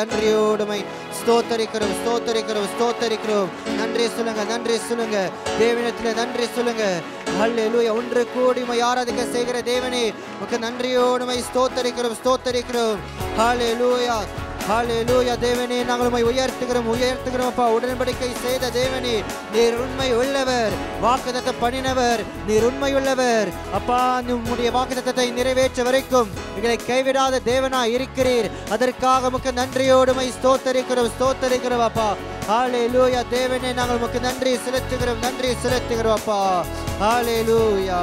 நன்றியோடுமை ஸ்தோத்தரிக்கிறோம் ஸ்தோத்தரிக்கிறோம் ஸ்தோத்தரிக்கிறோம். நன்றி சொல்லுங்க நன்றி சொல்லுங்க தேவனிடத்தில் நன்றி சொல்லுங்க. ஹல்லேலூயா. ஒன்று கூடி உம்மை ஆராதிக்க செய்கிற தேவனே உமக்கு நன்றியோடுமை ஸ்தோத்தரிக்கிறோம் ஸ்தோத்தரிக்கிறோம். ஹல்லேலூயா ஹல்லேலூயா. தேவனே நாங்கள் உம்மை உயர்த்துகிறோம் உயர்த்துகிறோம் அப்பா. உடன்படிக்கை செய்த தேவனே நீர் உண்மை உள்ளவர், வாக்குத்தத்தம் பண்ணினவர், நீர் உண்மை உள்ளவர் அப்பா. உம்முடைய வாக்குத்தத்தத்தை நிறைவேற்ற வரைக்கும் எங்களை கைவிடாத தேவனாய் இருக்கிறீர். அதற்காக உமக்கு நன்றியோடுமை ஸ்தோத்தரிக்கிறோம் ஸ்தோத்தரிக்கிறோம் அப்பா. ஹல்லேலூயா. தேவனே நாங்கள் உமக்கு நன்றி செலுத்துகிறோம் நன்றி செலுத்துகிறோம் அப்பா. ஹல்லேலூயா.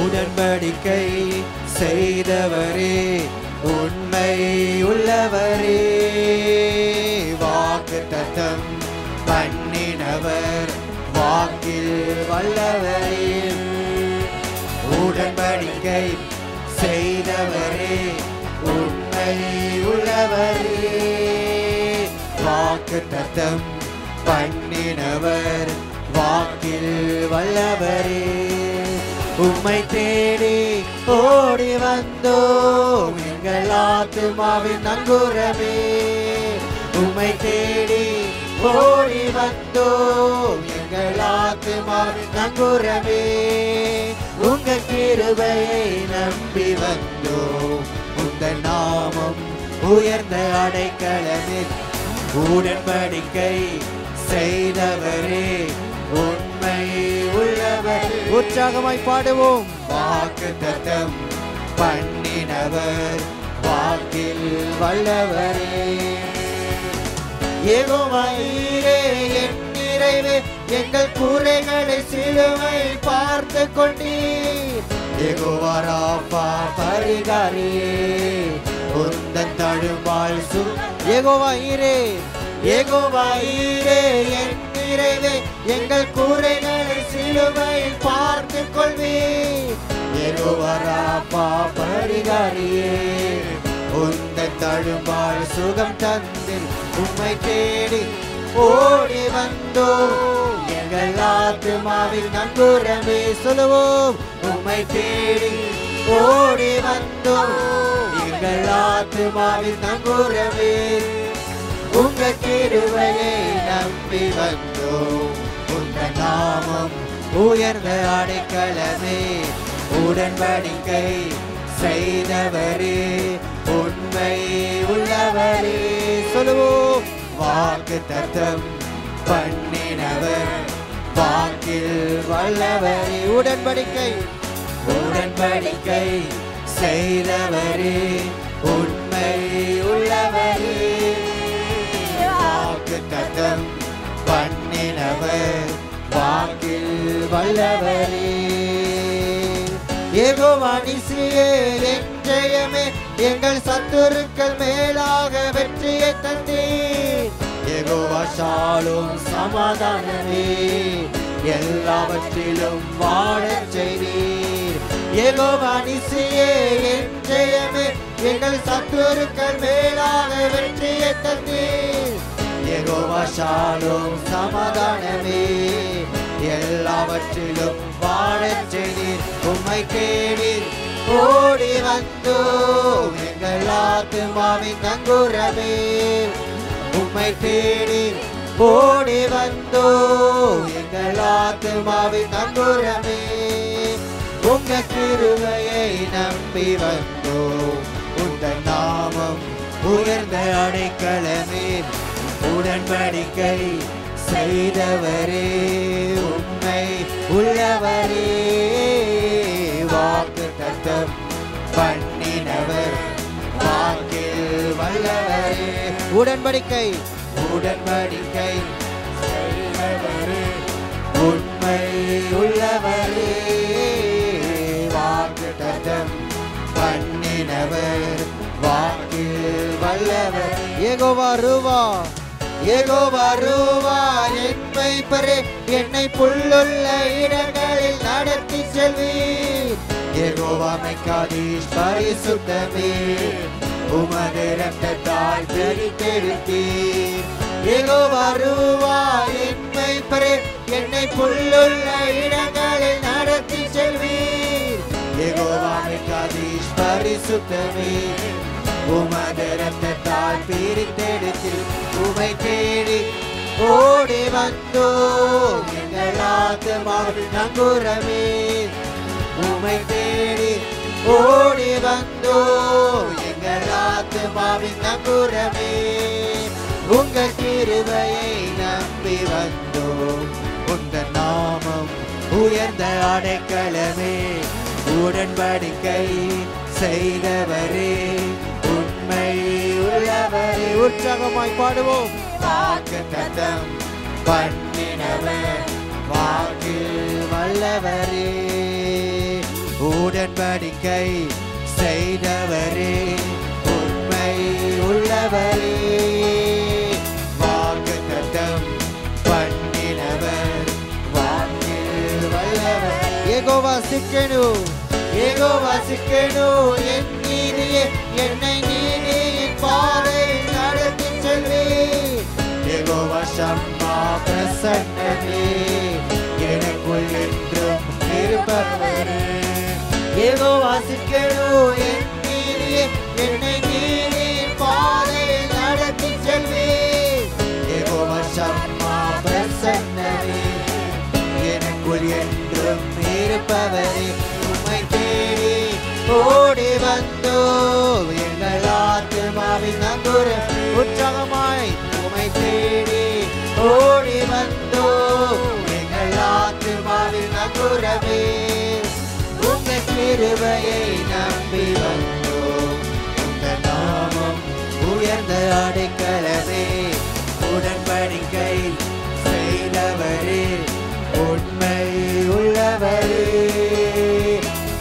உடன்படிக்கை செய்தவரே உண்மை உள்ளவரே, வாக்குத்தத்தம் பண்ணினவர் வாக்கில் வல்லவரே. உடன்படிக்கை செய்தவரே உண்மை உள்ளவரே, வாக்குத்தத்தம் பண்ணினவர் வாக்கில் வல்லவரே. உம்மை தேடி ஓடி வந்தோம் எங்கள் ஆத்துமாவின் நங்கூரமே. உம்மை தேடி ஓடி வந்தோம் எங்கள் ஆத்துமாவின் நங்கூரமே. உங்க கிருபையை நம்பி வந்தோம் உங்கள் நாமம் உயர்ந்த அடைக்கலமே. உடன்படிக்கை செய்தவரே உண்மை உள்ளவர். உற்சாகமாய் பாடுவோம். வாக்குத்தத்தம் பண்ணினவர் வாக்கில் வல்லவரே. யெகோவா நீரே என் நிறைவே, எங்கள் குறைகளை சிலுவை பார்த்து கொண்டீர். யெகோவா ராபா பரிகாரியே உந்தன் தழும்பால் யெகோவா நீரே யெகோவா நீரே என் நிறைவே, எங்கள் குறைகளை சிலுவை பார்த்து கொள்வீர். யெகோவா ராபா பரிகாரியே உந்தன் தழும்பால் சுகம் தந்தில். உம்மை தேடி ஓடி வந்தோம் எங்கள் ஆத்துமாவின் நங்கூரமே. சொல்லுவோம். உம்மை தேடி ஓடி வந்தோம் எங்கள் ஆத்துமாவின் நங்கூரமே. உங்க கிருபையை நம்பி வந்தோம் உங்க நாமம் உயர்ந்த அடைக்கலமே. உடன்படிக்கை செய்தவரே உண்மை உள்ளவரே. சொல்லுவோம். வாக்குத்தத்தம் பண்ணினவர் வாக்கில் வல்லவரே. உடன்படிக்கை உடன்படிக்கை செய்தவரே உண்மை உள்ளவரே. வாக்குத்தத்தம் பண்ணினவர் வாக்கில் வல்லவரே. யெகோவா நீரே என் ஜெயமே, எங்கள் சத்துருக்கள் மேலாக வெற்றியை தந்தீர். யெகோவா ஷாலோம் சமாதானமே, எல்லாவற்றிலும் வாழச் செய்தீர். யெகோவா நீரே என் ஜெயமே, எங்கள் சத்துருக்கள் மேலாக வெற்றியை தந்தீர். யெகோவா ஷாலோம் சமாதானமே, எல்லாவற்றிலும் வாழச் செய்தீர். உம்மை தேடி ஓடி வந்தோம் எங்கள் ஆத்துமாவின் நங்கூரமே. உம்மை தேடி ஓடி வந்தோம் எங்கள் ஆத்துமாவின் நங்கூரமே. உங்க கிருபையை நம்பி வந்தோம் உந்தன் நாமம் உயர்ந்த அடைக்கலமே. உடன்படிக்கை செய்தவரே உண்மை உள்ளவரே. வாக்குத்தத்தம் பண்ணினவர் வாக்கில் வல்லவரே. உடன்படிக்கை உடன்படிக்கை செய்தவரே உண்மை உள்ளவரே. வாக்குத்தத்தம் பண்ணினவர் வாக்கில் வல்லவர். யெகோவா ரூவா யெகோவா ரூவா என் மேய்ப்பரே, என்னை புல்லுள்ள இடங்களில் நடத்தி செல்வீர். யெகோவா மெக்காதீஷ் பரிசுத்தமே, உமது இரத்தத்தால் பிரித்தெடுத்தீர். யெகோவா ரூவா என் மேய்ப்பரே, என்னை புல்லுள்ள இடங்களில் நடத்தி செல்வீர். யெகோவா மெக்காதீஷ் பரிசுத்தமே, உமது இரத்தத்தால் பிரித்தெடுத்து உமை தேடி ஓடி வந்தோம் எங்கள் ஆத்துமாவின் நங்கூரமே. உமை தேடி ஓடி வந்தோம் எங்கள் ஆத்துமாவின் நங்கூரமே. உங்கள் கிருபையை நம்பி வந்தோம் உங்கள் நாமம் உயர்ந்த அடைக்கலமே. உடன்படிக்கை செய்தவரே உண்மை உள்ளவரே. உற்சாகமாய் பாடுவோம். வாக்குத்தத்தம் பண்ணினவர் வாக்கில் வல்லவரே. உடன்படிக்கை செய்தவரே உண்மை உள்ளவரே. வாக்குத்தத்தம் பண்ணினவர் வாக்கில் வல்லவர். யெகோவா சிக்கெனு யெகோவா சிக்கெனு என் நீதியே என்னை நீதியின் பாதை நடத்தி செல்வே. யெகோவா ஷம்மா பிரசன்னமே எனக்குள் என்றும் இருப்பவரே. யெகோவா சிக்கெனு என் நீதியே என்னை நீதியின் பாதை நடத்தி செல்வே. யெகோவா ஷம்மா பிரசன்னமே எனக்குள் என்றும் இருப்பவரே. உம்மை தேடி ஓடி வந்தோம் எங்கள் ஆத்துமாவின் நங்கூரம். உற்சாகமாய் உம்மை தேடி ஓடி வந்தோம் எங்கள் ஆத்துமாவின் நங்கூரமே. உங்கள் கிருபையை நம்பி வந்தோம் உங்கள் நாமம் உயர்ந்த அடைக்கலமே. உடன்படிக்கை செய்தவரே உண்மை உள்ளவரே.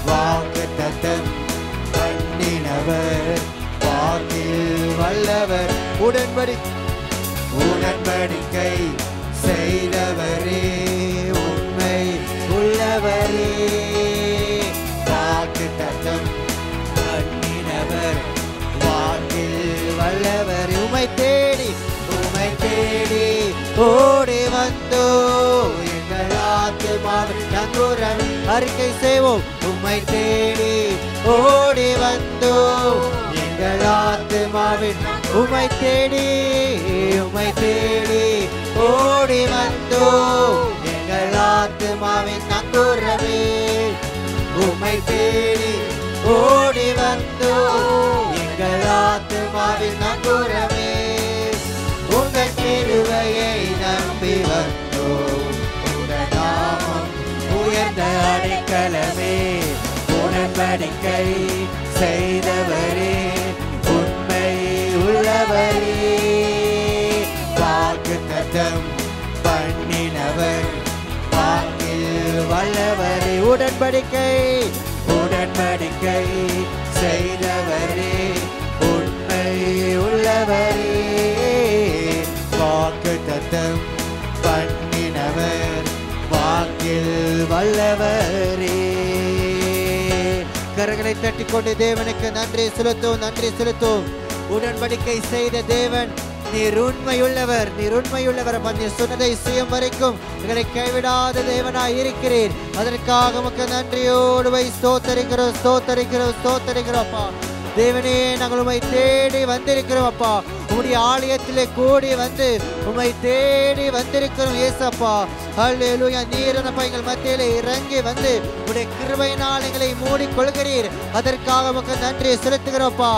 வாக்குத்தத்தம் பண்ணினவர் வாக்கில் வல்லவர். உடன்படிக்கை செய்தவரே உண்மை உள்ளவரே. வாக்குத்தத்தம் பண்ணினவர் வாக்கில் வல்லவர். உம்மை தேடி ஓடி வந்தோம் எங்கள் ஆத்துமாவின் நங்கூரம். அறிக்கை செய்வோம். உம்மை தேடி ஓடி வந்தோம் எங்கள் ஆத்துமாவின். உம்மை தேடி ஓடி வந்தோம் எங்கள் ஆத்துமாவின் நங்கூரமே. உம்மை தேடி ஓடி வந்தோம் எங்கள் ஆத்துமாவின் நங்கூரமே. உங்கள் கிருபையை நம்பி வந்தோம் உங்கள் நாமம் உயர்ந்த அடைக்கலமே. உடன்படிக்கை செய்தவரே உண்மை உள்ளவரே. வாக்குத்தத்தம் பண்ணினவர் வாக்கில் வல்லவரே. உடன்படிக்கை செய்தவரே உண்மை உள்ளவரே. வாக்குத்தத்தம் பண்ணினவர் வாக்கில் வல்லவரே. கரங்களை தட்டிக்கொண்டு தேவனுக்கு நன்றி செலுத்தும். உடன்படிக்கை செய்த தேவன் நீர் உண்மையுள்ளவர். நீர் சொன்னதை செய்யும் வரைக்கும் எங்களை கைவிடாத தேவனாய் இருக்கிறீர். அதற்காக உமக்கு நன்றியோடு ஸ்தோத்தரிக்கிறோம் அப்பா. தேவனே நாங்கள் உம்மை தேடி வந்திருக்கிறோம் அப்பா. உம்முடைய ஆலயத்திலே கூடி வந்து உம்மை தேடி வந்திருக்கிறோம் ஏசப்பா. ஹல்லேலூயா. நீரப்பா எங்கள் மத்தியிலே இறங்கி வந்து உம்முடைய கிருபையினால் எங்களை மூடிக்கொள்கிறீர். அதற்காக உமக்கு நன்றி செலுத்துகிறோம்ப்பா.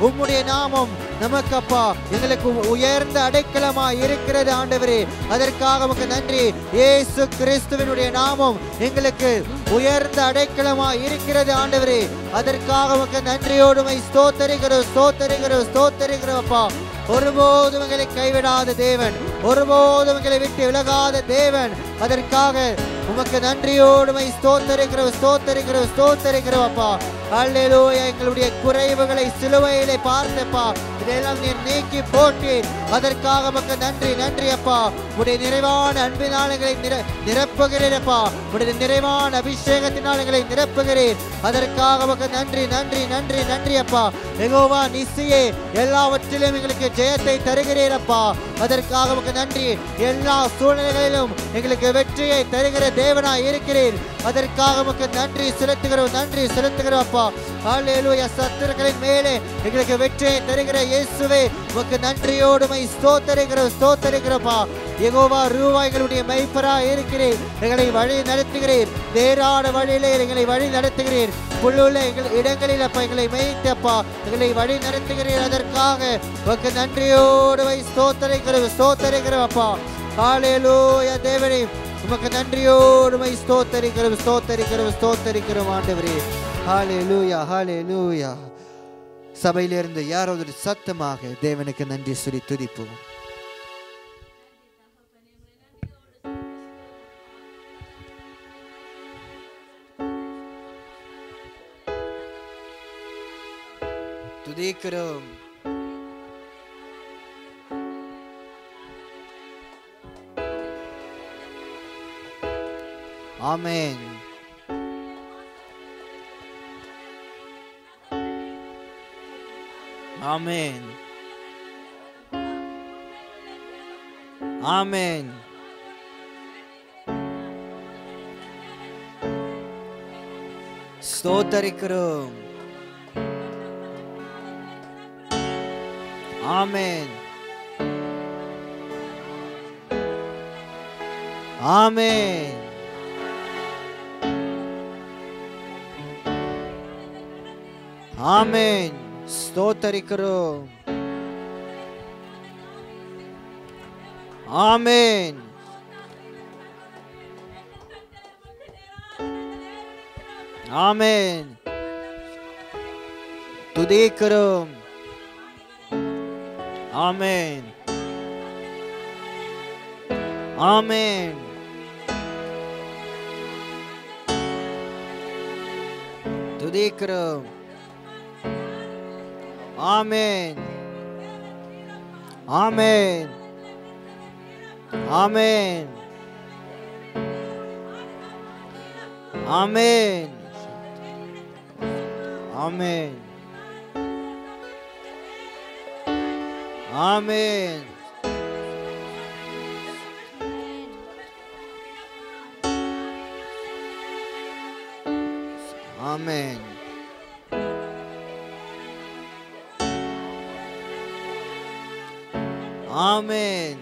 உம்முடைய நாமம் நமக்கப்பா எங்களுக்கு உயர்ந்த அடைக்கலமா இருக்கிறது ஆண்டவரே. அதற்காக உமக்கு நன்றி. இயேசு கிறிஸ்துவினுடைய நாமம் எங்களுக்கு உயர்ந்த அடைக்கலமா இருக்கிறது ஆண்டவரே. அதற்காக உமக்கு நன்றியோடு ஸ்தோத்தரிக்கிறோம் அப்பா. ஒருபோதும் எங்களை கைவிடாத தேவன், ஒருபோதும் எங்களை விட்டு விலகாத தேவன். அதற்காக உமக்கு நன்றியோடு ஸ்தோத்தரிக்கிறோம் அப்பா. அல்லேலூயா. எங்களுடைய குறைவுகளை சிலுவையிலே பார்த்தப்பா, இதெல்லாம் நீர் நீக்கி போட்டீர். அதற்காக உமக்கு நன்றி அப்பா. உடைய நிறைவான அன்பினால் எங்களை நிரப்புகிறீர் அப்பா. உடைய நிறைவான அபிஷேகத்தினால் எங்களை நிரப்புகிறீர். அதற்காக உமக்கு நன்றி அப்பா. யெகோவா நிசியே, எல்லாவற்றிலும் எங்களுக்கு ஜெயத்தை தருகிறீர் அப்பா. அதற்காக உமக்கு நன்றி. எல்லா சூழ்நிலைகளிலும் எங்களுக்கு வெற்றியை தருகிற தேவனாய் இருக்கிறீர். அதற்காக உமக்கு நன்றி செலுத்துகிறோம், நன்றி செலுத்துகிறோம் அப்பா. ஹல்லேலூயா. சத்துருக்களின் மேலே எங்களுக்கு வெற்றியை தருகிற இயேசுவே உமக்கு நன்றியோடு ஸ்தோத்தரிக்கிறோம், ஸ்தோத்தரிக்கிறோப்பா. யெகோவா ரூவாய்களுடைய மெய்ப்பரா இருக்கிறீர், எங்களை வழி நடத்துகிறீர், நேரான வழியிலே எங்களை வழி நடத்துகிறீர், புல்லுள்ள இடங்களில் அப்பா எங்களை மேய்த்தப்பா எங்களை வழி நடத்துகிறீர். அதற்காக உமக்கு நன்றியோடு ஸ்தோத்தரிக்கிறோம், ஸ்தோத்தரிக்கிறோம் அப்பா. ஹல்லேலூயா. தேவனே உமக்கு நன்றியோடு ஸ்தோத்தரிக்கிறோம், ஸ்தோத்தரிக்கிறோம், ஸ்தோத்தரிக்கிறோம் ஆண்டவரே. ஹல்லேலூயா, ஹல்லேலூயா. சபையிலிருந்து யாராவது சத்தமாக தேவனுக்கு நன்றி சொல்லி துதிப்போம். துதிக்கிறோம். ஆமென். ஆமென். ஆமென். ஸ்தோத்தரிக்கிறோம். ஆமென். ஆமென். ஆமென். ஸ்தோத்தரிக்கிறோம். ஆமென். ஆமென். துதிக்கிறோம். ஆமென். ஆமென். துதிக்கிறோம். ஆமென். ஆமென். ஆமென். ஆமென். ஆமென். ஆமென். ஆமென். ஆமென்.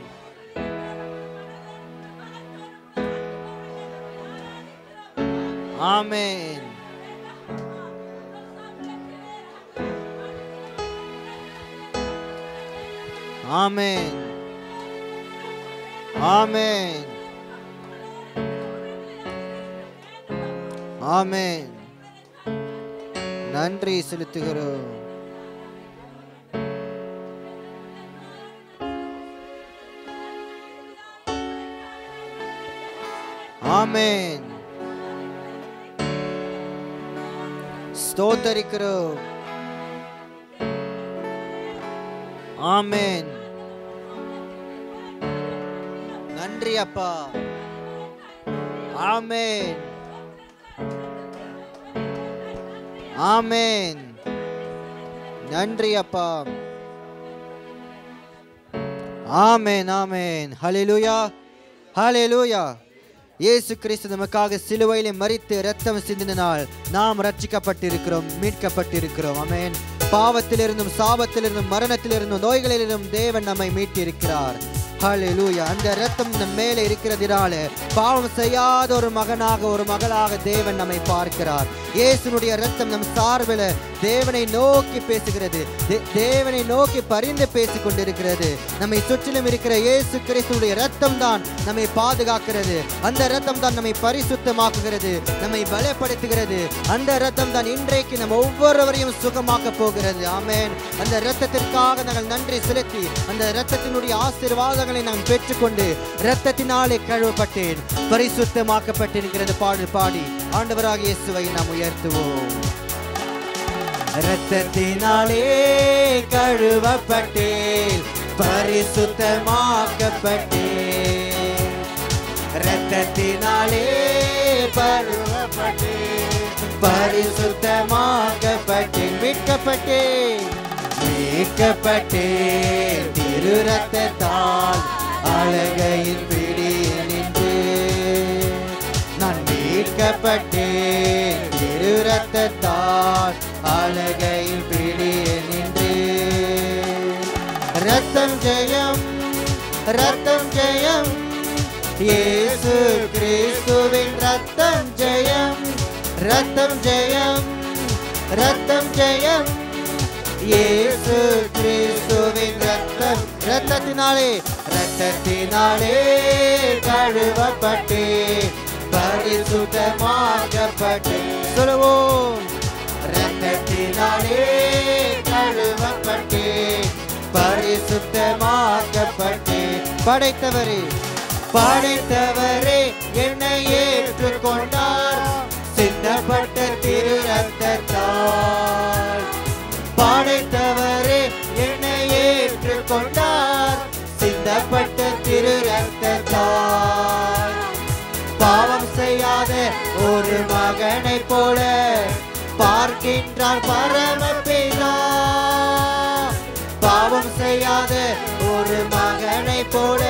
ஆமென். ஆமென். ஆமென். ஆமென். நன்றி செலுத்துகிறோம். ஆமென். ஸ்தோத்தரிக்கிறோம். ஆமென். நன்றி அப்பா. ஆமென். ஆமென். நன்றி அப்பா. ஆமென். ஆமென். ஹல்லேலூயா, ஹல்லேலூயா. இயேசு கிறிஸ்து நமக்காக சிலுவையிலே மரித்து இரத்தம் சிந்தினால் நாம் ரட்சிக்கப்பட்டிருக்கிறோம், மீட்கப்பட்டிருக்கிறோம். ஆமென். பாவத்திலிருந்தும் சாபத்திலிருந்தும் மரணத்திலிருந்தும் நோய்களிலிருந்தும் தேவன் நம்மை மீட்டிருக்கிறார். ஹல்லேலூயா. அந்த இரத்தம் நம் மேலே இருக்கிறதினால பாவம் செய்யாத ஒரு மகனாக ஒரு மகளாக தேவன் நம்மை பார்க்கிறார். இயேசுனுடைய இரத்தம் நம் சார்பில் தேவனை நோக்கி பேசுகிறது, தேவனை நோக்கி பரிந்து பேசிக் கொண்டிருக்கிறது. நம்மை சுற்றிலும் இருக்கிற இயேசு கிறிஸ்துடைய இரத்தம் தான் நம்மை பாதுகாக்கிறது. அந்த இரத்தம் தான் நம்மை பரிசுத்தமாக்குகிறது, நம்மை பலப்படுத்துகிறது. அந்த இரத்தம் தான் இன்றைக்கு நம்ம ஒவ்வொருவரையும் சுகமாக்க போகிறது. ஆமென். அந்த இரத்தத்திற்காக நாங்கள் நன்றி செலுத்தி அந்த இரத்தத்தினுடைய ஆசீர்வாதங்களை நாம் பெற்றுக்கொண்டு இரத்தத்தினாலே கழுவப்பட்டேன், பரிசுத்தமாக்கப்பட்டிருக்கிறது பாடல் பாடி ஆண்டவராகிய இயேசுவை நாம் உயர்த்துவோம். இரத்தத்தினாலே கழுவப்பட்டேன், பரிசுத்தமாக்கப்பட்டேன். இரத்தத்தினாலே கழுவப்பட்டேன், பரிசுத்தமாக்கப்பட்டேன். மீட்கப்பட்டேன், மீட்கப்பட்டேன். திரு இரத்தத்தால் அழகையின் பிடியில் நின்று நான் மீட்கப்பட்டேன் திரு ரத்தத்தால் அழகையில் பிடியே நின்று ரத்தம் ஜெயம் ரத்தம் ஜெயம் இயேசு கிறிஸ்துவின் ரத்தம் ஜெயம் ரத்தம் ஜெயம் ரத்தம் ஜெயம் இயேசு கிறிஸ்துவின் ரத்தம் ரத்தத்தினாலே ரத்தத்தினாலே கழுவப்பட்டேன் பரிசுத்தமாக்கப்பட்டேன் சொல்லுவோம் ரத்தத்தினாலே கழுவப்பட்டேன் பரிசுத்தமாக்கப்பட்டேன் படைத்தவரே படைத்தவரே என்னை ஏற்றுக்கொண்டார் சிந்தப்பட்ட திரு ரத்தத்தால் படைத்தவரே என்னை ஏற்றுக்கொண்டார் சிந்தப்பட்ட திரு ரத்தத்தால் பாவம் செய்யாத ஒரு மகனை போல பார்க்கின்றார் பரமபிதா பாவம் செய்யாத ஒரு மகனை போல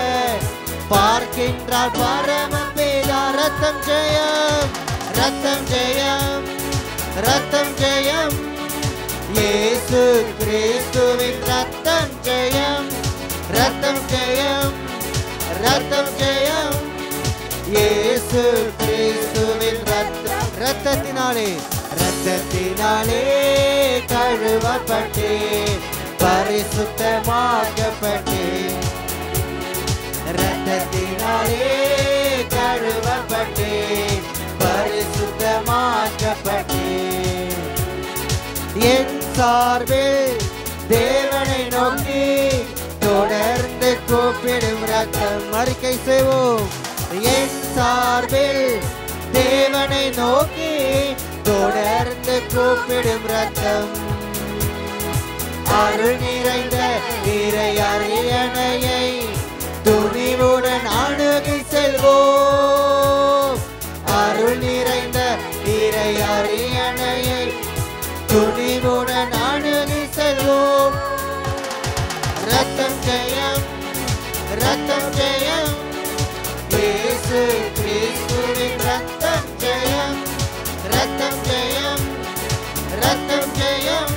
பார்க்கின்றார் பரமபிதா ரத்தம் ஜெயம் ரத்தம் ஜெயம் ரத்தம் ஜெயம் இயேசு கிறிஸ்துவின் ரத்தம் ஜெயம் ரத்தம் ஜெயம் ரத்தம் ஜெயம் இயேசு கிறிஸ்துவின் ரத்தம் ரத்தத்தினாலே ரத்தத்தினாலே கழுவப்பட்டேன் பரிசுத்தமாக்கப்பட்டேன் ரத்தத்தினாலே கழுவப்பட்டேன் பரிசுத்தமாக்கப்பட்டேன் என் சார்பில் தேவனை நோக்கி தொடர்ந்து கூப்பிடும் ரத்தம் அறிக்கை செய்வோம் என் சார்பில் தேவனை நோக்கி தொடர்ந்து கூப்பிடும் ரத்தம் அருள் நிறைந்த இறை அரியணையை துணிவுடன் அணுகி செல்வோம் அருள் நிறைந்த இறை அரியணையை துணிவுடன் அணுகி செல்வோம் ரத்தம் ஜெயம் ரத்தம் ஜெயம் இயேசு கிறிஸ்துவின் ரத்தம் ஜெயம் ரத்தம் ஜெயம் ரத்தம் ஜெயம்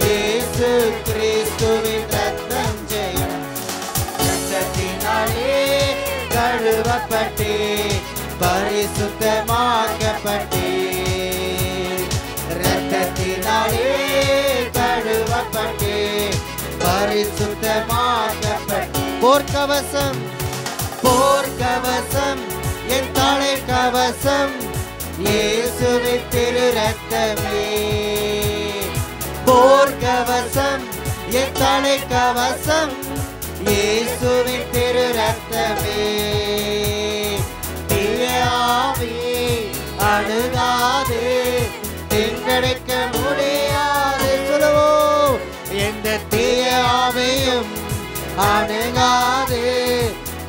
இயேசு கிறிஸ்துவின் ரத்தம் ஜெயம் ரத்தத்தினாலே கழுவப்பட்டேன் பரிசுத்தமாக்கப்பட்டேன் ரத்தத்தினாலே கழுவப்பட்டேன் பரிசுத்தமாக்கப்பட்டேன் போர்க்கவசம் போர்க்கவசம் என் தலை கவசம் இயேசுவின் திரு ரத்தமே போர்க்கவசம் என் தலை கவசம் இயேசுவின் திரு ரத்தமே தீய ஆவி அணுகாது திங்கடைக்க முடியாது சொல்லுவோம் எந்த தீய ஆவியும் அணுகாது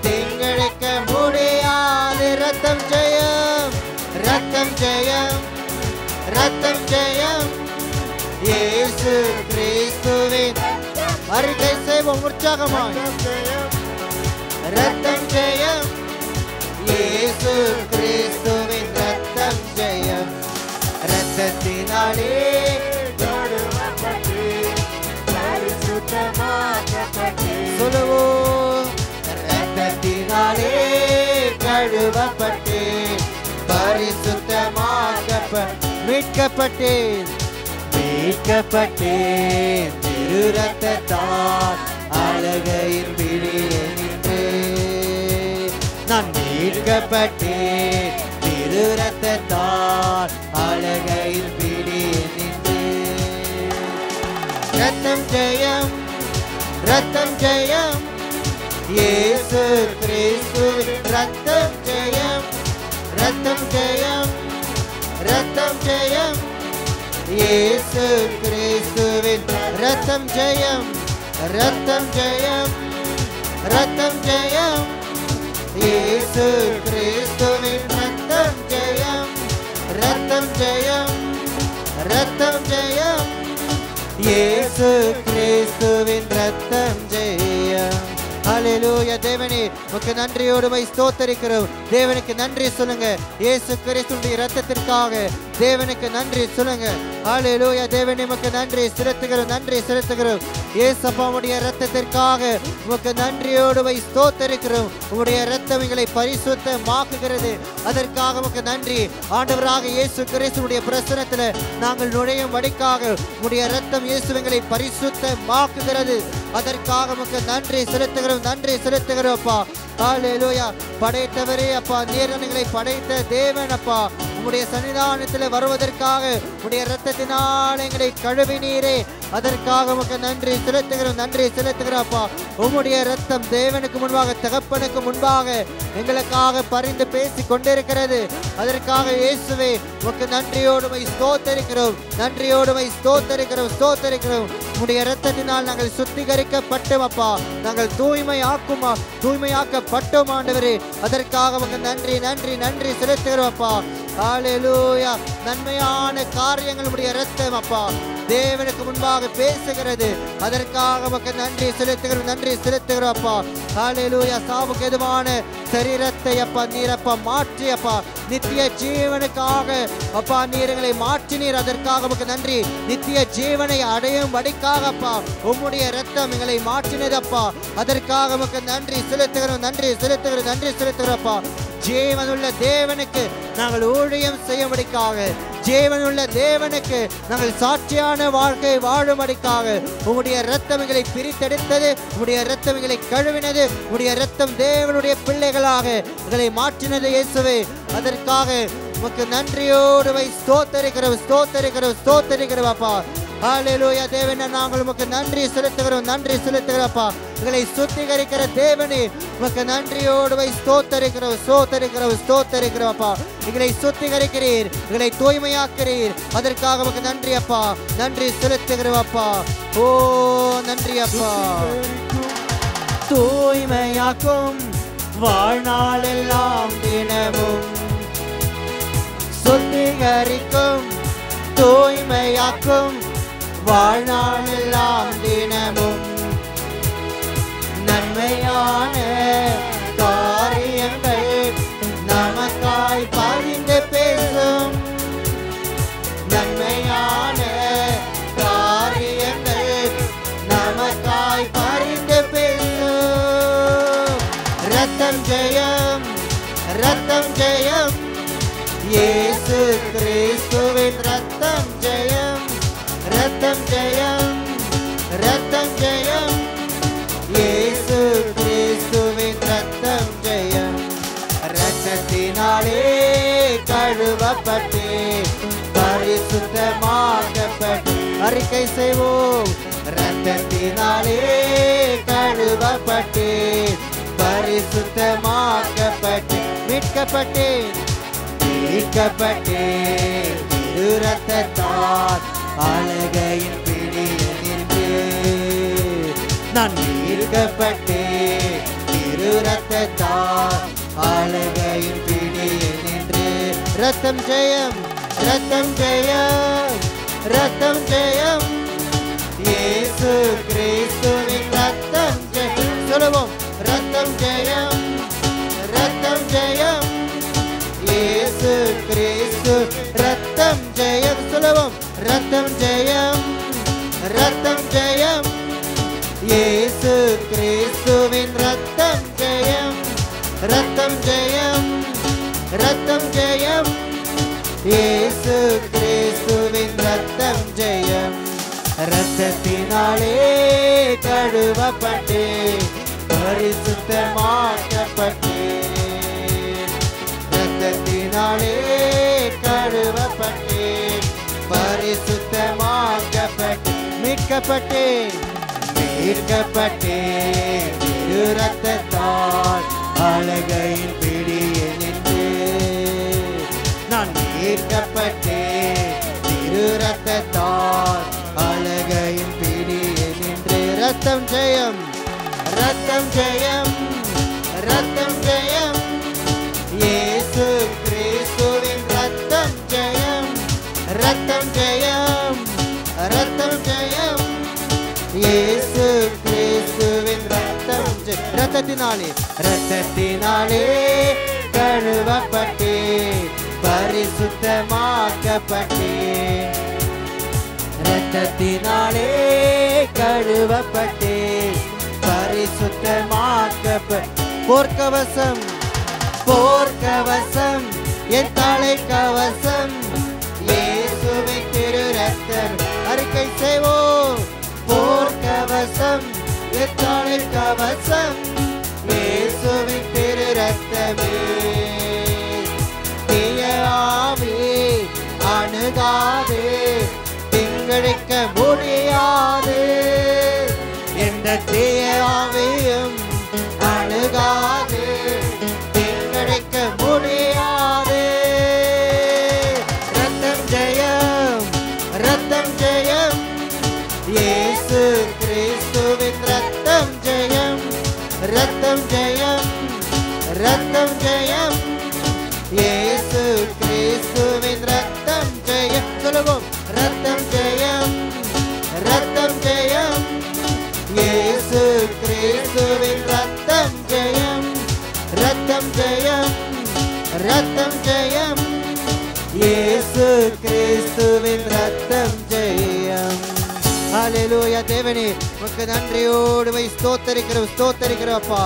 திங்கடைக்க முடியாது ரத்தம் ஜெயம் ரத்தம் ஜெயம் ரத்தம் ஜெயம் இயேசு கிறிஸ்துவின் அறிக்கை செய்வோம் உற்சாகமாய் ரத்தம் ஜெயம் இயேசு கிறிஸ்துவின் ரத்தம் ஜெயம் ரத்தத்தினாலே சொல்லுவோம் ரத்தத்தினாலே கழுவப்பட்டேன் பரிசுத்தமாக்கப்பட்டேன் மீட்கப்பட்டேன் மீட்கப்பட்டேன் திரு ரத்தத்தால் அழகையில் பிடியே நின்று நான் மீட்கப்பட்டேன் திரு ரத்தத்தால் அழகையில் பிடியே நின்று ரத்தம் ஜெயம் ரத்தம் ஜெயம் இயேசு கிறிஸ்துவின் ரத்தம் ஜெயம் ரத்தம் ஜெயம் ரத்தம் ஜெயம் இயேசு கிறிஸ்துவின் ரத்தம் ஜெயம் ரத்தம் ஜெயம் ரத்தம் ஜெயம் இயேசு கிறிஸ்துவின் ரத்தம் ஜெயம் ரத்தம் ஜெயம் ரத்தம் ஜெயம் இயேசு கிறிஸ்துவின் ரத்தம் ஜெயம் ஹல்லேலூயா. தேவனே உமக்கு நன்றியோடு ஸ்தோத்திரிக்கிறோம். தேவனுக்கு நன்றி சொல்லுங்க. இயேசு கிறிஸ்துவின் இரத்தத்திற்காக தேவனுக்கு நன்றி சொல்லுங்க. ஹல்லேலூயா. தேவனே உமக்கு நன்றி செலுத்துகிறோம், நன்றி செலுத்துகிறோம். இயேசுவின் இரத்தத்திற்காக உமக்கு நன்றியோடு ஸ்தோத்திரிக்கிறோம். உம்முடைய இரத்தம் எங்களை பரிசுத்தமாக்குகிறது. அதற்காக உமக்கு நன்றி. ஆண்டவராக இயேசு கிறிஸ்துவின் பிரசன்னத்தில் நாங்கள் நுழையும் வழிக்காக உம்முடைய இரத்தம் இயேசு எங்களை பரிசுத்தமாக்குகிறது. அதற்காக உமக்கு நன்றி செலுத்துகிறோம், நன்றி செலுத்துகிறோம் அப்பா. ஹல்லேலூயா. படைத்தவரே அப்பா, நீர் எங்களை படைத்த தேவன் அப்பா, உம்முடைய சன்னிதானத்தில் வருவதற்காக உம்முடைய இரத்தத்தினால் எங்களை கழுவினீரே. அதற்காக உமக்கு நன்றி செலுத்துகிறோம், நன்றி செலுத்துகிறோம் அப்பா. உம்முடைய இரத்தம் தேவனுக்கு முன்பாக, தகப்பனுக்கு முன்பாக எங்களுக்காக பரிந்து பேசி கொண்டிருக்கிறது. அதற்காக இயேசுவே உமக்கு நன்றியோடு ஸ்தோத்திரிக்கிறோம், நன்றியோடு ஸ்தோத்திரிக்கிறோம், ஸ்தோத்திரிக்கிறோம். உம்முடைய இரத்தத்தினால் நாங்கள் சுத்திகரிக்கப்பட்டோம் அப்பா, நாங்கள் தூய்மையாக்கப்பட்டோம் ஆண்டவரே. அதற்காக உமக்கு நன்றி, நன்றி, நன்றி செலுத்துகிறோம் அப்பா. ஹல்லேலூயா. நன்மையான காரியங்கள் உம்முடைய இரத்தம் அப்பா தேவனுக்கு முன்பாக பேசுகிறது. அதற்காக உமக்கு நன்றி செலுத்துகிறோம், நன்றி செலுத்துகிறோம் அப்பா. ஹல்லேலூயா. சாவுக்கு எதுவான சரீரத்தை அப்பா நீர் அப்பா மாற்றி அப்பா நித்திய ஜீவனுக்காக அப்பா நீர் எங்களை மாற்றினீர். அதற்காக உமக்கு நன்றி. நித்திய ஜீவனை அடையும் வழிக்காக அப்பா உம்முடைய இரத்தம் எங்களை மாற்றினது அப்பா. அதற்காக உமக்கு நன்றி செலுத்துகிறோம், நன்றி செலுத்துகிறோம், நன்றி செலுத்துகிறோம் அப்பா. ஜீவனுள்ள தேவனுக்கு நாங்கள் ஊழியம் செய்யும்படிக்காக, ஜீவனுள்ள தேவனுக்கு நாங்கள் சாட்சியான வாழ்க்கை வாழும்படிக்காக உம்முடைய இரத்தம் எங்களை பிரித்தெடுத்தது, உம்முடைய இரத்தம் எங்களை கழுவினது, உம்முடைய இரத்தம் தேவனுடைய பிள்ளைகளாக எங்களை மாற்றினது இயேசுவே. அதற்காக உமக்கு நன்றியோடு ஸ்தோத்திரிக்கிறோம், ஸ்தோத்திரிக்கிறோம், ஸ்தோத்திரிக்கிறோம் அப்பா. ஹல்லேலூயா. தேவனே நாங்கள் உமக்கு நன்றி செலுத்துகிறோம், நன்றி செலுத்துகிறோம்ப்பா. எங்களை சுத்திகரிக்கிற தேவனே உமக்கு நன்றியோடு ஸ்தோத்திரிக்கிறோம், ஸ்தோத்திரிக்கிறோம், ஸ்தோத்திரிக்கிறோம்ப்பா. எங்களை சுத்திகரிக்கிறீர், எங்களை தூய்மையாக்கிறீர். அதற்காக உமக்கு நன்றி அப்பா, நன்றி செலுத்துகிறோம் அப்பா. ஓ நன்றி அப்பா. தூய்மையாக்கும் வாழ்நாளெல்லாம் தினமும் சுத்திகரிக்கும், தூய்மையாக்கும் வாழ்நாளெல்லாம் தினமும் நன்மையான காரியங்கள் நமக்காய் பரிந்து பேசும், நன்மையான காரியங்கள் நமக்காய் பரிந்து பேசும். ரத்தம் ஜெயம், ரத்தம் ஜெயம், இயேசு கிறிஸ்துவின் ரத்தம் ஜெயம், ரத்தம் ஜெயம், ரத்தம் ஜெயம், இயேசு கிறிஸ்துவின் ரத்தம் ஜெயம். ரத்தத்தினாலே கழுவப்பட்டு பரிசுத்தமாக்கப்பட்டு அறிக்கை செய்வோம். ரத்தத்தினாலே கழுவப்பட்டு பரிசுத்தமாக்கப்பட்டு மீட்கப்பட்டேன், மீட்கப்பட்டேன் திரு ரத்தத்தால் அழகையின் பிடியினின்று நான் மீட்கப்பட்டேன் திரு ரத்தத்தால் அழகையின் பிடியினின்று. ரத்தம் ஜெயம், ரத்தம் ஜெயம், ரத்தம் ஜெயம், இயேசு கிறிஸ்துவின் ரத்தம் ஜெயம். சொல்லுவோம். ரத்தம் ஜெயம், ரத்தம் ஜெயம், இயேசு கிறிஸ்து ரத்தம் ஜெயம். சொல்லுவோம். ரத்தம் ஜெயம், ரத்தம் ஜெயம், இயேசு கிறிஸ்துவின் ரத்தம் ஜெயம், ரத்தம் ஜெயம், ரத்தம் ஜெயம், இயேசு கிறிஸ்துவின் ரத்தம் ஜெயம். ரத்தத்தினாலே கழுவப்பட்டு பரிசுத்தமாக்கப்பட்டு, ரத்தத்தினாலே கழுவப்பட்டு பரிசுத்தமாக்கப்பட்டு மீட்கப்பட்டு, மீட்கப்பட்டு திரு ரத்தத்தால் அழகையின் பிடியினின்று நான் மீட்கப்பட்டு திரு ரத்தத்தால் அழகையின் பிடியினின்று. ரத்தம் ஜெயம், ரத்தம் ஜெயம், ரத்தம் ஜெயம், இயேசு கிறிஸ்துவின் ரத்தம் ஜெயம், ரத்தம் ஜெயம், ரத்தம் ஜெயம், இயேசு கிறிஸ்துவின் ரத்தம் ஜெயம். இரத்தத்தினாலே இரத்தத்தினாலே கழுவப்பட்டே பரிசுத்தமாக்கப்பட்டே இரத்தத்தினாலே கழுவப்பட்டே பரிசுத்தமாக்கப்பட்டே போர்க்கவசம் போர்க்கவசம் என் தலை கவசம் இயேசுவின் திரு ரத்தம் அறிக்கை செய்வோம் போர்க்கவசம் என் தலை கவசம் இயேசுவின் திரு ரத்தமே தீயாவே அணுகாதே திங்கழிக்க முடியாது எந்த தீயாவையும் அணுகாது திங்கழிக்க முடியாது ரத்தம் ஜெயம் ரத்தம் ஜெயம் இயேசு கிறிஸ்துவின் ரத்தம் ஜெயம் ரத்தம் ஜெயம் ரத்தம் ஜெயம் இயேசு கிறிஸ்துவின் ரத்தம் ஜெயம் சொல்லுவோம் ரத்தம் ஜெயம் ரத்தம் ஜெயம் இயேசு கிறிஸ்துவின் ரத்தம் ஜெயம் ரத்தம் ஜெயம் ரத்தம் ஜெயம் இயேசு கிறிஸ்துவின் ரத்தம் ஜெயம் ஹல்லேலூயா தேவனே உமக்கு நன்றியோடு ஸ்தோத்தரிக்கிறோம் அப்பா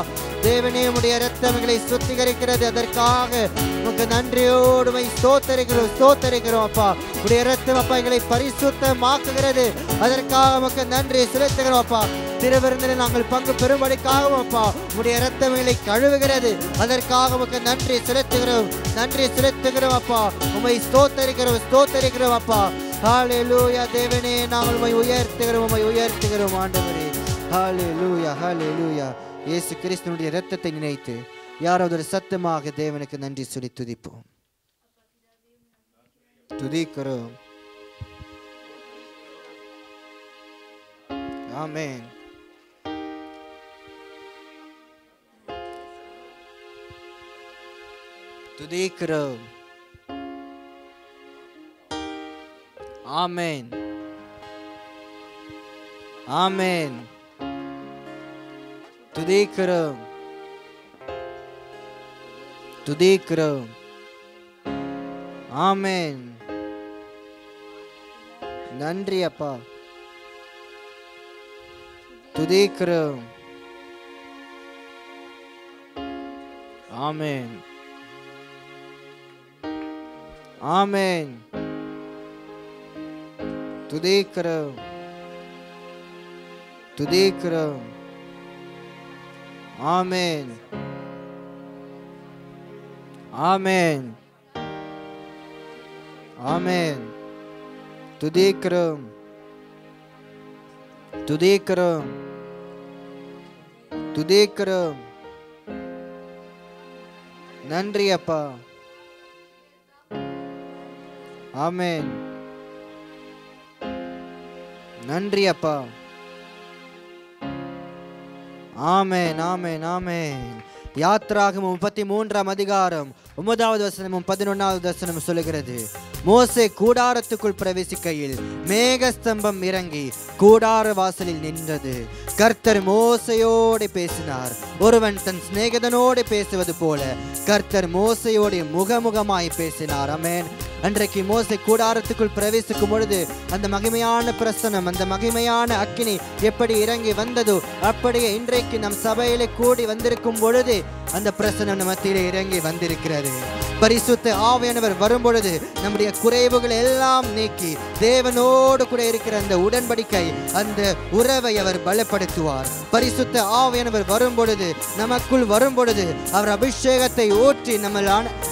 தேவனே உம்முடைய இரத்தங்களை சுத்திகரிக்கிறது அதற்காக உமக்கு நன்றியோடு ஸ்தோத்தரிக்கிறோம் அப்பா உடைய இரத்தம் அப்பா எங்களை பரிசுத்தமாக்குகிறது அதற்காக உமக்கு நன்றி செலுத்துகிறோம் அப்பா திருவிருந்தில் நாங்கள் பங்கு பெறும்படிக்காகவும் அப்பா உடைய இரத்தம் எங்களை கழுவுகிறது அதற்காக உமக்கு நன்றி செலுத்துகிறோம் அப்பா உம்மை ஸ்தோத்தரிக்கிறோம் அப்பா ஹல்லேலூயா தேவனே நாங்கள் உம்மை உயர்த்துகிறோம் ஆண்டவரே ஹல்லேலூயா ஹல்லேலூயா இயேசு கிறிஸ்துவினுடைய இரத்தத்தை நினைத்து யாராவது ஒரு சத்தமாக தேவனுக்கு நன்றி சொல்லி துதிப்போம் துதிக்கிறோம் ஆமென் துதிக்கிறோம் ஆமென் ஆமென் துதிக்கிறோம் ஆமென் நன்றி அப்பா துதிக்கிறோம் ஆமென் ஆமென் துதிக்கிறோம் ஆமென் ஆமென் ஆமென் துதிக்கிறோம் நன்றி அப்பா ஆமென் நன்றி அப்பா ஆமென் ஆமென் ஆமென் யாத்ராகமம் 33ஆம் அதிகாரம் 9வது வசனமும் 11வது வசனமும் சொல்லுகிறது மோசே கூடாரத்துக்குள் பிரவேசிக்கையில் மேகஸ்தம்பம் இறங்கி கூடார வாசலில் நின்றது கர்த்தர் மோசையோடு பேசினார் ஒருவன் தன் சிநேகிதனோடு பேசுவது போல கர்த்தர் மோசையோடு முகமுகமாய் பேசினார் ஆமென் அன்றைக்கு மோசே கூடாரத்துக்குள் பிரவேசிக்கும் பொழுது அந்த மகிமையான பிரசனம் அந்த மகிமையான அக்கினி எப்படி இறங்கி வந்ததோ அப்படியே இன்றைக்கு நம் சபையிலே கூடி வந்திருக்கும் பொழுது அந்த பிரசனம் மத்தியிலே இறங்கி வந்திருக்கிறது பரிசுத்த ஆவியானவர் வரும் பொழுது நம்முடைய குறைவுகள் எல்லாம் நீக்கி தேவனோடு கூட இருக்கிற அந்த உடன்படிக்கை அந்த உறவை அவர் பலப்படுத்துவார் பரிசுத்த ஆவியானவர் வரும் பொழுது நமக்குள் வரும் பொழுது அவர் அபிஷேகத்தை ஊற்றி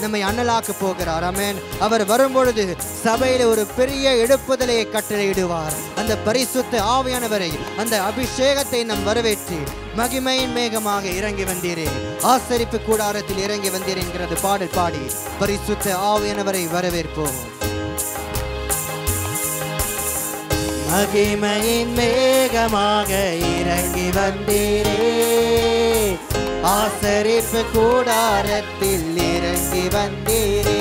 நம்மை அனலாக்க போகிறார் ஆமென் அவர் வரும் பொழுது சபையில ஒரு பெரிய எழுப்புதலையை கட்டளையிடுவார் அந்த பரிசுத்த ஆவியானவரை அந்த அபிஷேகத்தை நாம் வரவேற்றி மகிமையின் மேகமாக இறங்கி வந்தீரே ஆசரிப்பு கூடாரத்தில் இறங்கி வந்தீர் என்கிறது பாடல் பாடி பரிசுத்த ஆவியானவரை வரவேற்போம் மகிமையின் மேகமாக இறங்கி வந்தீரே ஆசரிப்பு கூடாரத்தில் இறங்கி வந்தீரே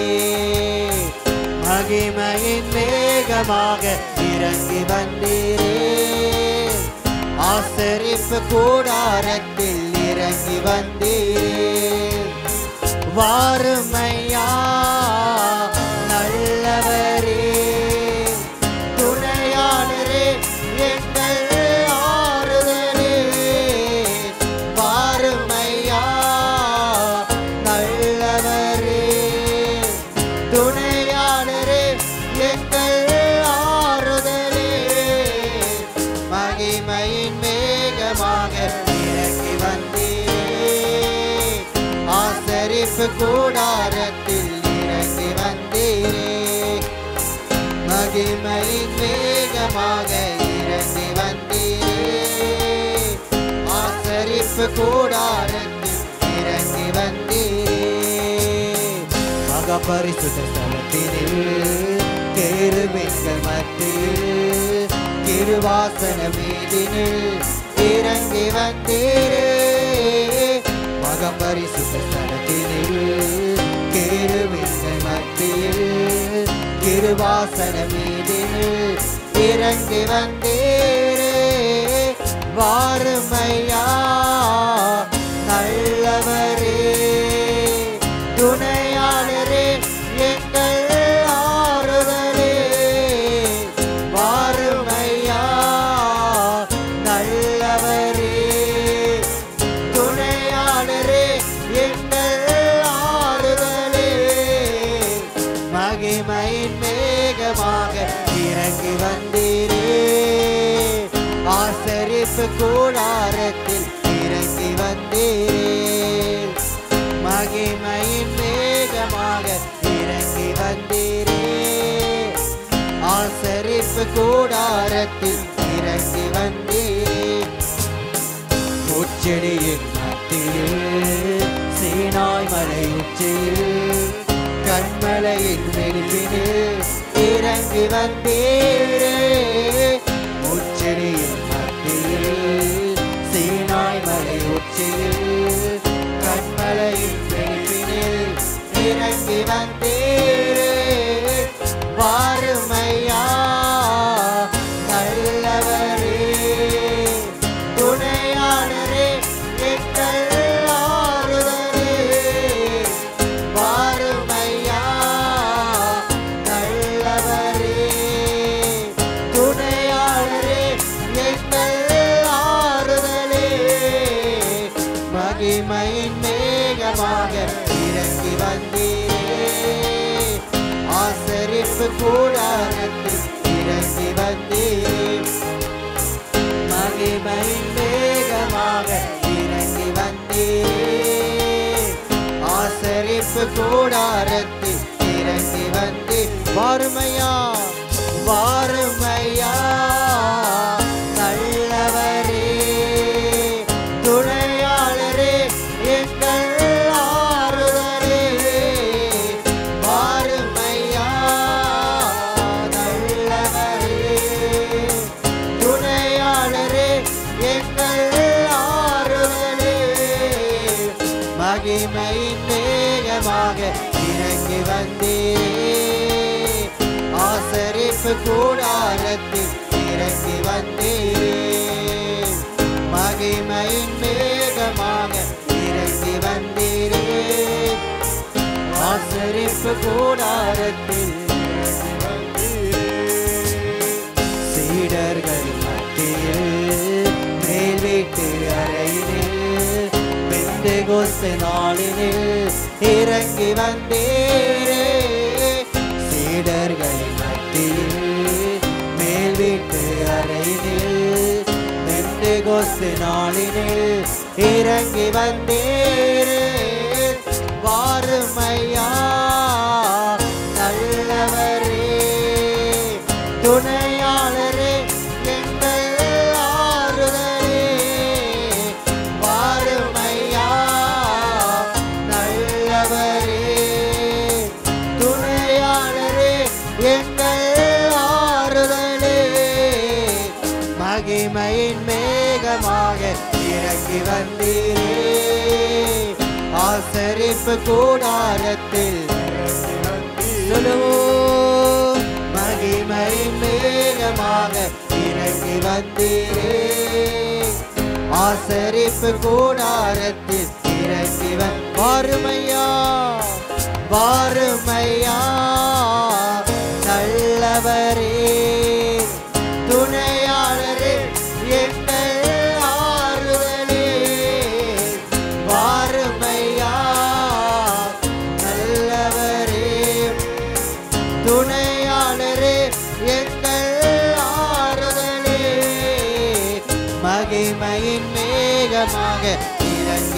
மகிமையின் மேகமாக இறங்கி வந்தீரே ஆசரிப்பு கூடாரத்தில் இறங்கி இறங்கி வந்தீர். வாருமையா நல்லவரே, துணையாளரே, எங்கள் ஆறுதலே. வாருமையா நல்லவரே, துணையாளரே, எங்கள் ஆறுதலே. மகிமையின் மேகமாக இறங்கி வந்தீரே, ஆசரிப்பு கூடாரத்தில் இறங்கி வந்தீரே. மகிமையின் மேகமாக இறங்கி வந்தீரே, ஆசரிப்பு கூடாரத்தில் இறங்கி வந்தீரே. மகபரிசுத்த ஸ்தலத்தினில் கேருபீன்கள் மத்தியில் கிருபாசன மீதினில் இறங்கி வந்தீரே. மகபரிசுத்த ஸ்தலத்தினில் கேருபீன்கள் மத்தியில் கிருபாசன மீதினில் இறங்கி வந்தீரே. வாருமையா நல்லவரே, துணையாளரே, எங்கள் ஆறுதலே. வாருமையா நல்லவரே, துணையாளரே, எங்கள் ஆறுதலே. மகிமையின் மேகமாக இறங்கி வந்தீரே, ஆசரிப்பு கூடாரத்தில் இறங்கி வந்தீர். மகிமையின் மேகமாக இறங்கி வந்தீரே, ஆசரிப்பு கூடாரத்தில் இறங்கி வந்தீர். முச்செடியின் மத்தியில் சீனாய் மலை உச்சியில் கண்மலையின் வெடிப்பினில் இறங்கி வந்தீரே. முச்செடியின் மத்தியில் சீனாய் மலை உச்சியில் கண்மலையின் வெடிப்பினில் இறங்கி வந்தீரே. வாருமையா நல்லவரே, துணையாளரே, எங்கள் ஆறுதலே. வாருமையா நல்லவரே, துணையாளரே, எங்கள் ஆறுதலே. மகிமையின் மேகமாக இறங்கி வந்தீரே, ஆசரிப்பு கூடாரத்தில் இறங்கி வந்தீர். மகிமையின் மேகமாக இறங்கி வந்தீர், ஆசரிப்பு கூடாரத்தில் இறங்கி வந்தீர். வாருமையா வாருமையா நல்லவரே, துணையாளரே, எங்கள் ஆறுதலே. வாருமையா நல்லவரே, துணையாளரே, எங்கள் ஆறுதலே. மகிமையின் மேகமாக இறங்கி வந்தீரே, ஆசரிப்பு கூடாரத்தில் இறங்கி வந்தீரே. மகிமையின் மேகமாக இறங்கி வந்தீரே, ஆசரிப்பு கூடாரத்தில் இறங்கி வந்தீரே. சீடர்கள் மத்தியில் மேல் வீட்டு அறையினில் பெந்தெகோஸ்து நாளினில் இறங்கி வந்தீரே. சீடர்களின் மத்தியில் மேல் வீட்டு அறையினில் பெந்தெகோஸ்து நாளினில் இறங்கி வந்தீரே. வாருமையா நல்லவரே, துணையாளரே, எங்கள் ஆறுதலே. வாருமையா நல்லவரே, துணையாளரே, எங்கள் ஆறுதலே. மகிமையின் மேகமாக இறங்கி வந்தீரே, ஆசரிப்பு கூடாரத்தில் சொல்லுவோம். மகிமையின் மேகமாக இறங்கி வந்தீரே, ஆசரிப்பு கூடாரத்தில்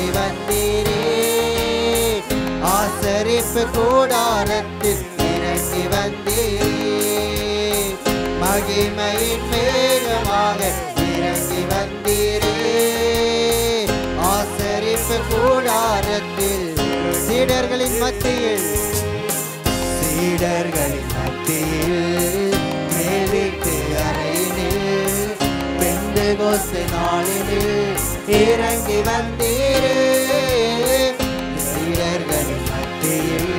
இறங்கி வந்தீரே ஆசரிப்பு கூடாரத்தில் இறங்கி வந்தீரே மகிமையின் மேகமாக இறங்கி வந்தீரே ஆசரிப்பு கூடாரத்தில் சீடர்களின் மத்தியில் மேலிட்டு அறையினில் பெந்தெகோஸ்து நாளினில் இறங்கி வந்தீரே சீடர்களின் மத்தியில்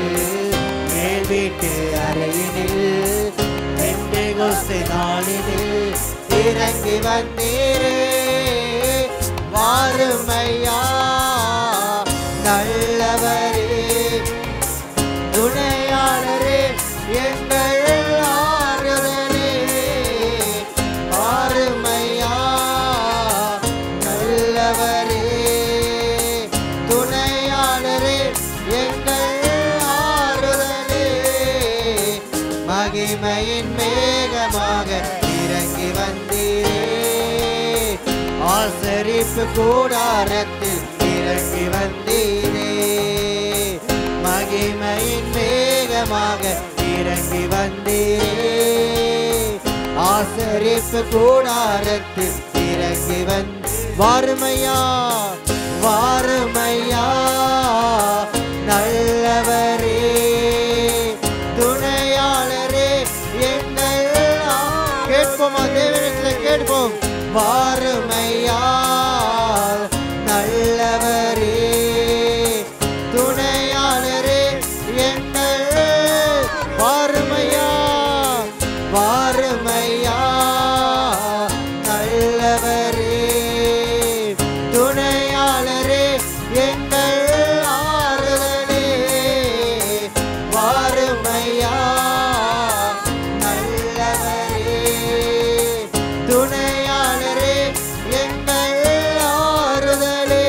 மேல் வீட்டு அறையினில் பெந்தெகோஸ்து நாளினில் இறங்கி வந்தீரே வாருமையா நல்லவரே துணையாளரே எங்கள் ஆறுதலே வாருமையா நல்லவரே துணையாளரே எங்கள் ஆறுதலே மகிமையின் மேகமாக இறங்கி வந்தீரே ஆசரிப்பு கூடாரத்தில் இறங்கி வந்தீரே மகிமையின் மேகமாக இறங்கி வந்தீரே ஆசரிப்பு கூடாரத்தில் இறங்கி வாருமையா வாருமையா நல்லவரே துணையாளரே எங்கள் கேட்போமா தேவனிடத்தில் கேட்போம் வாருமையா நல்லவரே துணையாளரே எங்கள் வாருமையா வாருமையா நல்லவரே துணையாளரே எங்கள் ஆறுதலே வாருமையா நல்லவரே துணையாளரே எங்கள் ஆறுதலே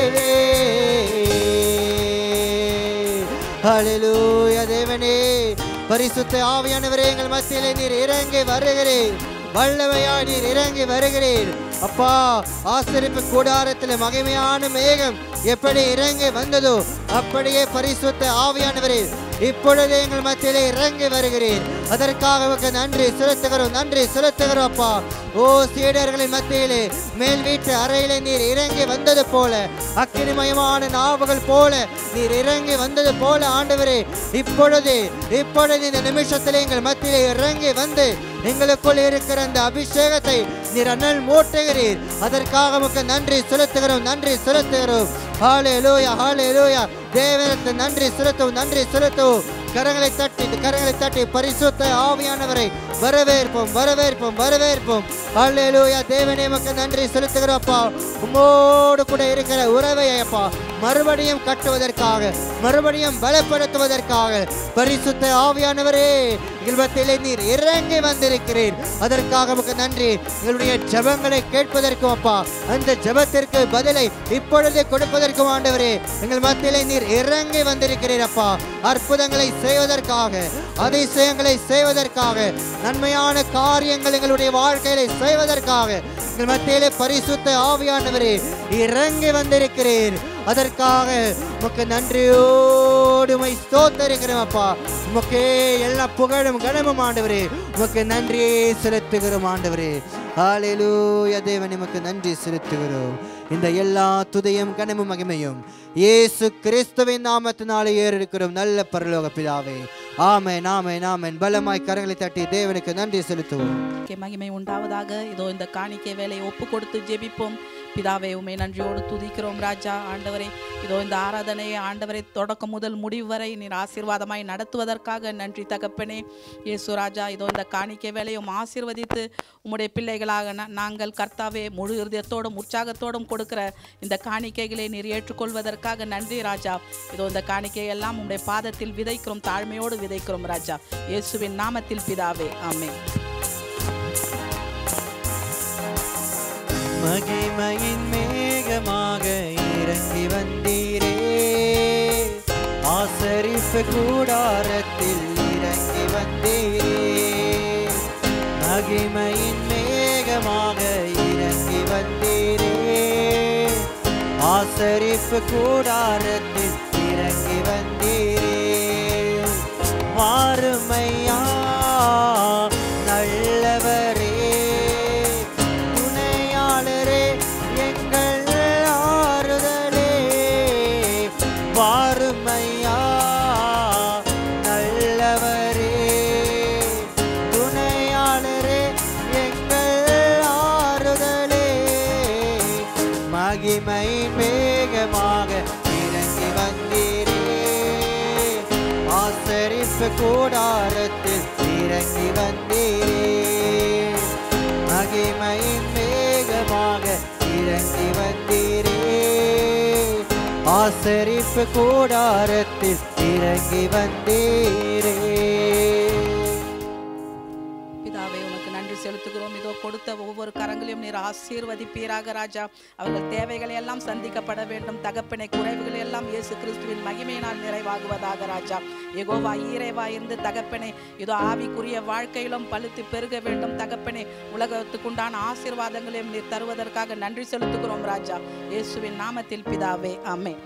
ஹல்லேலூயா தேவனே பரிசுத்த ஆவியானவரே எங்கள் மத்தியிலே நீர் இறங்கி வருகிறீர் வல்லமையாய் நீர் இறங்கி வருகிறீர் அப்பா ஆசரிப்பு கூடாரத்தில் மகிமையான மேகம் எப்படி இறங்கி வந்ததோ அப்படியே பரிசுத்த ஆவியானவரே இப்பொழுது எங்கள் மத்தியிலே இறங்கி வருகிறீர் அதற்காக நன்றி செலுத்துகிறோம் அப்பா ஓ சீடர்களின் மத்தியிலே மேல் வீட்டு அறையிலே நீர் இறங்கி வந்தது போல அக்கினிமயமான நாவுகள் போல நீர் இறங்கி வந்தது போல ஆண்டவரே இப்பொழுது இந்த நிமிஷத்திலே எங்கள் மத்தியிலே இறங்கி வந்து எங்களுக்குள் இருக்கிற அந்த அபிஷேகத்தை நீர் அனல் மூட்டுகிறீர் அதற்காக நன்றி செலுத்துகிறோம் ஹல்லேலூயா ஹல்லேலூயா தேவனுக்கு நன்றி செலுத்துவோம் கரங்களை தட்டி பரிசுத்த ஆவியானவரை வரவேற்போம் ஹல்லேலூயா தேவனே உமக்கு நன்றி செலுத்துகிறோம் அப்பா உம்மோடு கூட இருக்கிற உறவை அப்பா மறுபடியும் கட்டுவதற்காக மறுபடியும் பலப்படுத்துவதற்காக பரிசுத்த ஆவியானவரே எங்கள் நீர் இறங்கி வந்திருக்கிறீர் அதற்காக உமக்கு நன்றி எங்களுடைய ஜெபங்களை கேட்பதற்கும் அப்பா அந்த ஜெபத்திற்கு பதிலை இப்பொழுதே கொடுப்பதற்கும் ஆண்டவரே எங்கள் மத்தியிலே நீர் இறங்கி வந்திருக்கிறீர் அப்பா அற்புதங்களை செய்வதற்காக அதிசயங்களை செய்வதற்காக நன்மையான காரியங்கள் எங்களுடைய வாழ்க்கையிலே செய்வதற்காக எங்கள் மத்தியிலே பரிசுத்த ஆவியானவரே இறங்கி வந்திருக்கிறீர் அதற்காக உமக்கு நன்றியோடு ஸ்தோத்திரிக்கிறோம் அப்பா உமக்கே எல்லா புகழும் கனமும் ஆண்டவரே உமக்கு நன்றியே செலுத்துகிறோம் ஆண்டவரே ஹல்லேலூயா தேவனே உமக்கு நன்றி செலுத்துகிறோம் இந்த எல்லா துதியும் கனமும் மகிமையும் இயேசு கிறிஸ்துவின் நாமத்தினாலே ஏறெடுக்கிறோம் நல்ல பரலோக பிதாவே ஆமென் ஆமென் ஆமென் பலமாய் கரங்களை தட்டி தேவனுக்கு நன்றி செலுத்துவோம் மகிமை உண்டாவதாக இதோ இந்த காணிக்கை வேலையை ஒப்பு கொடுத்து ஜெபிப்போம் பிதாவே உம்மை நன்றியோடு துதிக்கிறோம் ராஜா ஆண்டவரே இதோ இந்த ஆராதனையை ஆண்டவரை தொடக்கம் முதல் முடிவு வரை நீர் ஆசீர்வாதமாய் நடத்துவதற்காக நன்றி தகப்பனே இயேசு ராஜா இதோ இந்த காணிக்கை வேலையும் ஆசீர்வதித்து உம்முடைய பிள்ளைகளாக நாங்கள் கர்த்தாவே முழு இருதயத்தோடும் உற்சாகத்தோடும் கொடுக்கிற இந்த காணிக்கைகளை நீர் ஏற்றுக்கொள்வதற்காக நன்றி ராஜா இதோ இந்த காணிக்கையெல்லாம் உம்முடைய பாதத்தில் விதைக்கிறோம் தாழ்மையோடு விதைக்கிறோம் ராஜா இயேசுவின் நாமத்தில் பிதாவே ஆமென் மகிமையின் மேகமாக இறங்கி வந்தீரே ஆசரிப்பு கூடாரத்தில் இறங்கி வந்தீரே மகிமையின் மேகமாக இறங்கி வந்தீரே ஆசரிப்பு கூடாரத்தில் இறங்கி வந்தீரே. வாருமையா நல்லவரே, துணையாளரே, எங்கள் ஆறுதலே. வாருமையா நல்லவரே, துணையாளரே, எங்கள் ஆறுதலே. மகிமை மேகமாக இறங்கி வந்தீரே. ஆசரிப்பு கூடாரத்தில் இறங்கி வந்தீரே. மகிமை மேகமாக இறங்கி வந்தீரே. ஆசரிப்பு கூடாரத்தில் இறங்கி வந்தீரே. பிதாவே உமக்கு நன்றி செலுத்துகிறோம். இதோ கொடுத்த ஒவ்வொரு கரங்களையும் நீர் ஆசீர்வதிப்பீராக ராஜா. அவர்கள் தேவைகளை எல்லாம் சந்திக்கப்பட வேண்டும் தகப்பனை. குறைவுகள் எல்லாம் இயேசு கிறிஸ்துவின் மகிமையினால் நிறைவாகுவதாக ராஜா. யெகோவா ஈரேவா இருந்து தகப்பனே இதோ ஆவிக்குரிய வாழ்க்கையிலும் பழுத்து பெருக வேண்டும் தகப்பனே. உலகத்துக்குண்டான ஆசீர்வாதங்களையும் நீர் தருவதற்காக நன்றி செலுத்துகிறோம் ராஜா. இயேசுவின் நாமத்தில் பிதாவே ஆமென்.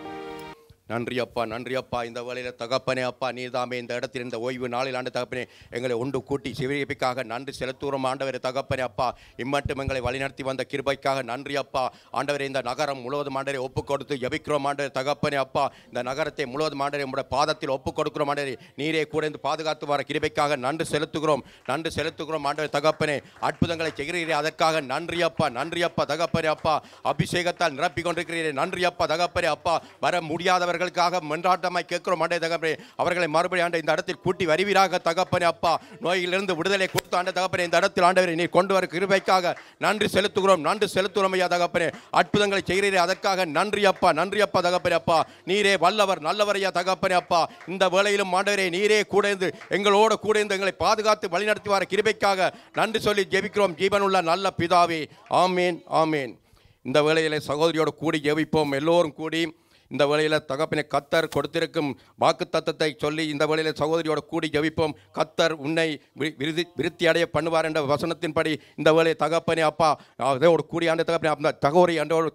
நன்றி அப்பா, நன்றி அப்பா. இந்த வேளையில் தகப்பனே அப்பா, நீதாமே இந்த இடத்தில் இந்த ஓய்வு நாளில் ஆண்டு தகப்பனே எங்களை ஒன்று கூட்டி சிவரிப்பிக்காக நன்றி செலுத்துகிறோம் ஆண்டவரே தகப்பனே அப்பா. இம்மட்டும் எங்களை வழிநடத்தி வந்த கிருபைக்காக நன்றி அப்பா. ஆண்டவரே இந்த நகரம் முழுவதும் ஆண்டவரை ஒப்புக் கொடுத்து ஜெபிக்கிறோம் ஆண்டவரே தகப்பனே அப்பா. இந்த நகரத்தை முழுவதும் ஆண்டவரே உங்களுடைய பாதத்தில் ஒப்புக் கொடுக்கிறோம் ஆண்டவரே. நீரே கூட இருந்து பாதுகாத்து வர கிருபைக்காக நன்றி செலுத்துகிறோம், நன்றி செலுத்துகிறோம் ஆண்டவரே தகப்பனே. அற்புதங்களை செய்கிறீரே அதற்காக நன்றி அப்பா, நன்றி அப்பா தகப்பனே அப்பா. அபிஷேகத்தால் நிரப்பிக் கொண்டிருக்கிறீரே நன்றி அப்பா தகப்பனே அப்பா. வர முடியாதவர்களுக்காக மன்றாட்டமாய் கேட்கிறோம் ஆண்டே தகப்பனே. அவர்களை மறுபடியும் ஆண்டே இந்த இடத்தில் கூட்டி வருவீராக தகப்பனே அப்பா. நோயிலிருந்து விடுதலை கொடுத்து ஆண்டே தகப்பனே இந்த இடத்தில் ஆண்டவரே நீர் கொண்டு வர கிருபைக்காக நன்றி செலுத்துகிறோம், நன்றி செலுத்துகிறோம் ஐயா தகப்பனே. அற்புதங்களை செய்கிறீரே அதற்காக நன்றி அப்பா, நன்றி அப்பா தகப்பனே அப்பா. நீரே வல்லவர் நல்லவர் ஐயா தகப்பனே அப்பா. இந்த வேளையிலும் ஆண்டவரே நீரே கூட இருந்து எங்களோட கூட இருந்து எங்களை பாதுகாத்து வழிநடத்தி வர கிருபைக்காக நன்றி சொல்லி ஜெபிக்கிறோம் ஜீவனுள்ள நல்ல பிதாவே. ஆமேன், ஆமேன். இந்த வேளையிலே சகோதரியோடு கூடி ஜெபிப்போம் எல்லோரும் கூடி. இந்த வேளையில் தகப்பனை கத்தர் கொடுத்திருக்கும் வாக்கு தத்தத்தை சொல்லி இந்த வேளையில் சகோதரியோட கூடி ஜெபிப்போம். கத்தர் உன்னை விருத்தி அடைய பண்ணுவார் என்ற வசனத்தின்படி இந்த வேளையை தகப்பனே அப்பா அதோடு கூடி ஆண்டு தகப்பனே அந்த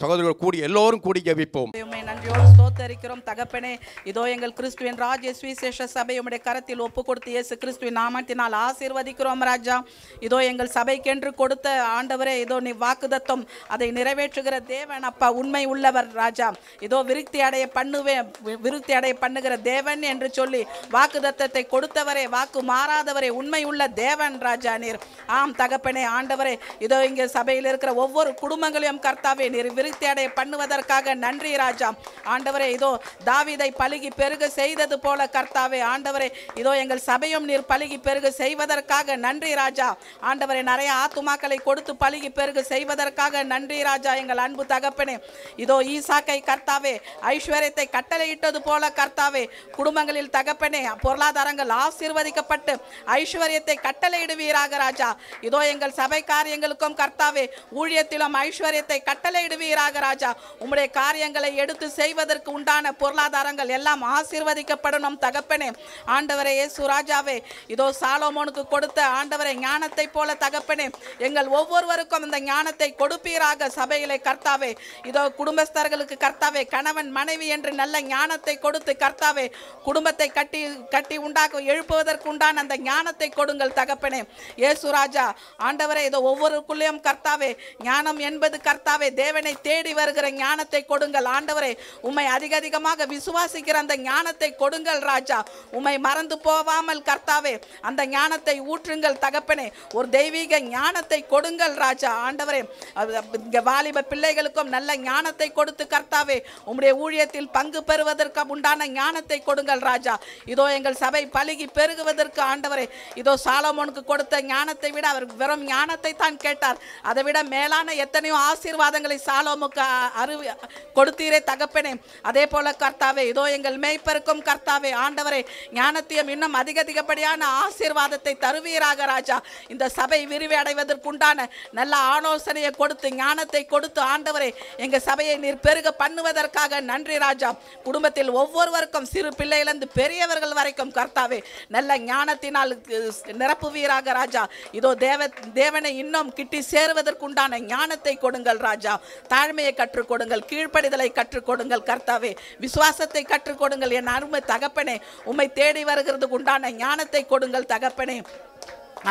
சகோதரியோடு கூடி எல்லோரும் கூடி ஜெபிப்போம். நன்றியோடு ஸ்தோத்தரிக்கிறோம் தகப்பனே. இதோ எங்கள் கிறிஸ்துவின் ராஜ்ய சுவிசேஷ சபை உம்முடைய கரத்தில் ஒப்பு கொடுத்து இயேசு கிறிஸ்துவின் நாமத்தினால் ஆசீர்வதிக்கிறோம் ராஜா. இதோ எங்கள் சபைக்கென்று கொடுத்த ஆண்டவரே இதோ நீ வாக்குதத்தம் அதை நிறைவேற்றுகிற தேவன் அப்பா, உண்மை உள்ளவர் ராஜா. இதோ விருத்தி அடைய பண்ணுகிற தேவன் என்று சொல்லி வாக்குதத்தத்தை கொடுத்தவரே, வாக்கு மாறாதவரே, உண்மை உள்ள தேவன் ராஜா நீர். ஆம் தகப்பனே ஆண்டவரே. இதோ இங்கே சபையில் இருக்கிற ஒவ்வொரு குடும்பங்களையும் கர்த்தாவே நீர் விருத்தி அடைய பண்ணுவதற்காக நன்றி ராஜா. ஆண்டவரே இதோ தாவீதை பலுகி பெருக செய்தது போல கர்த்தாவே ஆண்டவரே இதோ எங்கள் சபையும் நீர் பலுகி பெருக செய்வதற்காக நன்றி ராஜா. ஆண்டவரே நிறைய ஆத்துமாக்களை கொடுத்து பலுகி பெருக செய்வதற்காக நன்றி ராஜா. எங்கள் அன்பு தகப்பனே இதோ ஈசாக்கை கர்த்தாவே ஐஸ்வர்யத்தை கட்டளையிட்டது போல கர்த்தாவே குடும்பங்களில் தகப்பனே பொருளாதாரங்கள் ஆசீர்வதிக்கப்பட்டு ஐஸ்வர்யத்தை கட்டளையிடுவீராக ராஜா. இதோ எங்கள் சபை காரியங்களுக்கும் கர்த்தாவே ஊழியத்திலும் ஐஸ்வர்யத்தை கட்டளையிடுவீராக ராஜா. உம்முடைய காரியங்களை எடுத்து செய்வதற்கு உண்டான பொருளாதாரங்கள் எல்லாம் ஆசீர்வதிக்கப்படணும் தகப்பனே. ஆண்டவரே இயேசு ராஜாவே இதோ சாலோமோனுக்கு கொடுத்த ஆண்டவரை ஞானத்தை போல தகப்பனே எங்கள் ஒவ்வொருவருக்கும் இந்த ஞானத்தை கொடுப்பீராக சபையிலே கர்த்தாவே. இதோ குடும்பஸ்தர்களுக்கு கர்த்தாவே கணவன் மனைவி என்று நல்ல ஞானத்தை கொடுத்து கர்த்தாவே குடும்பத்தை கட்டி உண்டாக்க எழுப்புவதற்கு உண்டான அந்த ஞானத்தை கொடுங்கள் தகப்பனே இயேசு ராஜா. ஆண்டவரே இதோ ஒவ்வொருக்குள்ளேயும் கர்த்தாவே ஞானம் என்பது கர்த்தாவே தேவனை தேடி வருகிற ஞானத்தை கொடுங்கள் ஆண்டவரே. உம்மை அதிகமாக விசுவாசிக்கிற அந்த ஞானத்தை கொடுங்கள் ராஜா. உம்மை மறந்து போவாமல் கர்த்தாவே அந்த ஞானத்தை ஊற்றுங்கள் தகப்பனே. ஒரு தெய்வீக ஞானத்தை கொடுங்கள் ராஜா. ஆண்டவரே வாலிப பிள்ளைகளுக்கும் நல்ல ஞானத்தை கொடுத்து கர்த்தாவே உம்முடைய ஊழியத்தில் பங்கு பெறுவதற்கு உண்டான ஞானத்தை கொடுங்கள் ராஜா. இதோ எங்கள் சபை பலுகி பெருகுவதற்கு ஆண்டவரே இதோ சாலமோனுக்கு கொடுத்த ஞானத்தை விட அவர் வெறும் ஞானத்தை தான் கேட்டார். அதை விட மேலான எத்தனையோ ஆசீர்வாதங்களை சாலோமுக்கு கொடுத்தீரே தகப்பனே. அதே போல கர்த்தாவே இதோ எங்கள் மேய்ப்பருக்கும் கர்த்தாவே ஆண்டவரே ஞானத்தையும் இன்னும் அதிகப்படியான ஆசீர்வாதத்தை தருவீராக ராஜா. இந்த சபை விரிவு அடைவதற்குண்டான நல்ல ஆலோசனையை கொடுத்து ஞானத்தை கொடுத்து ஆண்டவரே எங்கள் சபையை நீர் பெருக பண்ணுவதற்காக நன்றி ராஜா. குடும்பத்தில் ஒவ்வொருவருக்கும் சிறு பிள்ளையிலிருந்து பெரியவர்கள் வரைக்கும் கர்த்தாவே நல்ல ஞானத்தினால் நிரப்புவீராக ராஜா. இதோ தேவனை இன்னும் கிட்டி சேருவதற்குண்டான ஞானத்தை கொடுங்கள் ராஜா. தாழ்மையை கற்றுக் கொடுங்கள், கீழ்ப்படிதலை கற்றுக் கொடுங்கள் கர்த்தாவே, விசுவாசத்தை கற்றுக் கொடுங்கள் என் அருமை தகப்பனே. உம்மை தேடி வருகிறதுக்கு உண்டான ஞானத்தை கொடுங்கள் தகப்பனே.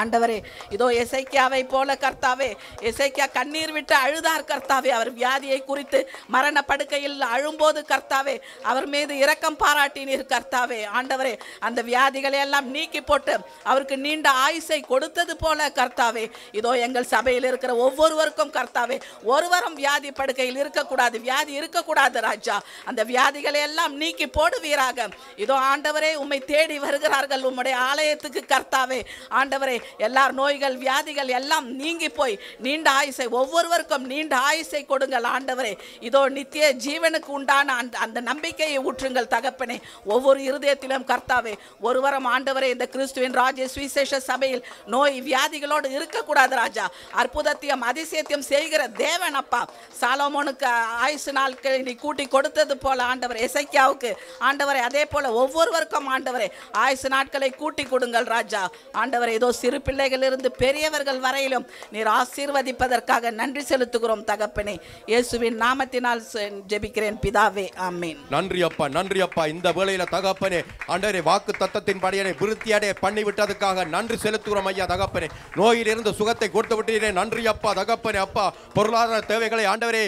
ஆண்டவரே, இதோ எசேக்கியாவை போல கர்த்தாவே, எசேக்கியா கண்ணீர் விட்டு அழுதார் கர்த்தாவே. அவர் வியாதியை குறித்து மரண படுக்கையில் அழும்போது கர்த்தாவே அவர் மீது இரக்கம் பாராட்டினீர் கர்த்தாவே. ஆண்டவரே, அந்த வியாதிகளை எல்லாம் நீக்கி போட்டு அவருக்கு நீண்ட ஆயுசை கொடுத்தது போல கர்த்தாவே, இதோ எங்கள் சபையில் இருக்கிற ஒவ்வொருவருக்கும் கர்த்தாவே ஒருவரும் வியாதி படுக்கையில் இருக்கக்கூடாது, வியாதி இருக்கக்கூடாது ராஜா. அந்த வியாதிகளை எல்லாம் நீக்கி போடுவீராக. இதோ ஆண்டவரே, உம்மை தேடி வருகிறார்கள் உம்முடைய ஆலயத்துக்கு கர்த்தாவே. ஆண்டவரே, எல்லார் நோய்கள் வியாதிகள் எல்லாம் நீங்கி போய் நீண்ட ஆயுசை ஒவ்வொருவருக்கும் நீண்ட ஆயுசை கொடுங்கள் ஆண்டவரே. இதோ நித்திய ஜீவனுக்கு உண்டான அந்த நம்பிக்கையை ஊற்றுங்கள் தகப்பனே. ஒவ்வொரு இருதயத்திலும் கர்த்தாவே ஒருவரும் ஆண்டவரே இந்த கிறிஸ்துவின் ராஜ்ய சுவிசேஷ சபையில் நோய் வியாதிகளோடு இருக்கக்கூடாது ராஜா. அற்புதத்தையும் அதிசயத்தையும் செய்கிற தேவன் அப்பா, சாலமோனுக்கு ஆயுசு நாட்களை நீ கூட்டி கொடுத்தது போல ஆண்டவர் எசேக்கியாவுக்கு ஆண்டவரே அதே போல ஒவ்வொருவருக்கும் ஆண்டவரே ஆயுசு நாட்களை கூட்டி கொடுங்கள் ராஜா. ஆண்டவரே, இதோ சிறு பிள்ளைகளிலிருந்து பெரியவர்கள் வரையிலும் நீர் ஆசீர்வதிப்பதற்காக நன்றி செலுத்துகிறோம் தகப்பனே. இயேசுவின் நாமத்தினால் ஜெபிக்கிறேன் பிதாவே, ஆமென். நன்றி அப்பா, நன்றி அப்பா. இந்த வேளையில தகப்பனே ஆண்டவரே வாக்கு தத்தத்தின் படியை விருத்தியடைய பண்ணி விட்டதுக்காக நன்றி செலுத்துகிறோம் ஐயா தகப்பனே. நோயிலிருந்து சுகத்தை கொடுத்து விட்டீரே, நன்றி அப்பா தகப்பனே. அப்பா, பொருளாதார தேவைகளை ஆண்டவரே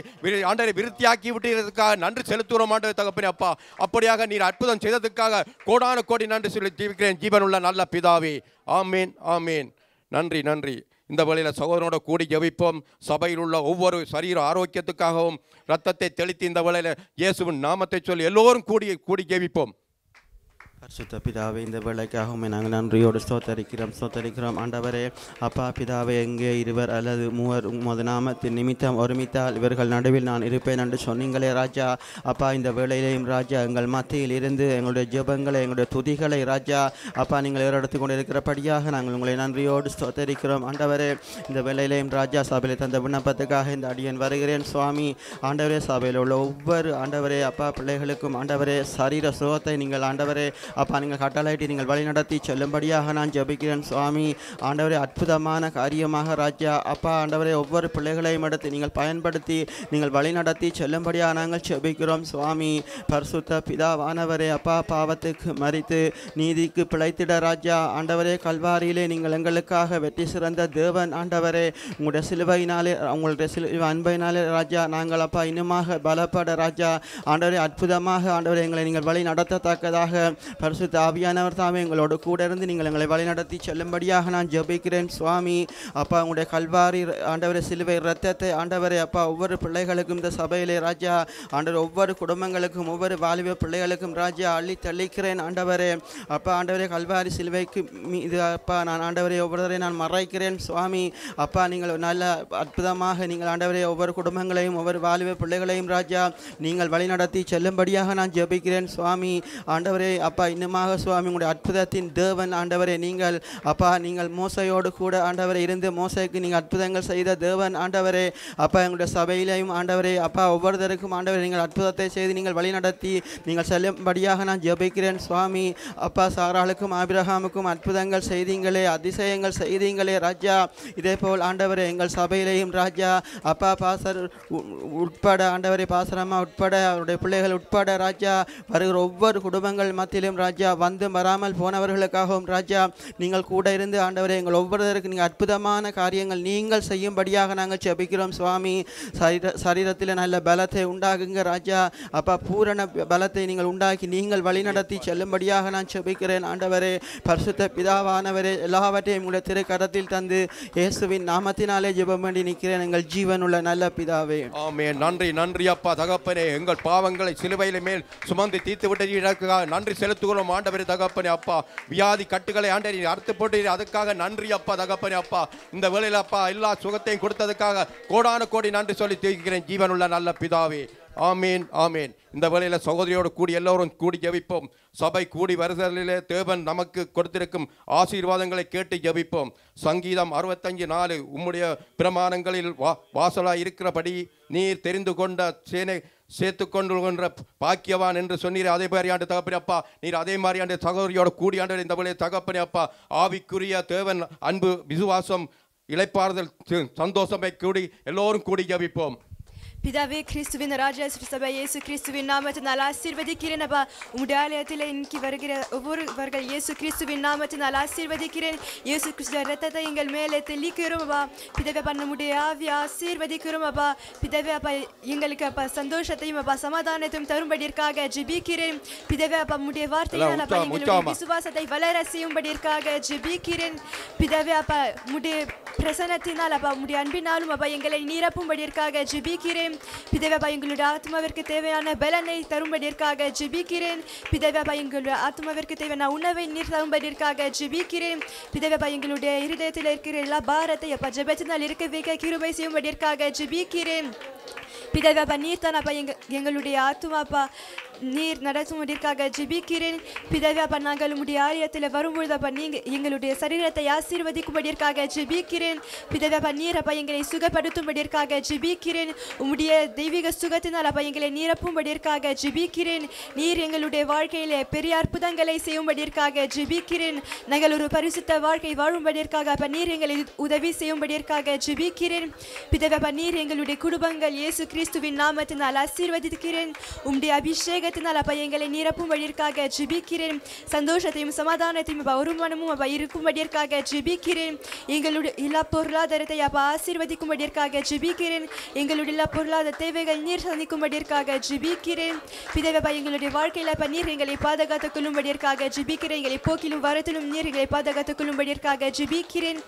விருத்தியாக்கி விட்டதற்காக நன்றி செலுத்துகிறோம் ஆண்டவரே தகப்பனே. அப்பா, அப்படியாக நீர் அற்புதம் செய்ததற்காக கோடான கோடி நன்றி சொல்லி ஜீவிக்கிறேன் ஜீவனுள்ள நல்ல பிதாவே, ஆமீன் ஆமீன். நன்றி நன்றி. இந்த வேளையில் சகோதரனோட கூடி ஜெபிப்போம். சபையில் உள்ள ஒவ்வொரு சரீர ஆரோக்கியத்துக்காகவும் ரத்தத்தை தெளித்து இந்த வேளையில் இயேசுவின் நாமத்தை சொல்லி எல்லோரும் கூடி ஜெபிப்போம். பரிசுத்த பிதாவே, இந்த வேலைக்காகவும் நாங்கள் நன்றியோடு ஸ்தோத்தரிக்கிறோம் ஆண்டவரே. அப்பா பிதாவே, எங்கே இருவர் அல்லது மூவர் உமது நாமத்தின் நிமித்தம் ஒருமித்தால் இவர்கள் நடுவில் நான் இருப்பேன் என்று சொன்னீங்களே ராஜா. அப்பா, இந்த வேளையிலேயும் ராஜா எங்கள் மத்தியில் இருந்து எங்களுடைய ஜெபங்களை எங்களுடைய துதிகளை ராஜா அப்பா நீங்கள் ஏறெடுத்து கொண்டு இருக்கிறபடியாக நாங்கள் உங்களை நன்றியோடு ஸ்தோத்தரிக்கிறோம் ஆண்டவரே. இந்த வேளையிலேயும் ராஜா சபையில் தந்த விண்ணப்பத்துக்காக இந்த அடியன் வருகிறேன் சுவாமி. ஆண்டவரே, சபையில் உள்ள ஒவ்வொரு ஆண்டவரே அப்பா பிள்ளைகளுக்கும் ஆண்டவரே சரீர சுகத்தை நீங்கள் ஆண்டவரே அப்பா நீங்கள் கட்டளையிட்டு நீங்கள் வழி நடத்தி செல்லும்படியாக நான் ஜெபிக்கிறேன் சுவாமி. ஆண்டவரே, அற்புதமான காரியமாக ராஜா அப்பா ஆண்டவரே ஒவ்வொரு பிள்ளைகளையும் எடுத்து நீங்கள் பயன்படுத்தி நீங்கள் வழி நடத்தி செல்லும்படியாக நாங்கள் ஜெபிக்கிறோம் சுவாமி. பரிசுத்த பிதாவானவரே அப்பா, பாவத்துக்கு மரித்து நீதிக்கு பிழைத்திட ராஜா ஆண்டவரே கல்வாரியிலே நீங்கள் எங்களுக்காக வெற்றி சிறந்த தேவன் ஆண்டவரே. உங்களுடைய சிலுவையினாலே உங்களுடைய சிலுவை அன்பையினாலே ராஜா நாங்கள் அப்பா இன்னுமாக பலப்பட ராஜா ஆண்டவரே அற்புதமாக ஆண்டவரே எங்களை நீங்கள் வழி நடத்தத்தக்கதாக பரிசுத்த ஆவியானவர் தாமே எங்களோடு கூட இருந்து நீங்கள் எங்களை வழிநடத்தி செல்லும்படியாக நான் ஜெபிக்கிறேன் சுவாமி. அப்பா, உங்களுடைய கல்வாரி ஆண்டவரே சிலுவை இரத்தத்தை ஆண்டவரே அப்பா ஒவ்வொரு பிள்ளைகளுக்கும் இந்த சபையிலே ராஜா ஆண்டவர் ஒவ்வொரு குடும்பங்களுக்கும் ஒவ்வொரு வாலிப பிள்ளைகளுக்கும் ராஜா அள்ளி தள்ளிக்கிறேன் ஆண்டவரே. அப்பா ஆண்டவரே கல்வாரி சிலுவைக்கு மீது அப்பா நான் ஆண்டவரே ஒவ்வொருவரை நான் மறைக்கிறேன் சுவாமி. அப்பா, நீங்கள் நல்ல அற்புதமாக நீங்கள் ஆண்டவரே ஒவ்வொரு குடும்பங்களையும் ஒவ்வொரு வாலிப பிள்ளைகளையும் ராஜா நீங்கள் வழிநடத்தி செல்லும்படியாக நான் ஜெபிக்கிறேன் சுவாமி. ஆண்டவரே அப்பா இன்னுமாக சுவாமி உங்களுடைய அற்புதத்தின் தேவன் ஆண்டவரே. நீங்கள் அப்பா நீங்கள் மோசையோடு கூட ஆண்டவரே இருந்து மோசைக்கு நீங்கள் அற்புதங்கள் செய்த தேவன் ஆண்டவரே. அப்பா, எங்களுடைய சபையிலையும் ஆண்டவரே அப்பா ஒவ்வொருத்தருக்கும் ஆண்டவரே நீங்கள் அற்புதத்தை செய்து நீங்கள் வழி நடத்தி நீங்கள் செல்லும்படியாக நான் ஜெபிக்கிறேன் சுவாமி. அப்பா, சாராளுக்கும் ஆபிரகாமுக்கும் அற்புதங்கள் செய்தீங்களே, அதிசயங்கள் செய்தீங்களே ராஜா. இதே போல் ஆண்டவரே எங்கள் சபையிலையும் ராஜா அப்பா பாசர் உட்பட ஆண்டவரே பாசரம்மா உட்பட அவருடைய பிள்ளைகள் உட்பட ராஜா வருகிற ஒவ்வொரு குடும்பங்கள் மத்தியிலும் ராஜா வந்து வராமல் போனவர்களுக்காகவும் ராஜா நீங்கள் கூட இருந்து ஆண்டவரே எங்கள் ஒவ்வொருவருக்கு நீங்கள் அற்புதமான காரியங்கள் நீங்கள் செய்யும்படியாக நாங்கள் ஜெபிக்கிறோம் சுவாமி. சரீரத்தில் நல்ல பலத்தை உண்டாகுங்க ராஜா அப்பா. பூரண பலத்தை நீங்கள் உண்டாக்கி நீங்கள் வழிநடத்தி செல்லும்படியாக நான் ஜெபிக்கிறேன் ஆண்டவரே. பரிசுத்த பிதாவானவரே, எல்லாவற்றையும் உங்களுடைய திருக்கரத்தில் தந்து இயேசுவின் நாமத்தினாலே ஜெபம் பண்ணி நிற்கிறேன் எங்கள் ஜீவனுள்ள நல்ல பிதாவே, ஆமென். நன்றி நன்றி அப்பா தகப்பனே. எங்கள் பாவங்களை சிலுவையில மேல் சுமந்து தீர்த்து விட்டதற்காக நன்றி செலுத்துகிறோம் ஆண்டவரே தகப்பனே. அப்பா, வியாதி கட்டுகளை ஆண்டவரே அறுத்து போட்டு அதுக்காக நன்றி அப்பா தகப்பனே. அப்பா, இந்த வேளையில் அப்பா எல்லா சுகத்தையும் கொடுத்ததுக்காக கோடான கோடி நன்றி சொல்லி தீர்க்கிறேன் ஜீவனுள்ள நல்ல பிதாவே, ஆமீன் ஆமீன். இந்த வேளையில் சகோதரியோடு கூடி எல்லோரும் கூடி ஜெபிப்போம். சபை கூடி வருதலிலே தேவன் நமக்கு கொடுத்திருக்கும் ஆசீர்வாதங்களை கேட்டு ஜெபிப்போம். சங்கீதம் 65:4 உம்முடைய பிரமாணங்களில் வாசலாய் இருக்கிறபடி நீர் தெரிந்து கொண்ட சேர்த்து கொண்டுகின்ற பாக்கியவான் என்று சொன்னீர். அதே மாதிரி ஆண்டு தகப்பனே அப்பா, நீர் அதே மாதிரி ஆண்டு சகோதரியோட கூடி ஆண்டு இந்த வேளையை தகப்பனே அப்பா, ஆவிக்குரிய தேவன் அன்பு, விசுவாசம், இளைப்பாறுதல், சந்தோஷமை கூடி எல்லோரும் கூடி ஜெபிப்போம். பிதாவே, கிறிஸ்துவின் ராஜா சபை இயேசு கிறிஸ்துவின் நாமத்தினால் ஆசீர்வதிக்கிறேன் அப்பா. உம்முடைய ஆலயத்தில் இன்னைக்கு வருகிற ஒவ்வொருவர்கள் இயேசு கிறிஸ்துவின் நாமத்தினால் ஆசீர்வதிக்கிறேன். இயேசு கிறிஸ்துவ ரத்தத்தை எங்கள் மேலே தெளிக்கிறோம் அப்பா. பிதாவே அப்பா, நம்முடைய ஆவியை ஆசீர்வதிக்கிறோம் அப்பா. பிதாவே அப்பா, எங்களுக்கு அப்பா சந்தோஷத்தையும் அப்பா சமாதானத்தையும் தரும்படிற்காக ஜெபிக்கிறேன். பிதாவே அப்பா, உம்முடைய வார்த்தையினால் அப்பா எங்களுடைய விசுவாசத்தை வளர செய்யும்படிற்காக ஜெபிக்கிறேன். பிதாவே அப்பா, உம்முடைய பிரசன்னத்தினால் அப்பா, உம்முடைய அன்பினாலும் அப்பா எங்களை நிரப்பும்படிற்காக ஜெபிக்கிறேன். பிதாவே அப்பா, எங்களுடைய ஆத்மாவிற்கு தேவையான பலனை தரும்படிற்காக ஜெபிக்கிறேன். பிதாவே அப்பா, எங்களுடைய ஆத்மாவிற்கு தேவையான உணவை நீர் தரும்படிற்காக ஜெபிக்கிறேன். பிதாவே அப்பா, எங்களுடைய இருதயத்தில் இருக்கிற எல்லா பாரத்தை அப்பா ஜெபத்தினால் இருக்க வைக்க கிருபை செய்யும்படிற்காக ஜெபிக்கிறேன். பிதாவே அப்பா, நீர் தான் அப்பா எங்களுடைய ஆத்மா அப்பா நீர் நடத்தும்படிற்காக ஜெபிக்கிறேன். பிதாவே அப்பா, நாங்கள் உம்முடைய ஆலயத்தில் வரும்பொழுது அப்பா நீங்கள் எங்களுடைய சரீரத்தை ஆசீர்வதிக்கும்படிற்காக ஜெபிக்கிறேன். பிதாவே அப்பா, நீர் அப்பா எங்களை சுகப்படுத்தும்படிற்காக ஜெபிக்கிறேன். உம்முடைய தெய்வீக சுகத்தினால் அப்பா எங்களை நிரப்பும்படிற்காக ஜெபிக்கிறேன். நீர் எங்களுடைய வாழ்க்கையிலே பெரிய அற்புதங்களை செய்யும்படிற்காக ஜெபிக்கிறேன். நாங்கள் ஒரு பரிசுத்த வாழ்க்கை வாழும்படிற்காக அப்பா நீர் எங்களை உதவி செய்யும்படிற்காக ஜெபிக்கிறேன். பிதாவே அப்பா, நீர் எங்களுடைய குடும்பங்கள் இயேசு கிறிஸ்துவின் நாமத்தினால் ஆசீர்வதிக்கிறேன். உம்முடைய அபிஷேகத்தினால் அப்பா எங்களை நிரப்பும்படிற்காக ஜெபிக்கிறேன். சந்தோஷத்தையும் சமாதானத்தையும் அப்பா ஒருமனமும் அப்பா இருக்கும்படிற்காக ஜெபிக்கிறேன். எங்களுடைய எல்லா பொருளாதாரத்தை அப்பா ஆசீர்வதிக்கும்படிற்காக ஜெபிக்கிறேன். எங்களுடைய எல்லா பொருளாதார தேவைகள் நீர் சந்திக்கும்படிற்காக ஜெபிக்கிறேன். பிதாவே அப்பா, எங்களுடைய வாழ்க்கையில் அப்பா நீர் எங்களை பாதுகாத்துக் கொள்ளும்படிற்காக ஜெபிக்கிறேன். எங்களை போக்கிலும் வரத்திலும் நீர் எங்களை பாதுகாத்துக் கொள்ளும்படிற்காக ஜெபிக்கிறேன்.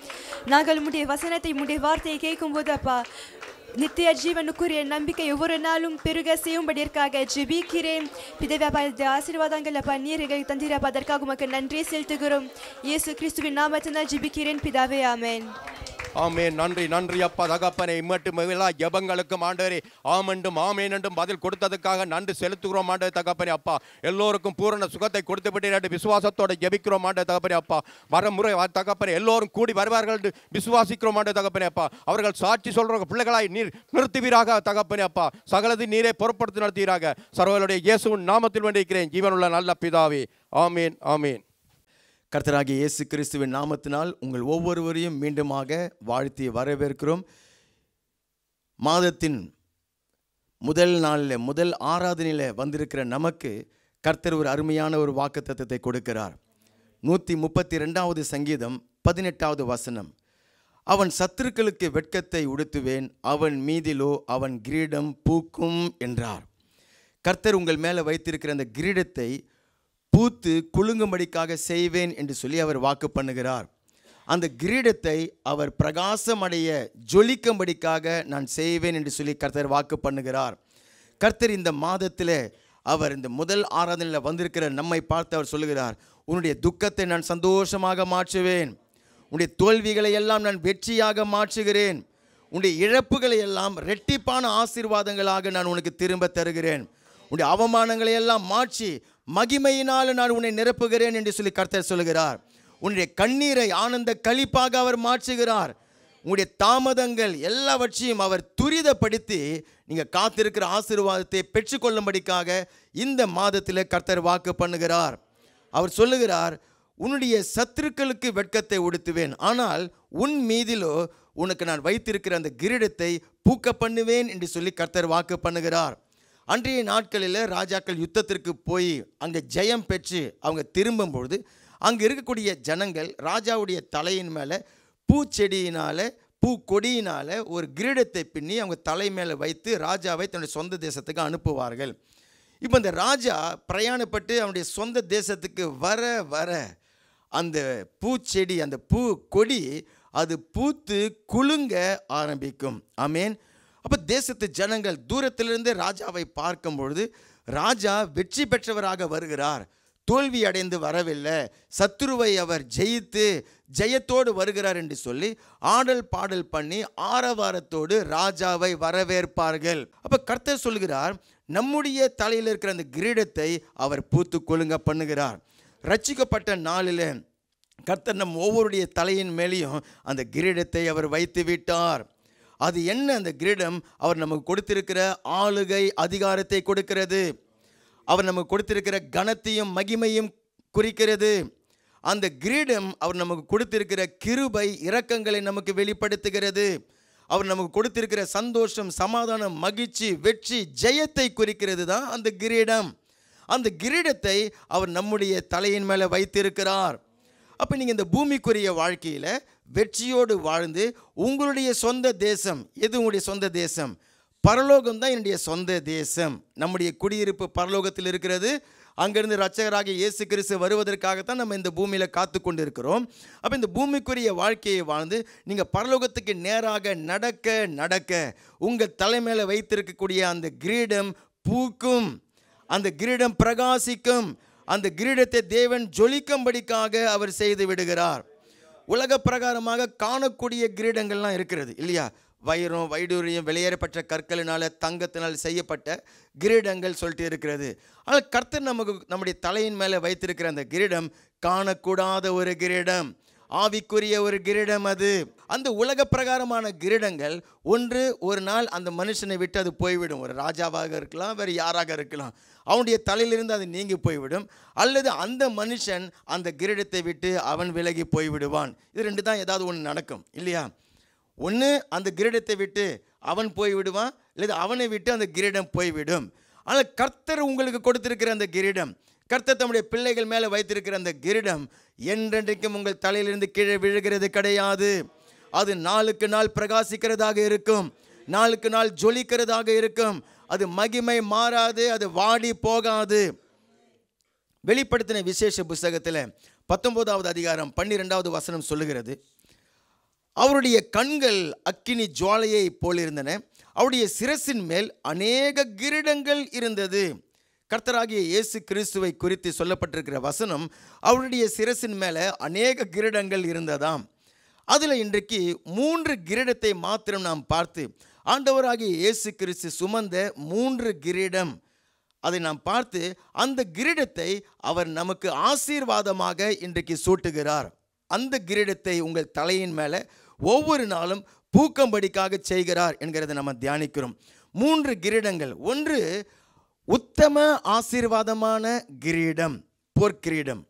நாங்கள் உம்முடைய வசனத்தை உம்முடைய வார்த்தையை கேட்கும் போது அப்பா நித்திய ஜீவனுக்குரிய நம்பிக்கை ஒவ்வொரு நாளும் பெருக செய்யும்படிற்காக ஜெபிக்கிறேன். பிதாவே அப்பா, இந்த ஆசீர்வாதங்கள் அப்பா நீர் எங்களுக்கு தந்தீரப்பா, அதற்காக உமக்கு நன்றி செலுத்துகிறோம். இயேசு கிறிஸ்துவின் நாமத்தினால் ஜெபிக்கிறேன் பிதாவே, ஆமென். ஆமென். நன்றி நன்றி அப்பா தகப்பனே, இம்மட்டும் எல்லா ஜெபங்களுக்கும் ஆண்டவரே ஆமென்றும் ஆமென் என்றும் பதில் கொடுத்ததுக்காக நன்றி செலுத்துகிறோம் ஆண்டவர் தகப்பனே அப்பா. எல்லோருக்கும் பூரண சுகத்தை கொடுத்து விட்டு விசுவாசத்தோட ஜெபிக்கிறோம் ஆண்டவர் தகப்பனே அப்பா. வரமுறை தகப்பனே எல்லோரும் கூடி வருவார்கள் என்று விசுவாசிக்கிறோம் ஆண்டவர் தகப்பனே அப்பா. அவர்கள் சாட்சி சொல்ற பிள்ளைகளாய் நீர் நிறுத்துவீராக தகப்பனே அப்பா. சகலது நீரே பொறுப்படுத்தி நடத்துவீராக. சர்வருடைய இயேசுவின் நாமத்தில் வேண்டியிருக்கிறேன் ஜீவனுள்ள நல்ல பிதாவே, ஆமேன் ஆமேன். கர்த்தராகிய இயேசு கிறிஸ்துவின் நாமத்தினால் உங்கள் ஒவ்வொருவரையும் மீண்டுமாக வாழ்த்தி வரவேற்கிறோம். மாதத்தின் முதல் நாளில் முதல் ஆராதனையில் வந்திருக்கிற நமக்கு கர்த்தர் ஒரு அருமையான ஒரு வாக்குத்தத்தத்தை கொடுக்கிறார். 132வது சங்கீதம் 18வது வசனம், அவன் சத்துருக்களுக்கு வெட்கத்தை உடுத்துவேன், அவன் மீதிலோ அவன் கிரீடம் பூக்கும் என்றார். கர்த்தர் உங்கள் மேலே வைத்திருக்கிற அந்த கிரீடத்தை பூத்து குலுங்கும்படிக்காக செய்வேன் என்று சொல்லி அவர் வாக்கு பண்ணுகிறார். அந்த கிரீடத்தை அவர் பிரகாசமடைய ஜொலிக்கும்படிக்காக நான் செய்வேன் என்று சொல்லி கர்த்தர் வாக்கு பண்ணுகிறார். கர்த்தர் இந்த மாதத்தில் அவர் இந்த முதல் ஆராதனையில் வந்திருக்கிற நம்மை பார்த்து அவர் சொல்லுகிறார், உன்னுடைய துக்கத்தை நான் சந்தோஷமாக மாற்றுவேன், உன்னுடைய தோல்விகளை எல்லாம் நான் வெற்றியாக மாற்றுகிறேன், உன்னுடைய இழப்புகளை எல்லாம் இரட்டிப்பான ஆசீர்வாதங்களாக நான் உனக்கு திரும்ப தருகிறேன், உன்னுடைய அவமானங்களை எல்லாம் மாற்றி மகிமையினால் நான் உன்னை நிரப்புகிறேன் என்று சொல்லி கர்த்தர் சொல்லுகிறார். உன்னுடைய கண்ணீரை ஆனந்த களிப்பாக அவர் மாற்றுகிறார். உங்களுடைய தாமதங்கள் எல்லாவற்றையும் அவர் துரிதப்படுத்தி நீங்கள் காத்திருக்கிற ஆசீர்வாதத்தை பெற்றுக்கொள்ளும்படிக்காக இந்த மாதத்தில் கர்த்தர் வாக்கு பண்ணுகிறார். அவர் சொல்லுகிறார், உன்னுடைய சத்துருக்களுக்கு வெட்கத்தை உடுத்துவேன், ஆனால் உன் மீதிலோ உனக்கு நான் வைத்திருக்கிற அந்த கிரீடத்தை பூக்க பண்ணுவேன் என்று சொல்லி கர்த்தர் வாக்கு பண்ணுகிறார். அன்றைய நாட்களில் ராஜாக்கள் யுத்தத்திற்கு போய் அங்கே ஜெயம் பெற்று அவங்க திரும்பும்பொழுது அங்கே இருக்கக்கூடிய ஜனங்கள் ராஜாவுடைய தலையின் மேலே பூச்செடியினால் பூக்கொடியினால் ஒரு கிரீடத்தை பின்னி அவங்க தலை மேலே வைத்து ராஜாவை தன்னுடைய சொந்த தேசத்துக்கு அனுப்புவார்கள். இப்போ இந்த ராஜா பிரயாணப்பட்டு அவனுடைய சொந்த தேசத்துக்கு வர வர அந்த பூச்செடி அந்த பூ கொடி அது பூத்து குலுங்க ஆரம்பிக்கும். ஆமேன். அப்போ தேசத்து ஜனங்கள் தூரத்திலிருந்து ராஜாவை பார்க்கும் பொழுது ராஜா வெற்றி பெற்றவராக வருகிறார், தோல்வி அடைந்து வரவில்லை, சத்துருவை அவர் ஜெயித்து ஜெயத்தோடு வருகிறார் என்று சொல்லி ஆடல் பாடல் பண்ணி ஆரவாரத்தோடு ராஜாவை வரவேற்பார்கள். அப்போ கர்த்தர் சொல்கிறார், நம்முடைய தலையில் இருக்கிற அந்த கிரீடத்தை அவர் பூத்து கொழுங்க பண்ணுகிறார். ரட்சிக்கப்பட்ட நாளில் கர்த்தர் நம் ஒவ்வொருடைய தலையின் மேலேயும் அந்த கிரீடத்தை அவர் வைத்து விட்டார். அது என்ன? அந்த கிரீடம் அவர் நமக்கு கொடுத்திருக்கிற ஆளுகை அதிகாரத்தை கொடுக்கிறது. அவர் நமக்கு கொடுத்திருக்கிற கனத்தையும் மகிமையும் குறிக்கிறது. அந்த கிரீடம் அவர் நமக்கு கொடுத்திருக்கிற கிருபை இரக்கங்களை நமக்கு வெளிப்படுத்துகிறது. அவர் நமக்கு கொடுத்திருக்கிற சந்தோஷம், சமாதானம், மகிழ்ச்சி, வெற்றி, ஜெயத்தை குறிக்கிறது தான் அந்த கிரீடம். அந்த கிரீடத்தை அவர் நம்முடைய தலையின் மேலே வைத்திருக்கிறார். அப்போ நீங்கள் இந்த பூமிக்குரிய வாழ்க்கையில் வெற்றியோடு வாழ்ந்து உங்களுடைய சொந்த தேசம் எது? உங்களுடைய சொந்த தேசம் பரலோகம் தான் என்னுடைய சொந்த தேசம். நம்முடைய குடியிருப்பு பரலோகத்தில் இருக்கிறது. அங்கிருந்து இரட்சகராகிய இயேசு கிறிஸ்து வருவதற்காகத்தான் நம்ம இந்த பூமியில் காத்து கொண்டு இருக்கிறோம். அப்போ இந்த பூமிக்குரிய வாழ்க்கையை வாழ்ந்து நீங்கள் பரலோகத்துக்கு நேராக நடக்க நடக்க உங்கள் தலைமையில் வைத்திருக்கக்கூடிய அந்த கிரீடம் பூக்கும், அந்த கிரீடம் பிரகாசிக்கும். அந்த கிரீடத்தை தேவன் ஜொலிக்கும்படிக்காக அவர் செய்து விடுகிறார். உலக பிரகாரமாக காணக்கூடிய கிரீடங்கள்லாம் இருக்கிறது இல்லையா? வைரம், வைடூரியம், வெளியேறப்பட்ட கற்களினால், தங்கத்தினால் செய்யப்பட்ட கிரீடங்கள் சொல்லிட்டு இருக்கிறது. ஆனால் கர்த்தர் நமக்கு நம்முடைய தலையின் மேலே வைத்திருக்கிற அந்த கிரீடம் காணக்கூடாத ஒரு கிரீடம், ஆவிக்குரிய ஒரு கிரீடம். அது அந்த உலக பிரகாரமான கிரீடங்கள் ஒரு நாள் அந்த மனுஷனை விட்டு அது போய்விடும். ஒரு ராஜாவாக இருக்கலாம், வேறு யாராக இருக்கலாம், அவனுடைய தலையிலிருந்து அது நீங்கி போய்விடும். அல்லது அந்த மனுஷன் அந்த கிரீடத்தை விட்டு அவன் விலகி போய்விடுவான். இது ரெண்டு தான் ஏதாவது ஒன்று நடக்கும் இல்லையா? ஒன்று அந்த கிரீடத்தை விட்டு அவன் போய்விடுவான், அல்லது அவனை விட்டு அந்த கிரீடம் போய்விடும். ஆனால் கர்த்தர் உங்களுக்கு கொடுத்திருக்கிற அந்த கிரீடம், கர்த்தர் தம்முடைய பிள்ளைகள் மேலே வைத்திருக்கிற அந்த கிரீடம் என்றென்றைக்கும் உங்கள் தலையிலிருந்து கீழே விழுகிறது கிடையாது. அது நாளுக்கு நாள் பிரகாசிக்கிறதாக இருக்கும், நாளுக்கு நாள் ஜொலிக்கிறதாக இருக்கும். அது மகிமை மாறாது, அது வாடி போகாது. வெளிப்படுத்தின விசேஷ புஸ்தகத்தில் 19வது அதிகாரம் 12வது வசனம் சொல்லுகிறது, அவருடைய கண்கள் அக்கினி ஜுவாலையை போலிருந்தன, அவருடைய சிரசின் மேல் அநேக கிரீடங்கள் இருந்தது. கர்த்தராகிய இயேசு கிறிஸ்துவை குறித்து சொல்லப்பட்டிருக்கிற வசனம், அவருடைய சிரசின் மேலே அநேக கிரீடங்கள் இருந்ததாம். அதில் இன்றைக்கு 3 கிரீடத்தை மாத்திரம் நாம் பார்த்து, ஆண்டவராகிய இயேசு கிறிஸ்து சுமந்த 3 கிரீடம், அதை நாம் பார்த்து அந்த கிரீடத்தை அவர் நமக்கு ஆசீர்வாதமாக இன்றைக்கு சூட்டுகிறார். அந்த கிரீடத்தை உங்கள் தலையின் மேலே ஒவ்வொரு நாளும் பூக்கம்படிக்காக செய்கிறார் என்கிறதை நம்ம தியானிக்கிறோம். 3 கிரீடங்கள். ஒன்று உத்தம ஆசீர்வாதமான கிரீடம், பொற்கிரீடம்.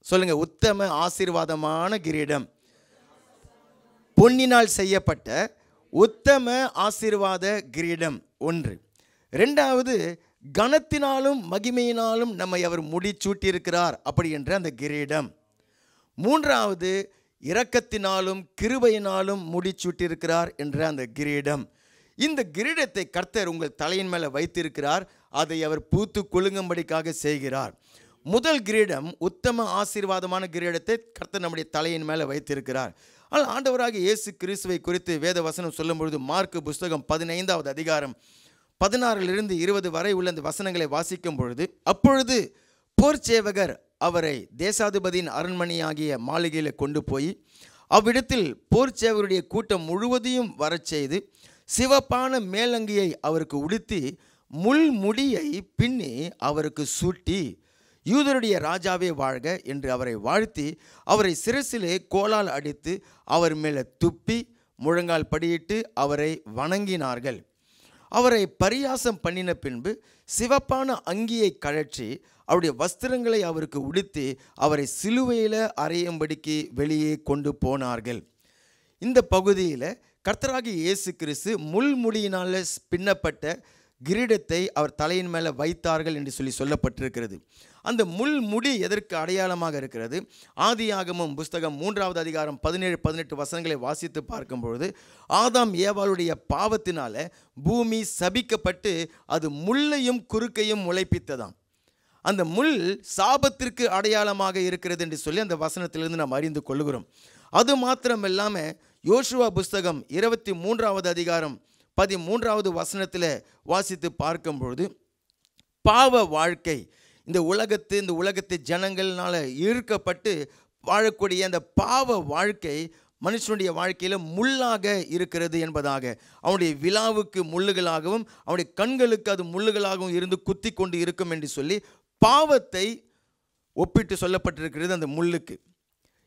சொல்லுங்க, உத்தம ஆசீர்வாதமான கிரீடம், பொன்னினால் செய்யப்பட்ட உத்தம ஆசீர்வாத கிரீடம் ஒன்று. ரெண்டாவது, கனத்தினாலும் மகிமையினாலும் நம்மை அவர் முடிச்சூட்டியிருக்கிறார் அப்படி என்ற அந்த கிரீடம். மூன்றாவது, இரக்கத்தினாலும் கிருபையினாலும் முடிச்சூட்டியிருக்கிறார் என்ற அந்த கிரீடம். இந்த கிரீடத்தை கர்த்தர் உங்கள் தலையின் மேலே வைத்திருக்கிறார். அதை அவர் பூத்து குலுங்கும்படிக்காக செய்கிறார். முதல் கிரீடம், உத்தம ஆசீர்வாதமான கிரீடத்தை கர்த்தர் நம்முடைய தலையின் மேலே வைத்திருக்கிறார். ஆனால் ஆண்டவராக இயேசு கிறிஸ்துவை குறித்து வேத வசனம் சொல்லும் பொழுது, மார்க்கு புஸ்தகம் 15வது அதிகாரம் 16லிருந்து 20 வரை உள்ள இந்த வசனங்களை வாசிக்கும் பொழுது, அப்பொழுது போர்ச்சேவகர் அவரை தேசாதிபதியின் அரண்மனையாகிய மாளிகையில் கொண்டு போய் அவ்விடத்தில் போர்ச்சேவருடைய கூட்டம் முழுவதையும் வரச் செய்து சிவப்பான மேலங்கியை அவருக்கு உடுத்தி முள்முடியை பின்னி அவருக்கு சூட்டி, யூதருடைய ராஜாவே வாழ்க என்று அவரை வாழ்த்தி, அவரை சிரசிலே கோலால் அடித்து அவர் மேலே துப்பி முழங்கால் படியிட்டு அவரை வணங்கினார்கள். அவரை பரியாசம் பண்ணின பின்பு சிவப்பான அங்கியை கழற்றி அவருடைய வஸ்திரங்களை அவருக்கு உடுத்தி அவரை சிலுவையில் அறையும்படிக்கு வெளியே கொண்டு போனார்கள். இந்த பகுதியில் கர்த்தராகிய இயேசு கிறிஸ்து முள்முடியினால் பின்னப்பட்ட கிரீடத்தை அவர் தலையின் மேலே வைத்தார்கள் என்று சொல்லப்பட்டிருக்கிறது. அந்த முள்முடி எதற்கு அடையாளமாக இருக்கிறது? ஆதியாகமம் புஸ்தகம் 3வது அதிகாரம் 17-18 வசனங்களை வாசித்து பார்க்கும்பொழுது, ஆதாம் ஏவாளுடைய பாவத்தினால பூமி சபிக்கப்பட்டு அது முள்ளையும் குறுக்கையும் முளைப்பித்ததாம். அந்த முள் சாபத்திற்கு அடையாளமாக இருக்கிறது என்று சொல்லி அந்த வசனத்திலிருந்து நாம் அறிந்து கொள்கிறோம். அது மாத்திரம் இல்லாமல் யோசுவா புஸ்தகம் 23வது அதிகாரம் 13வது வசனத்தில் வாசித்து பார்க்கும்பொழுது, பாவ வாழ்க்கை, இந்த உலகத்து ஜனங்கள்னால ஈர்க்கப்பட்டு வாழக்கூடிய அந்த பாவ வாழ்க்கை மனுஷனுடைய வாழ்க்கையில் முள்ளாக இருக்கிறது என்பதாக, அவனுடைய விலாவுக்கு முள்ளுகளாகவும் அவனுடைய கண்களுக்கு அது முள்ளுகளாகவும் இருந்து குத்தி கொண்டு இருக்கும் என்று சொல்லி பாவத்தை ஒப்பிட்டு சொல்லப்பட்டிருக்கிறது அந்த முள்ளுக்கு.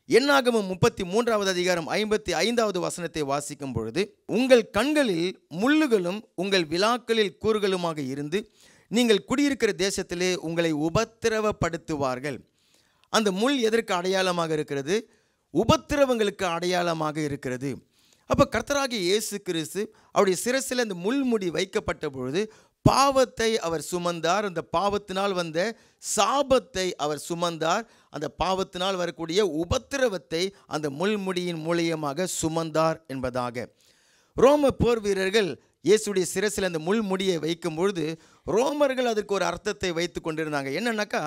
என்னாகமம் 33வது அதிகாரம் 55வது வசனத்தை வாசிக்கும் பொழுது, உங்கள் கண்களில் முள்ளுகளும் உங்கள் விலாக்களில் கூறுகளுமாக இருந்து நீங்கள் குடியிருக்கிற தேசத்திலே உங்களை உபத்திரவப்படுத்துவார்கள். அந்த முள் எதற்கு அடையாளமாக இருக்கிறது? உபத்திரவங்களுக்கு அடையாளமாக இருக்கிறது. அப்போ கர்த்தராகிய இயேசு கிறிஸ்து அவருடைய சிரசில் அந்த முள்முடி வைக்கப்பட்ட பொழுது பாவத்தை அவர் சுமந்தார். அந்த பாவத்தினால் வந்த சாபத்தை அவர் சுமந்தார். அந்த பாவத்தினால் வரக்கூடிய உபத்திரவத்தை அந்த முள்முடியின் மூலியமாக சுமந்தார் என்பதாக. ரோம போர் வீரர்கள் இயேசுடைய சிரசில் அந்த முள்முடியை வைக்கும் பொழுது ரோமர்கள் அதற்கு ஒரு அர்த்தத்தை வைத்து கொண்டிருந்தாங்க. என்னன்னாக்கா,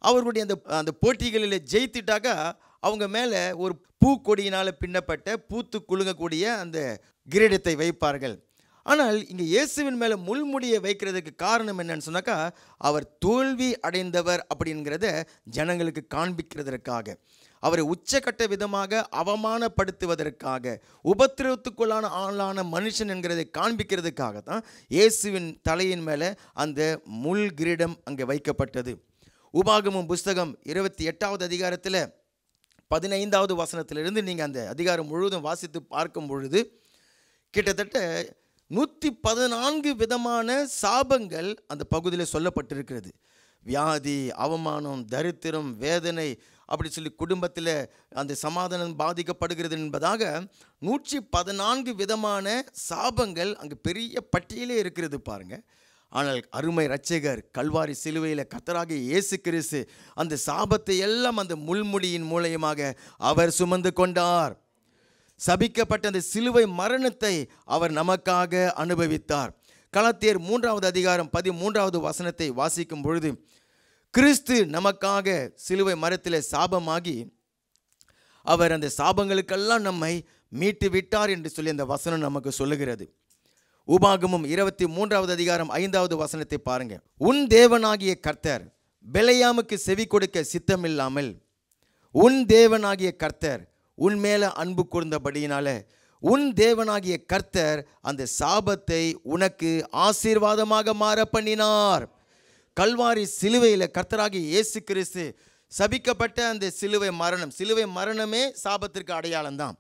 அவர்களுடைய அந்த போட்டிகளில் ஜெயித்துட்டாக்கா அவங்க மேலே ஒரு பூக்கொடியினால் பின்னப்பட்ட பூத்து குலுங்கக்கூடிய அந்த கிரீடத்தை வைப்பார்கள். ஆனால் இங்கே இயேசுவின் மேலே முள்முடியை வைக்கிறதுக்கு காரணம் என்னன்னு சொன்னாக்கா, அவர் தோல்வி அடைந்தவர் அப்படிங்கிறத ஜனங்களுக்கு காண்பிக்கிறதற்காக, அவரை உச்சக்கட்ட விதமாக அவமானப்படுத்துவதற்காக, உபத்திரவத்துக்குள்ளான ஆளான மனுஷன் என்கிறதை காண்பிக்கிறதுக்காக தான் இயேசுவின் தலையின் மேலே அந்த முள் கிரீடம் அங்கே வைக்கப்பட்டது. உபாகமம் புஸ்தகம் 28வது அதிகாரத்தில் 15வது வசனத்திலிருந்து நீங்கள் அந்த அதிகாரம் முழுவதும் வாசித்து பார்க்கும் பொழுது கிட்டத்தட்ட 114 விதமான சாபங்கள் அந்த பகுதியில் சொல்லப்பட்டிருக்கிறது. வியாதி, அவமானம், தரித்திரம், வேதனை, அப்படி சொல்லி குடும்பத்தில் அந்த சமாதானம் பாதிக்கப்படுகிறது என்பதாக 114 விதமான சாபங்கள் அங்கே பெரிய பட்டியலே இருக்கிறது பாருங்க. ஆனால் அருமை இரட்சகர் கல்வாரி சிலுவையில் கர்த்தராகிய இயேசு கிறிஸ்து அந்த சாபத்தை எல்லாம் அந்த முள்முடியின் மூலமாக அவர் சுமந்து கொண்டார். சபிக்கப்பட்ட அந்த சிலுவை மரணத்தை அவர் நமக்காக அனுபவித்தார். கலாத்தியர் 3வது அதிகாரம் 13வது வசனத்தை வாசிக்கும் பொழுது, கிறிஸ்து நமக்காக சிலுவை மரத்தில் சாபமாகி அவர் அந்த சாபங்களுக்கெல்லாம் நம்மை மீட்டு விட்டார் என்று சொல்லி அந்த வசனம் நமக்கு சொல்லுகிறது. உபாகமம் 23வது அதிகாரம் 5வது வசனத்தை பாருங்க. உன் தேவனாகிய கர்த்தர் பெலயாமுக்கு செவி கொடுக்க சித்தமில்லாமல், உன் தேவனாகிய கர்த்தர் உன் மேல அன்பு கூர்ந்தபடியினால உன் தேவனாகிய கர்த்தர் அந்த சாபத்தை உனக்கு ஆசீர்வாதமாக மாற பண்ணினார். கல்வாரி சிலுவையில் கர்த்தராகிய இயேசு கிறிஸ்து சபிக்கப்பட்ட அந்த சிலுவை மரணமே சாபத்திற்கு அடையாளம்தான்.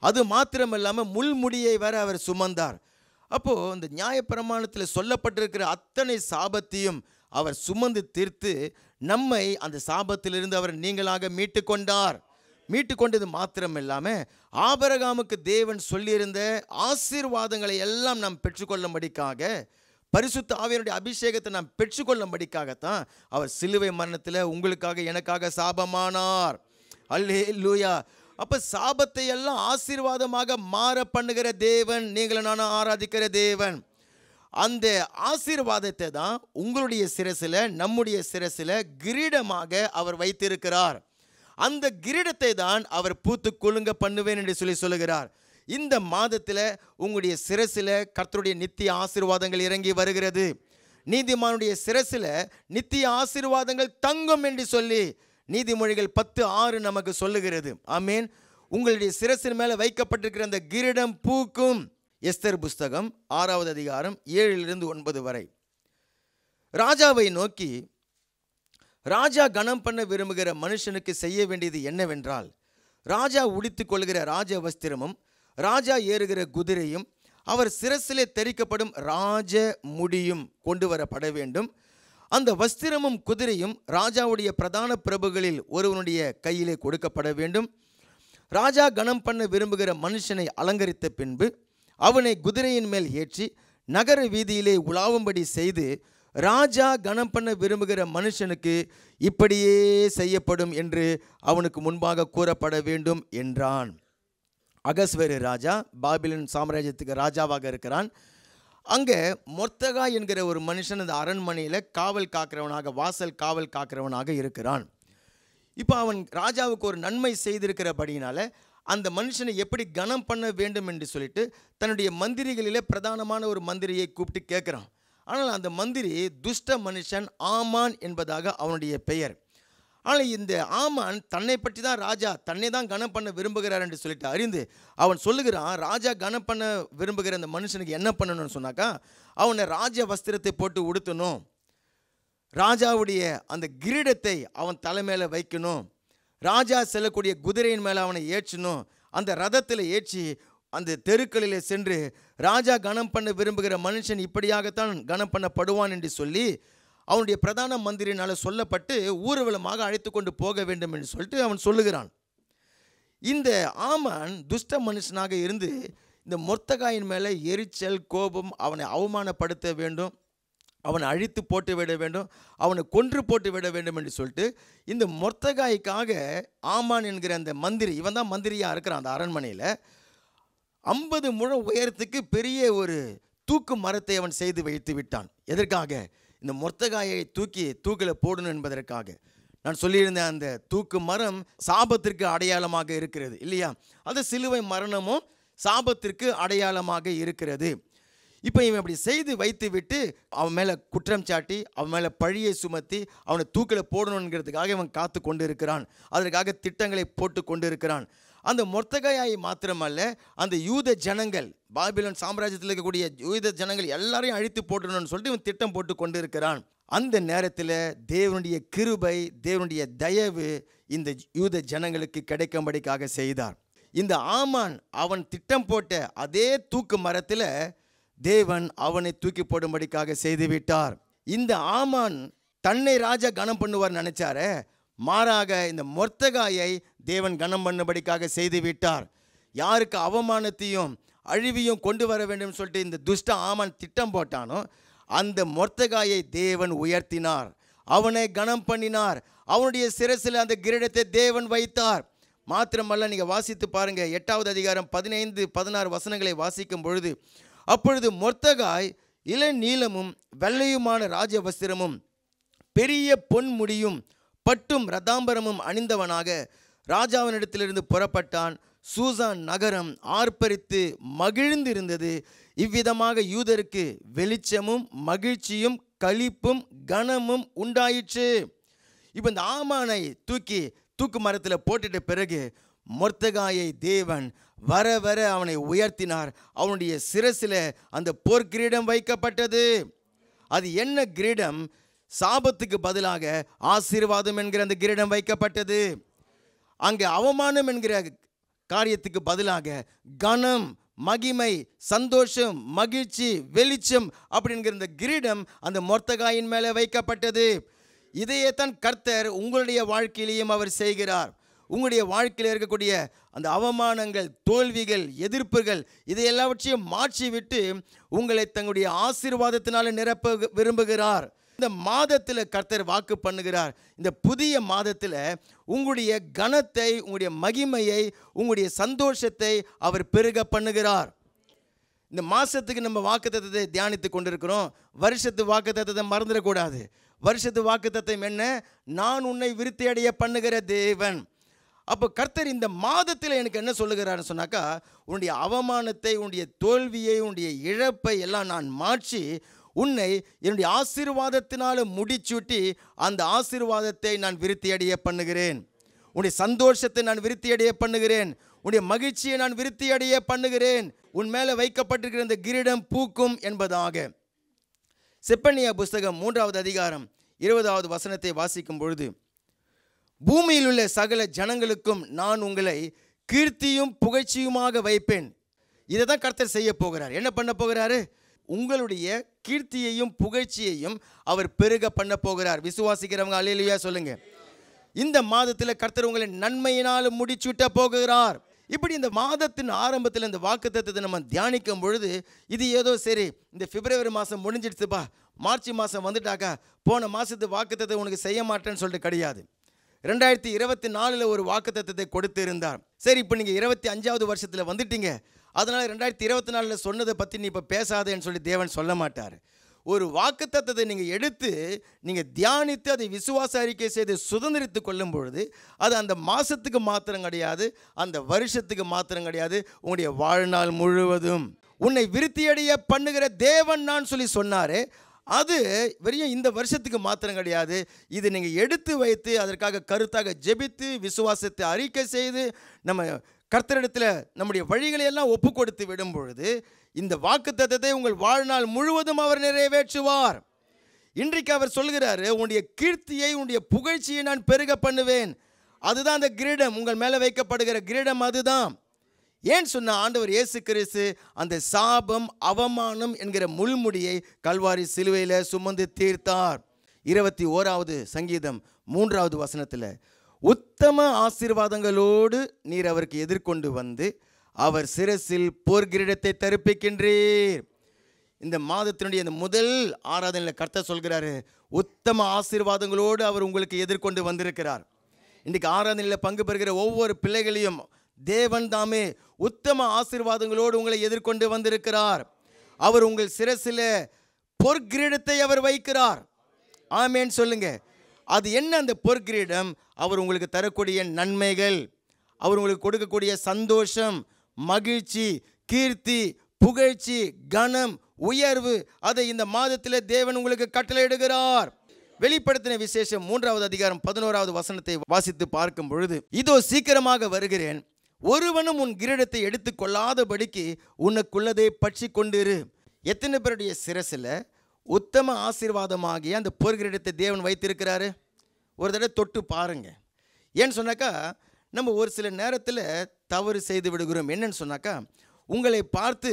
அது மாத்திரமில்லாமல் முள்முடியை வர அவர் சுமந்தார். அப்போது அந்த நியாயப்பிரமாணத்தில் சொல்லப்பட்டிருக்கிற அத்தனை சாபத்தையும் அவர் சுமந்து தீர்த்து நம்மை அந்த சாபத்திலிருந்து அவர் நீங்களாக மீட்டு கொண்டார். மீட்டு கொண்டது மாத்திரம் இல்லாமல் ஆபிரகாமுக்கு தேவன் சொல்லியிருந்த ஆசீர்வாதங்களை எல்லாம் நாம் பெற்றுக்கொள்ளும்படிக்காக, பரிசுத்த ஆவியினுடைய அபிஷேகத்தை நாம் பெற்றுக்கொள்ளும்படிக்காகத்தான் அவர் சிலுவை மரணத்தில் உங்களுக்காக எனக்காக சாபமானார். அல்லேலூயா. அப்போ சாபத்தை எல்லாம் ஆசீர்வாதமாக மாற பண்ணுகிற தேவன், நீங்களும் நானும் ஆராதிக்கிற தேவன். அந்த ஆசீர்வாதத்தை தான் உங்களுடைய சிரசில், நம்முடைய சிரசில் கிரீடமாக அவர் வைத்திருக்கிறார். அந்த கிரீடத்தை தான் அவர் பூத்து குலுங்க பண்ணுவேன் என்று சொல்லுகிறார். இந்த மாதத்தில் உங்களுடைய சிரசில் கர்த்தருடைய நித்திய ஆசீர்வாதங்கள் இறங்கி வருகிறது. நீதிமானுடைய சிரசில் நித்திய ஆசீர்வாதங்கள் தங்கும் என்று சொல்லி நீதிமொழிகள் 10:6 நமக்கு சொல்லுகிறது. ஆமேன். உங்களுடைய சிரசின் மேலே வைக்கப்பட்டிருக்கிற அந்த கிரீடம் பூக்கும். எஸ்தர் புஸ்தகம் 6வது அதிகாரம் 7லிருந்து 9 வரை. ராஜாவை நோக்கி, ராஜா கனம் பண்ண விரும்புகிற மனுஷனுக்கு செய்ய வேண்டியது என்னவென்றால், ராஜா உடுத்திக் கொள்கிற ராஜ வஸ்திரமும் ராஜா ஏறுகிற குதிரையும் அவர் சிரசிலே தரிக்கப்படும் ராஜ முடியும் கொண்டு வரப்பட வேண்டும். அந்த வஸ்திரமும் குதிரையும் ராஜாவுடைய பிரதான பிரபுகளில் ஒருவனுடைய கையிலே கொடுக்கப்பட வேண்டும். ராஜா கனம் பண்ண விரும்புகிற மனுஷனை அலங்கரித்த பின்பு அவனை குதிரையின் மேல் ஏற்றி நகர வீதியிலே உலாவும்படி செய்து, ராஜா கனம் பண்ண விரும்புகிற மனுஷனுக்கு இப்படியே செய்யப்படும் என்று அவனுக்கு முன்பாக கூறப்பட வேண்டும் என்றான். அகஸ்வேரு ராஜா பாபிலோன் சாம்ராஜ்யத்துக்கு ராஜாவாக இருக்கிறான். அங்கே மொர்தகா என்கிற ஒரு மனுஷன் அந்த அரண்மனையில் காவல் காக்கிறவனாக, வாசல் காவல் காக்கிறவனாக இருக்கிறான். இப்போ அவன் ராஜாவுக்கு ஒரு நன்மை செய்திருக்கிறபடினால அந்த மனுஷனை எப்படி கனம் பண்ண வேண்டும் என்று சொல்லிட்டு தன்னுடைய மந்திரிகளிலே பிரதானமான ஒரு மந்திரியை கூப்பிட்டு கேட்குறான். ஆனால் அந்த மந்திரி துஷ்ட மனுஷன் ஆமான் என்பதாக அவனுடைய பெயர். ஆனால் இந்த ஆமான் தன்னை பற்றி தான் ராஜா தன்னை தான் கனம் பண்ண விரும்புகிறார் என்று சொல்லிட்டு அறிந்து அவன் சொல்லுகிறான், ராஜா கனம் பண்ண விரும்புகிற அந்த மனுஷனுக்கு என்ன பண்ணணும்னு சொன்னாக்கா, அவனை ராஜ வஸ்திரத்தை போட்டு உடுத்தணும், ராஜாவுடைய அந்த கிரீடத்தை அவன் தலைமையில் வைக்கணும், ராஜா செல்லக்கூடிய குதிரையின் மேலே அவனை ஏற்றணும். அந்த ரதத்தில் ஏற்றி அந்த தெருக்களிலே சென்று ராஜா கனம் பண்ண விரும்புகிற மனுஷன் இப்படியாகத்தான் கனம் பண்ணப்படுவான் என்று சொல்லி அவனுடைய பிரதான மந்திரினால் சொல்லப்பட்டு ஊர்வலமாக அழைத்து கொண்டு போக வேண்டும் என்று சொல்லிட்டு அவன் சொல்லுகிறான். இந்த ஆமான் துஷ்ட மனுஷனாக இருந்து இந்த மொர்தெகாயின் மேலே எரிச்சல், கோபம், அவனை அவமானப்படுத்த வேண்டும், அவனை அழித்து போட்டு விட வேண்டும், அவனை கொன்று போட்டு விட வேண்டும் என்று சொல்லிட்டு இந்த மொர்தெகாய்க்காக ஆமான் என்கிற அந்த மந்திரி, இவன் தான் மந்திரியாக இருக்கிறான் அந்த அரண்மனையில், 50 முழம் உயரத்துக்கு பெரிய ஒரு தூக்கு மரத்தை அவன் செய்து வைத்து விட்டான். எதற்காக? இந்த மொர்தெகாயை தூக்கில் போடணும் என்பதற்காக. நான் சொல்லியிருந்தேன், அந்த தூக்கு மரம் சாபத்திற்கு அடையாளமாக இருக்கிறது இல்லையா? அந்த சிலுவை மரணமும் சாபத்திற்கு அடையாளமாக இருக்கிறது. இப்போ இவன் இப்படி செய்து வைத்து விட்டு அவன் மேலே குற்றம் சாட்டி அவன் மேலே பழியை சுமத்தி அவனை தூக்கில் போடணுங்கிறதுக்காக இவன் காத்து கொண்டு இருக்கிறான். அதற்காக திட்டங்களை போட்டு கொண்டு இருக்கிறான். அந்த மொர்தெகாயை மாத்திரமல்ல, அந்த யூத ஜனங்கள், பாபிலோன் சாம்ராஜ்யத்தில் இருக்கக்கூடிய யூத ஜனங்கள் எல்லாரையும் அழித்து போட்டணும்னு சொல்லிட்டு இவன் திட்டம் போட்டு கொண்டு இருக்கிறான். அந்த நேரத்தில் தேவனுடைய கிருபை, தேவனுடைய தயவு இந்த யூத ஜனங்களுக்கு கிடைக்கும்படிக்காக செய்தார். இந்த ஆமான் அவன் திட்டம் போட்ட அதே தூக்கு மரத்தில் தேவன் அவனை தூக்கி போடும்படிக்காக செய்துவிட்டார். இந்த ஆமான் தன்னை ராஜா கனம் பண்ணுவார் நினைச்சாரே, மாறாக இந்த மொர்தெகாயை தேவன் கனம் பண்ணும்படிக்காக செய்துவிட்டார். யாருக்கு அவமானத்தையும் அழிவையும் கொண்டு வர வேண்டும் சொல்லிட்டு இந்த துஷ்ட ஆமான் திட்டம் போட்டானோ அந்த மொர்தெகாயை தேவன் உயர்த்தினார், அவனை கனம் பண்ணினார். அவனுடைய சிரசில் அந்த கிரீடத்தை தேவன் வைத்தார். மாத்திரமல்ல, நீங்கள் வாசித்து பாருங்க, 8வது அதிகாரம் 15-16 வசனங்களை வாசிக்கும் பொழுது, அப்பொழுது மொர்தெகாய் இளநீலமும் வெள்ளையுமான ராஜ வஸ்திரமும் பெரிய பொன்முடியும் பட்டும் ரதாம்பரமும் அணிந்தவனாக ராஜாவினிடத்திலிருந்து புறப்பட்டான். சூசான் நகரம் ஆர்ப்பரித்து மகிழ்ந்திருந்தது. இவ்விதமாக யூதருக்கு வெளிச்சமும் மகிழ்ச்சியும் களிப்பும் கனமும் உண்டாயிற்று. இப்போ இந்த ஆமானை தூக்கு மரத்தில் போட்டுட்ட பிறகு மொர்தெகாயை தேவன் வர வர அவனை உயர்த்தினார். அவனுடைய சிரசில் அந்த போர்க்கிரீடம் வைக்கப்பட்டது. அது என்ன கிரீடம்? சாபத்துக்கு பதிலாக ஆசீர்வாதம் என்கிற அந்த கிரீடம் வைக்கப்பட்டது. அங்கே அவமானம் என்கிற காரியத்துக்கு பதிலாக கனம், மகிமை, சந்தோஷம், மகிழ்ச்சி, வெளிச்சம் அப்படிங்கிற இந்த கிரீடம் அந்த மொர்தெகாயின் மேலே வைக்கப்பட்டது. இதையே தான் கர்த்தர் உங்களுடைய வாழ்க்கையிலையும் அவர் செய்கிறார். உங்களுடைய வாழ்க்கையில் இருக்கக்கூடிய அந்த அவமானங்கள், தோல்விகள், எதிர்ப்புகள், இதை எல்லாவற்றையும் மாற்றி விட்டு உங்களை தங்களுடைய ஆசீர்வாதத்தினால நிரப்ப விரும்புகிறார். இந்த மாதத்தில் கர்த்தர் வாக்கு பண்ணுகிறார், இந்த புதிய மாதத்தில் உங்களுடைய கனத்தை, உங்களுடைய மகிமையை, உங்களுடைய சந்தோஷத்தை அவர் பெருக பண்ணுகிறார். இந்த மாதத்துக்கு நம்ம வாக்குத்தத்தத்தை தியானித்து கொண்டிருக்கிறோம். வருஷத்து வாக்குத்தத்தத்தை மறந்துடக்கூடாது. வருஷத்து வாக்குத்தத்தம் என்ன? நான் உன்னை விருத்தி அடைய பண்ணுகிற தேவன். அப்போ கர்த்தர் இந்த மாதத்தில் எனக்கு என்ன சொல்லுகிறாருன்னு சொன்னாக்கா, உன்னுடைய அவமானத்தை, உன்னுடைய தோல்வியை, உன்னுடைய இழப்பை எல்லாம் நான் மாற்றி உன்னை என்னுடைய ஆசீர்வாதத்தினால முடிச்சூட்டி அந்த ஆசீர்வாதத்தை நான் விருத்தி அடைய பண்ணுகிறேன். உன்னுடைய சந்தோஷத்தை நான் விருத்தி அடைய பண்ணுகிறேன். உன்னுடைய மகிழ்ச்சியை நான் விருத்தி அடைய பண்ணுகிறேன். உன் மேலே வைக்கப்பட்டிருக்கிற இந்த கிரீடம் பூக்கும் என்பதாக. செப்பனியா புஸ்தகம் 3வது அதிகாரம் 20வது வசனத்தை வாசிக்கும் பொழுது, பூமியில் உள்ள சகல ஜனங்களுக்கும் நான் உங்களை கீர்த்தியும் புகழ்ச்சியுமாக வைப்பேன். இதை தான் கர்த்தர் செய்ய போகிறார். என்ன பண்ண போகிறாரு? உங்களுடைய கீர்த்தியையும் புகழ்ச்சியையும் அவர் பெருக பண்ண போகிறார். விசுவாசிக்கிறவங்க அல்லேலூயா சொல்லுங்க. இந்த மாதத்தில் கர்த்தர் உங்களை நன்மையினால் முடிச்சுட்ட போகிறார். இப்படி இந்த மாதத்தின் ஆரம்பத்தில் இந்த வாக்குத்தத்தத்தை நம்ம தியானிக்கும் பொழுது, இது ஏதோ சரி இந்த பிப்ரவரி மாதம் முடிஞ்சிடுச்சுப்பா, மார்ச் மாதம் வந்துட்டாக்கா போன மாதத்து வாக்குத்தத்தை உனக்கு செய்ய மாட்டேன்னு சொல்லிட்டு கிடையாது. 2024 ஒரு வாக்குத்தத்தத்தை கொடுத்து இருந்தார். சரி, இப்போ நீங்கள் 25வது வருஷத்தில் வந்துட்டீங்க, அதனால் 2024 சொன்னதை பற்றி நீ இப்போ பேசாதேன்னு சொல்லி தேவன் சொல்ல மாட்டார். ஒரு வாக்குத்தத்தத்தை நீங்கள் எடுத்து நீங்கள் தியானித்து அதை விசுவாச அறிக்கை செய்து சுதந்திரித்து கொள்ளும் பொழுது அது அந்த மாதத்துக்கு மாத்திரம் கிடையாது, அந்த வருஷத்துக்கு மாத்திரம் கிடையாது, உங்களுடைய வாழ்நாள் முழுவதும் உன்னை விருத்தியடைய பண்ணுகிற தேவன் நான் சொல்லி சொன்னாரே, அது வெறும் இந்த வருஷத்துக்கு மாத்திரம் கிடையாது. இது நீங்கள் எடுத்து வைத்து அதற்காக கருத்தாக ஜெபித்து விசுவாசத்தை அறிக்கை செய்து நம்ம கர்த்தரிடத்தில் நம்முடைய வழிகளை எல்லாம் ஒப்பு கொடுத்து விடும் பொழுது இந்த வாக்குத்தத்தத்தை உங்கள் வாழ்நாள் முழுவதும் அவர் நிறைவேற்றுவார். இன்றைக்கு அவர் சொல்கிறாரு, உன்னுடைய கீர்த்தியை, உன்னுடைய புகழ்ச்சியை நான் பெருக பண்ணுவேன். அதுதான் அந்த கிரீடம், உங்கள் மேலே வைக்கப்படுகிற கிரீடம் அதுதான். ஏன் சொன்ன ஆண்டவர் இயேசு கிறிஸ்து அந்த சாபம் அவமானம் என்கிற முள்முடியை கல்வாரி சிலுவையில் சுமந்து தீர்த்தார். 21வது சங்கீதம் 3வது வசனத்தில், உத்தம ஆசீர்வாதங்களோடு நீர் அவருக்கு எதிர்கொண்டு வந்து அவர் சிரசில் போர்கிரீடத்தை தரிப்பிக்கின்றீர். இந்த மாதத்தினுடைய இந்த முதல் ஆராதனையில் கர்த்தர் சொல்கிறாரு, உத்தம ஆசீர்வாதங்களோடு அவர் உங்களுக்கு எதிர்கொண்டு வந்திருக்கிறார். இன்றைக்கு ஆராதனையில் பங்கு பெறுகிற ஒவ்வொரு பிள்ளைகளையும் தேவன் தாமே உத்தம ஆசீர்வாதங்களோடு உங்களை எதிர்கொண்டு வந்திருக்கிறார். அவர் உங்கள் சிரசில் பொற்கிரீடத்தை அவர் வைக்கிறார். ஆமேன் சொல்லுங்க. அது என்ன அந்த பொற்கிரீடம்? அவர் உங்களுக்கு தரக்கூடிய நன்மைகள், அவர் உங்களுக்கு கொடுக்கக்கூடிய சந்தோஷம், மகிழ்ச்சி, கீர்த்தி, புகழ்ச்சி, கனம், உயர்வு, அதை இந்த மாதத்தில் தேவன் உங்களுக்கு கட்டளையிடுகிறார். வெளிப்படுத்தின விசேஷம் 3வது அதிகாரம் 11வது வசனத்தை வாசித்து பார்க்கும் பொழுது, இதோ சீக்கிரமாக வருகிறேன், ஒருவனும் உன் கிரீடத்தை எடுத்து கொள்ளாதபடிக்கு உனக்குள்ளதை பற்றி கொண்டிரு. எத்தனை பேருடைய சிரசில் உத்தம ஆசீர்வாதமாகிய அந்த பொற்கிரீடத்தை தேவன் வைத்திருக்கிறாரு? ஒரு தடவை தொட்டு பாருங்க. ஏன்னு சொன்னாக்கா, நம்ம ஒரு சில நேரத்தில் தவறு செய்து விடுகிறோம். என்னன்னு சொன்னாக்கா, உங்களை பார்த்து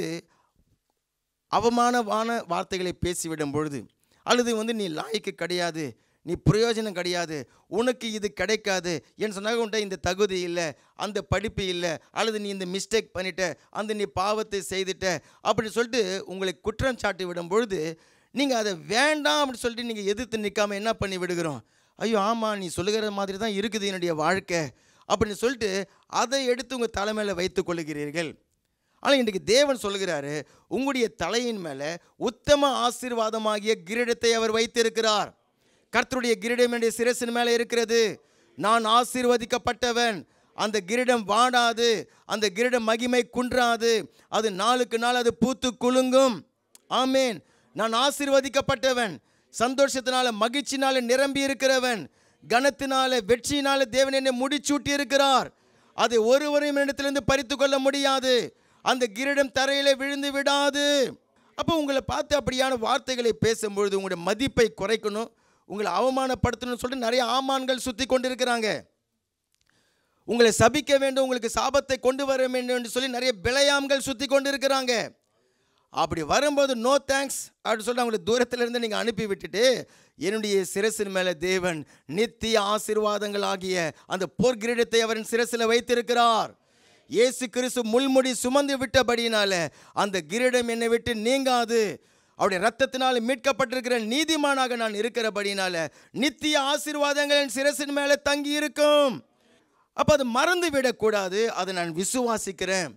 அவமானமான வார்த்தைகளை பேசிவிடும் பொழுது, அல்லது நீ லாய்க்கு கிடையாது, நீ பிரயோஜனம் கிடையாது, உனக்கு இது கிடைக்காது ஏன்னு சொன்னாக்க, உன்ட்ட இந்த தகுதி இல்லை, அந்த படிப்பு இல்லை, அல்லது நீ இந்த மிஸ்டேக் பண்ணிட்ட, நீ பாவத்தை செய்துட்ட அப்படி சொல்லிட்டு உங்களை குற்றம் சாட்டி விடும் பொழுது, நீங்கள் அதை வேண்டாம் அப்படின்னு சொல்லிட்டு நீங்கள் எதிர்த்து நிற்காமல் என்ன பண்ணி விடுகிறோம்? ஐயோ ஆமாம், நீ சொல்லுகிற மாதிரி தான் இருக்குது என்னுடைய வாழ்க்கை அப்படின்னு சொல்லிட்டு அதை எடுத்து உங்கள் தலைமையில் வைத்து கொள்கிறீர்கள். ஆனால் இன்றைக்கு தேவன் சொல்கிறாரு, உங்களுடைய தலையின் மேலே உத்தம ஆசீர்வாதமாகிய கிரீடத்தை அவர் வைத்திருக்கிறார். கர்த்தருடைய கிரீடம் என்னுடைய சிரசின் மேலே இருக்கிறது. நான் ஆசீர்வதிக்கப்பட்டவன். அந்த கிரீடம் வாடாது, அந்த கிரீடம் மகிமை குன்றாது, அது நாளுக்கு நாள் அது பூத்து குலுங்கும். ஆமேன். நான் ஆசீர்வதிக்கப்பட்டவன், சந்தோஷத்தினால மகிழ்ச்சினால நிரம்பி இருக்கிறவன், கனத்தினால வெற்றியினால தேவன் என்னை முடிச்சூட்டி இருக்கிறார். அதை ஒருவரையும் இடத்திலிருந்து பறித்து கொள்ள முடியாது. அந்த கிரீடம் தரையிலே விழுந்து விடாது. அப்போ உங்களை பார்த்து அப்படியான வார்த்தைகளை பேசும்பொழுது உங்களுடைய மதிப்பை குறைக்கணும், உங்களை அவமானப்படுத்தணும்னு சொல்லிட்டு நிறைய ஆமான்கள் சுற்றி கொண்டு இருக்கிறாங்க. உங்களை சபிக்க வேண்டும், உங்களுக்கு சாபத்தை கொண்டு வர வேண்டும் என்று சொல்லி நிறைய பிழையாம்கள் சுற்றி கொண்டு இருக்கிறாங்க. அப்படி வரும்போது நோ தேங்க்ஸ் அப்படின்னு சொல்லி அவங்களை தூரத்திலிருந்து நீங்கள் அனுப்பி விட்டுட்டு, என்னுடைய சிரசின் மேலே தேவன் நித்திய ஆசீர்வாதங்கள் ஆகிய அந்த பொற்கிரீடத்தை அவரின் சிரசில் வைத்திருக்கிறார். இயேசு கிறிஸ்து முள்முடி சுமந்து விட்டபடியினால அந்த கிரீடம் என்னை விட்டு நீங்காது. அவருடைய ரத்தத்தினால் மீட்கப்பட்டிருக்கிற நீதிமானாக நான் இருக்கிறபடினால நித்திய ஆசீர்வாதங்கள் என் சிரசின் மேலே தங்கி இருக்கும். அப்போ அது மறந்து விடக்கூடாது. அதை நான் விசுவாசிக்கிறேன்.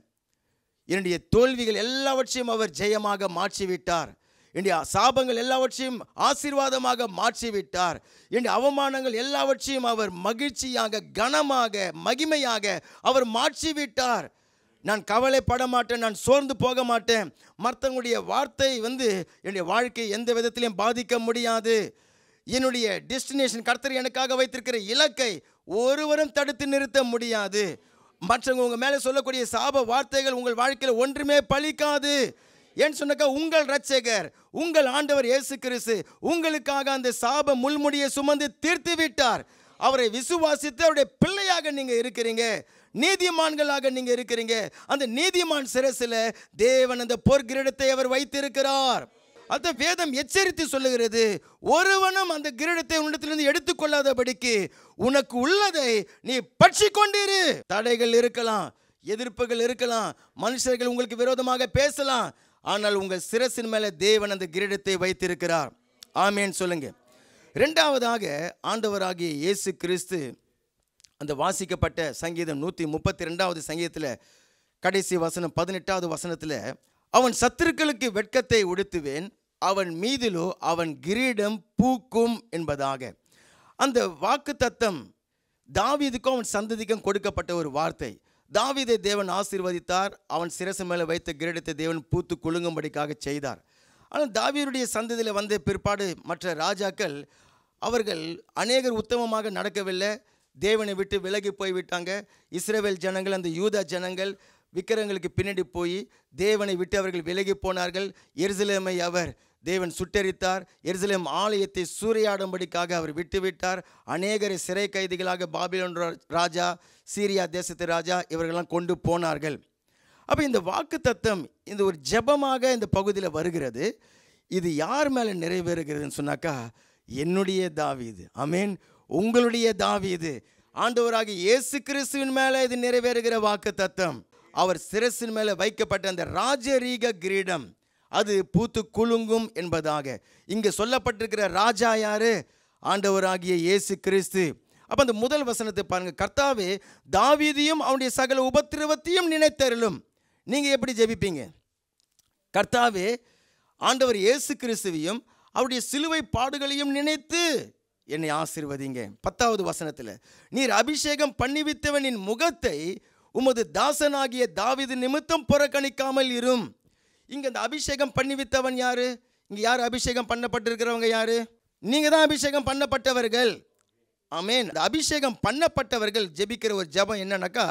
என்னுடைய தோல்விகள் எல்லாவற்றையும் அவர் ஜெயமாக மாற்றிவிட்டார். என்னுடைய சாபங்கள் எல்லாவற்றையும் ஆசீர்வாதமாக மாற்றிவிட்டார். என்னுடைய அவமானங்கள் எல்லாவற்றையும் அவர் மகிழ்ச்சியாக, கனமாக, மகிமையாக அவர் மாற்றிவிட்டார். நான் கவலைப்பட மாட்டேன், நான் சோர்ந்து போக மாட்டேன். மற்றவங்களுடைய வார்த்தை என்னுடைய வாழ்க்கையை எந்த விதத்திலையும் பாதிக்க முடியாது. என்னுடைய டெஸ்டினேஷன், கர்த்தர் எனக்காக வைத்திருக்கிற இலக்கை ஒருவரும் தடுத்து நிறுத்த முடியாது. மற்றவங்க உங்கள் மேலே சொல்லக்கூடிய சாப வார்த்தைகள் உங்கள் வாழ்க்கையில் ஒன்றுமே பலிக்காது. ஏன்னு சொன்னாக்கா, உங்கள் இரட்சகர், உங்கள் ஆண்டவர் இயேசு கிறிஸ்து உங்களுக்காக அந்த சாப முள்முடியை சுமந்து தீர்த்து விட்டார். அவரை விசுவாசித்து அவருடைய பிள்ளையாக நீங்கள் இருக்கிறீங்க, நீதிமான்களாக நீங்கள் இருக்கிறீங்க. அந்த நீதிமான் சிரசில் தேவன் அந்த பொற்கிரீடத்தை அவர் வைத்திருக்கிறார். அந்த வேதம் எச்சரித்து சொல்லுகிறது, ஒருவனும் அந்த கிரீடத்தை உன்னிடத்திலிருந்து எடுத்துக்கொள்ளாதபடிக்கு உனக்கு உள்ளதை நீ பற்றி கொண்டிரு. தடைகள் இருக்கலாம், எதிர்ப்புகள் இருக்கலாம், மனுஷர்கள் உங்களுக்கு விரோதமாக பேசலாம், ஆனால் உங்கள் சிரசின் மேலே தேவன் அந்த கிரீடத்தை வைத்திருக்கிறார். ஆமேன் சொல்லுங்க. இரண்டாவதாக, ஆண்டவராகிய இயேசு கிறிஸ்து அந்த வாசிக்கப்பட்ட சங்கீதம் 132வது சங்கீதத்தில் கடைசி வசனம் 18வது வசனத்தில், அவன் சத்துருக்களுக்கு வெட்கத்தை உடுத்துவேன், அவன் மீதிலோ அவன் கிரீடம் பூக்கும் என்பதாக. அந்த வாக்கு தத்தம் தாவீதுக்கும் அவன் சந்ததிக்கும் கொடுக்கப்பட்ட ஒரு வார்த்தை. தாவீதை தேவன் ஆசீர்வதித்தார், அவன் சிரசு மேலே வைத்த கிரீடத்தை தேவன் பூத்து குலுங்கும்படிக்காக செய்தார். ஆனால் தாவீதுடைய சந்ததியில் வந்த பிற்பாடு மற்ற ராஜாக்கள், அவர்கள் அநேகர் உத்தமமாக நடக்கவில்லை, தேவனை விட்டு விலகி போய்விட்டாங்க. இஸ்ரவேல் ஜனங்கள், அந்த யூதா ஜனங்கள் விக்கிரங்களுக்கு பின்னாடி போய் தேவனை விட்டு அவர்கள் விலகி போனார்கள். எருசலேமை அவர் தேவன் சுட்டெரித்தார். எருசலேம் ஆலயத்தை சூறையாடும்படிக்காக அவர் விட்டுவிட்டார். அநேகரை சிறை கைதிகளாக பாபிலோன் ராஜா, சீரியா தேசத்து ராஜா இவர்களெல்லாம் கொண்டு போனார்கள். அப்போ இந்த வாக்கு தத்தம் இந்த ஒரு ஜெபமாக இந்த பகுதியில் வருகிறது. இது யார் மேலே நிறைவேறுகிறதுன்னு சொன்னாக்கா, என்னுடைய தாவீது, ஆமென், உங்களுடைய தாவீது, ஆண்டவராகிய இயேசு கிறிஸ்துவின் மேலே இது நிறைவேறுகிற வாக்கு தத்தம். அவர் சிரசின் மேலே வைக்கப்பட்ட அந்த ராஜரீக கிரீடம் அது பூத்து குலுங்கும் என்பதாக இங்கே சொல்லப்பட்டிருக்கிற ராஜா யாரு? ஆண்டவராகிய இயேசு கிறிஸ்து. அப்போ அந்த முதல் வசனத்தை பாருங்கள். கர்த்தாவே தாவீதையும் அவனுடைய சகல உபத்திரவத்தையும் நினைத்தருளும். நீங்கள் எப்படி ஜெபிப்பீங்க? கர்த்தாவே ஆண்டவர் இயேசு கிறிஸ்துவையும் அவருடைய சிலுவை பாடுகளையும் நினைத்து என்னை ஆசீர்வதிங்க. 10வது வசனத்தில், நீர் அபிஷேகம் பண்ணிவித்தவனின் முகத்தை உமது தாசனாகிய தாவீது நிமித்தம் புறக்கணிக்காமல் இரும். இங்கே இந்த அபிஷேகம் பண்ணிவித்தவன் யாரு? இங்கே யார் அபிஷேகம் பண்ணப்பட்டிருக்கிறவங்க யாரு? நீங்கள் தான் அபிஷேகம் பண்ணப்பட்டவர்கள். ஆமென். இந்த அபிஷேகம் பண்ணப்பட்டவர்கள் ஜெபிக்கிற ஒரு ஜெபம் என்னன்னாக்கா,